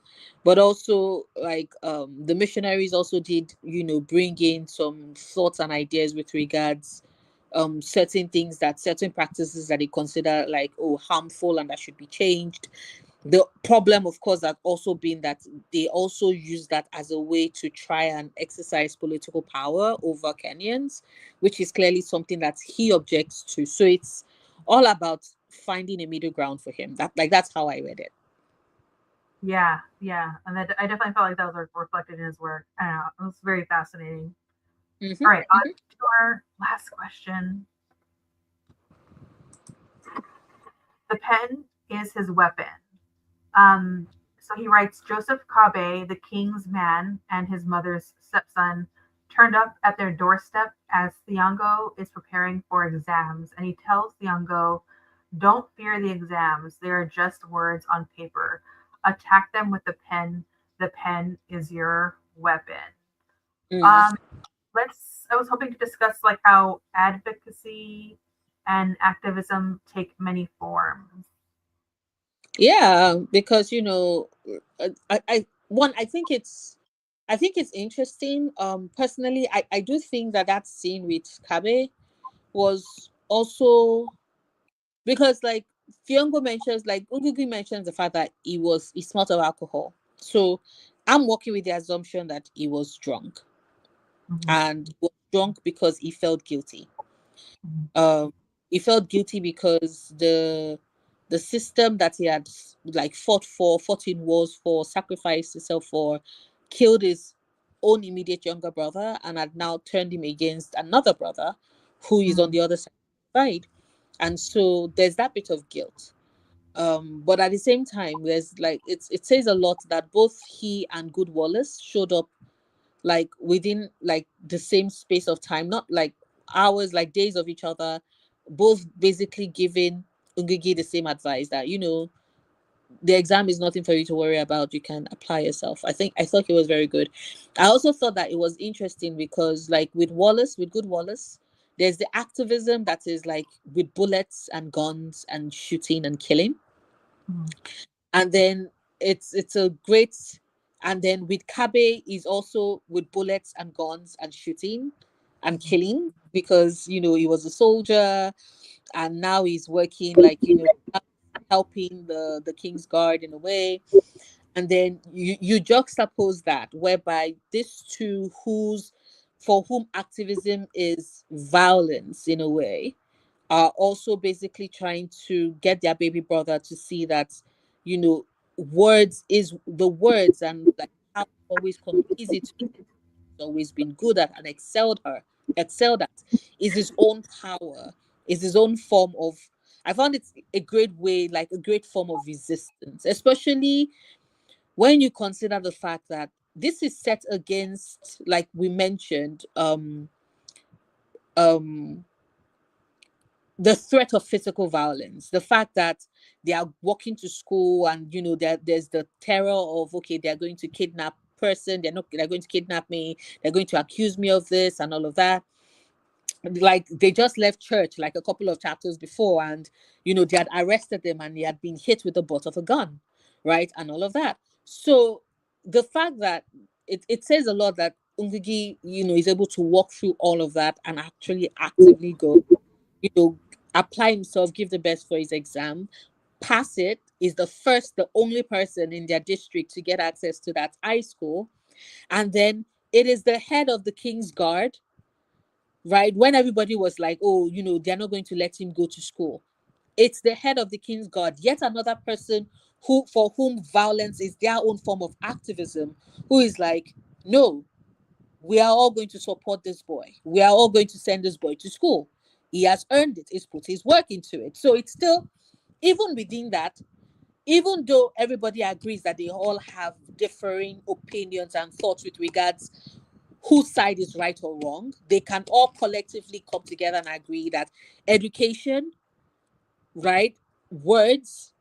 but also, like, the missionaries also did, bring in some thoughts and ideas with regards certain practices that they consider like, oh, harmful and that should be changed. The problem, of course, has also been that they also use that as a way to try and exercise political power over Kenyans, which is clearly something that he objects to. So it's all about finding a middle ground for him. That's how I read it. Yeah, and I definitely felt like that was reflected in his work. I don't know, it was very fascinating. Mm-hmm. All right, on to our last question. The pen is his weapon. So he writes, Joseph Kabe, the king's man, and his mother's stepson turned up at their doorstep as Thiong'o is preparing for exams, and he tells Thiong'o, don't fear the exams. They are just words on paper. Attack them with the pen. The pen is your weapon. Mm. I was hoping to discuss like how advocacy and activism take many forms. Yeah, because I think it's interesting. Personally, I do think that scene with Kabe was also because, like, Thiong'o mentions, like, Ngugi mentions the fact that he smelled of alcohol. So I'm working with the assumption that he was drunk, and he was drunk because he felt guilty. Um, he felt guilty because the system that he had, like, fought in wars for, sacrificed himself for, killed his own immediate younger brother, and had now turned him against another brother who is on the other side. And so there's that bit of guilt. But at the same time, there's like, it says a lot that both he and Good Wallace showed up, like, within, like, the same space of time, not like hours, like days of each other, both basically giving Ngugi the same advice that, the exam is nothing for you to worry about. You can apply yourself. I thought it was very good. I also thought that it was interesting because, like, with Good Wallace, there's the activism that is like with bullets and guns and shooting and killing. And then it's a great And then with Kabe is also with bullets and guns and shooting and killing, because he was a soldier, and now he's working like helping the king's guard in a way. And then you juxtapose that, whereby these two, for whom activism is violence in a way, are also basically trying to get their baby brother to see that words is the words, and like how always come easy to, always been good at and excelled at, is his own power, is his own form of, I found it a great way, like a great form of resistance, especially when you consider the fact that this is set against, like we mentioned, um the threat of physical violence, the fact that they are walking to school, and there's the terror of, okay, they're going to kidnap person, they're going to kidnap me, they're going to accuse me of this and all of that. Like, they just left church like a couple of chapters before, and they had arrested them, and they had been hit with the butt of a gun, right, and all of that. So the fact that it says a lot that Ngugi is able to walk through all of that and actually actively go, you know, apply himself, give the best for his exam, pass it, is the only person in their district to get access to that high school. And then it is the head of the King's Guard, right? When everybody was like, oh, they're not going to let him go to school. It's the head of the King's Guard, yet another person for whom violence is their own form of activism, who is like, no, we are all going to support this boy. We are all going to send this boy to school. He has earned it. He's put his work into it. So it's still, even within that, even though everybody agrees that they all have differing opinions and thoughts with regards whose side is right or wrong, they can all collectively come together and agree that education, right, words,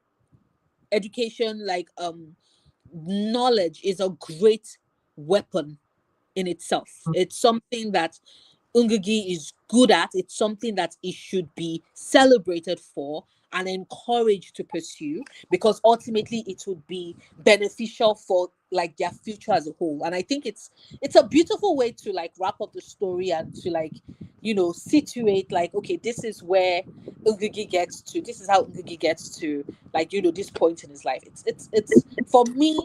education, like knowledge, is a great weapon in itself. It's something that Ngugi is good at. It's something that he should be celebrated for and encouraged to pursue, because ultimately it would be beneficial for like their future as a whole. And I think it's a beautiful way to like wrap up the story and to like situate, like, okay, this is where Ngugi gets to, this is how Ngugi gets to, like, this point in his life. It's for me,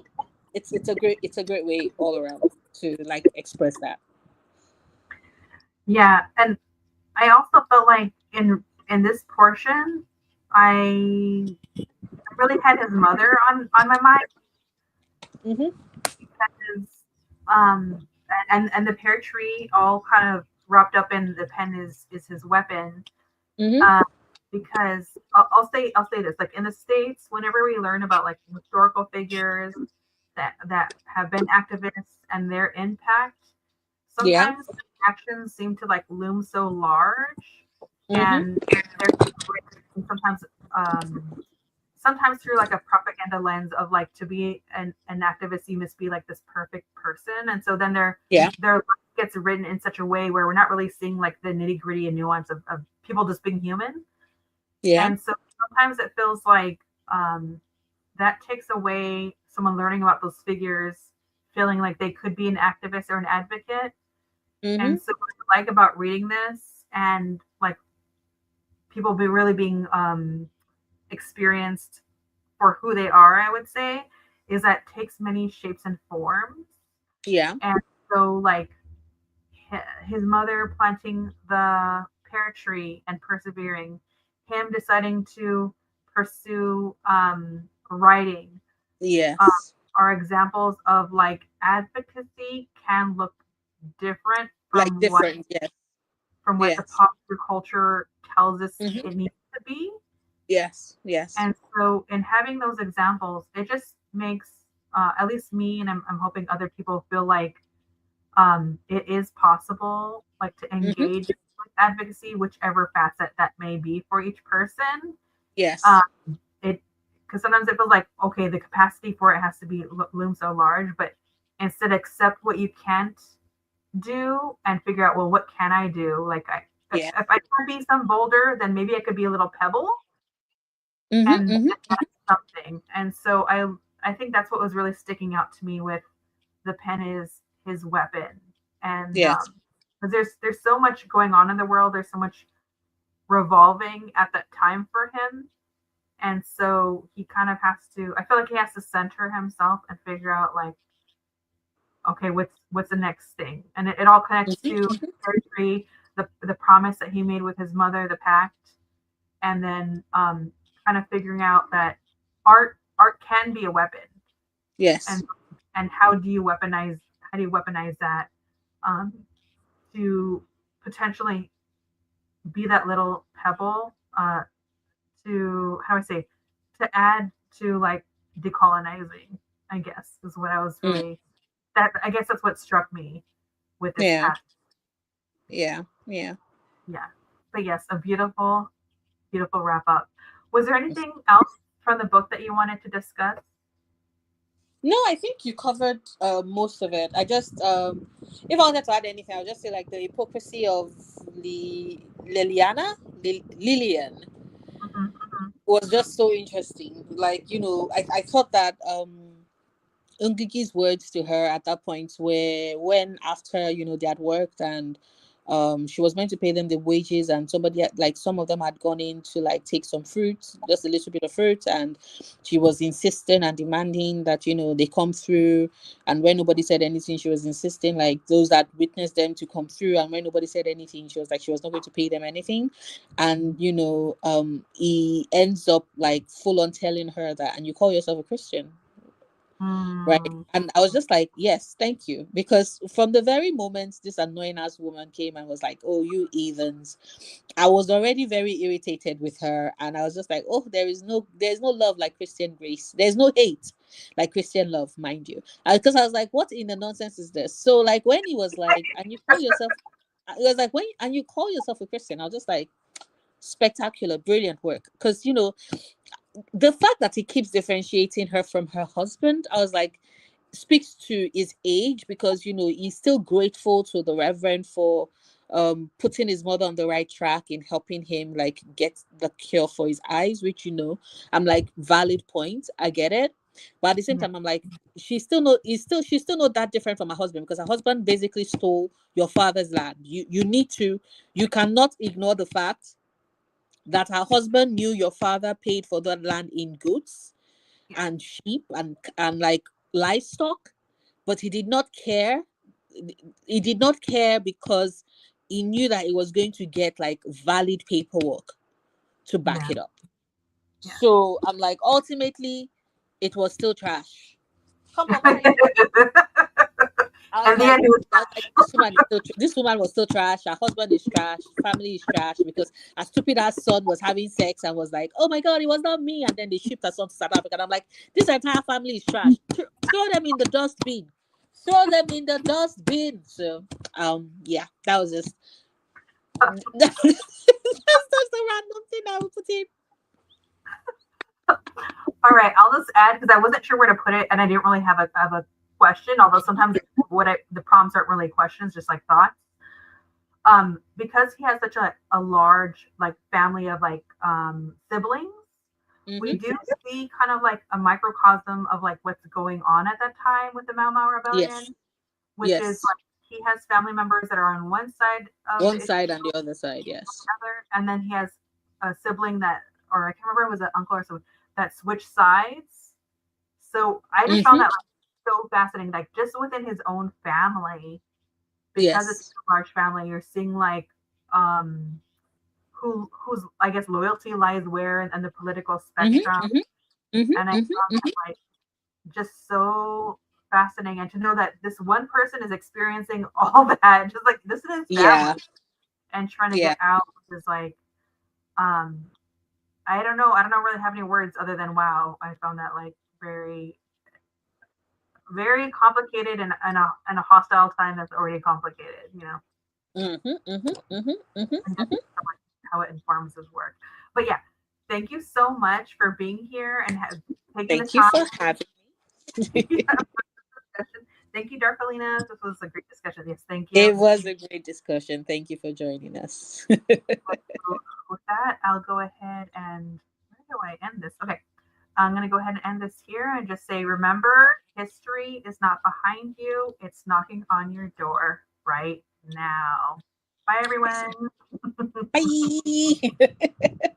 it's a great way all around to like express that. Yeah, and I also felt like in this portion, I really had his mother on my mind, Mm-hmm. because um and the pear tree all kind of wrapped up in the pen is his weapon. Mm-hmm. Um, because I'll say this, like in the States, whenever we learn about like historical figures that have been activists and their impact, Yeah. sometimes actions seem to like loom so large, Mm-hmm. and they're sometimes sometimes through like a propaganda lens of like, to be an activist you must be like this perfect person, and so then Yeah. their life gets written in such a way where we're not really seeing like the nitty gritty and nuance of people just being human. Yeah. And so sometimes it feels like that takes away someone learning about those figures feeling like they could be an activist or an advocate. Mm-hmm. And so what I like about reading this, and like people be really being experienced for who they are, I would say, is that it takes many shapes and forms. Yeah. And so like his mother planting the pear tree and persevering, him deciding to pursue writing, um, Yes. are examples of like advocacy can look different Like different. Yes. from what the Yes. popular culture tells us Mm-hmm. it needs to be. Yes. Yes. And so, in having those examples, it just makes at least me, and I'm hoping other people feel like it is possible, like to Mm-hmm. engage with advocacy, whichever facet that may be for each person. Yes. Um, it because sometimes it feels like, okay, the capacity for it has to be loom so large, but instead accept what you can't do and figure out, well, what can I do? Like Yeah. if I can be some boulder, then maybe I could be a little pebble, Mm-hmm. and Mm-hmm. that's something. And so I think that's what was really sticking out to me with the pen is his weapon. And Yes. because there's so much going on in the world, there's so much revolving at that time for him. And so he kind of has to, I feel like he has to center himself and figure out like, okay, what's the next thing? And it all connects to Pear Tree, the promise that he made with his mother, the pact, and then kind of figuring out that art can be a weapon. Yes. And how do you weaponize that to potentially be that little pebble to how do I say to add to like decolonizing, I guess is what I was really that I guess that's what struck me with this Yeah. path. Yeah. But yes, a beautiful wrap up. Was there anything else from the book that you wanted to discuss? No, I think you covered most of it. I just, if I wanted to add anything, I would just say like the hypocrisy of Lilian was just so interesting. Like, I thought that Ngugi's words to her at that point were when after they had worked and she was meant to pay them the wages, and some of them had gone in to like take some fruit, just a little bit of fruit, and she was insisting and demanding that they come through. And when nobody said anything, she was insisting like those that witnessed them to come through, and when nobody said anything, she was like she was not going to pay them anything. And he ends up like full on telling her that, and you call yourself a Christian, right? And I was just like, yes, thank you, because from the very moment this annoying ass woman came and was like, oh, you heathens, I was already very irritated with her. And I was just like, oh, there's no love like Christian grace, there's no hate like Christian love, mind you, because I was like, what in the nonsense is this? So like when he was like, and you call yourself, it was like, when and you call yourself a Christian, I was just like, spectacular, brilliant work. Because the fact that he keeps differentiating her from her husband, I was like, speaks to his age, because he's still grateful to the Reverend for putting his mother on the right track in helping him like get the cure for his eyes, which I'm like, valid point, I get it. But at the same time, I'm like, she's still not that different from her husband, because her husband basically stole your father's land. You cannot ignore the fact that her husband knew your father paid for that land in goods and sheep and like livestock, but he did not care. He did not care because he knew that he was going to get like valid paperwork to back it up. So I'm like, ultimately, it was still trash. Come on, honey. And like, this woman was still trash. Her husband is trash. Family is trash, because a stupid ass son was having sex and was like, "Oh my god, it was not me." And then they shipped her son to South Africa. And I'm like, this entire family is trash. Throw them in the dustbin. Throw them in the dustbin. So, yeah, that was just that's just a random thing I would put in. All right, I'll just add, because I wasn't sure where to put it, and I didn't really have a question. Although sometimes the prompts aren't really questions, just like thoughts. Because he has such a large like family of like siblings, we do see kind of like a microcosm of like what's going on at that time with the Mau Mau Rebellion, which is like he has family members that are on one side and the other side, and then he has a sibling that, or I can't remember, it was an uncle or something that switched sides. So I just found that like so fascinating, like just within his own family, because it's a large family, you're seeing like whose I guess loyalty lies where and the political spectrum. And I found that like just so fascinating, and to know that this one person is experiencing all that, just like this is his family, and trying to get out is like I don't know really have any words other than wow. I found that like very, very complicated, and a hostile time that's already complicated, how it informs his work. But yeah, thank you so much for being here and taking the time. Thank you for having me. Thank you, Darkalina. This was a great discussion. Yes, thank you. It was a great discussion. Thank you for joining us. With that, I'll go ahead and where do I end this? Okay. I'm going to go ahead and end this here and just say, remember, history is not behind you. It's knocking on your door right now. Bye, everyone. Bye.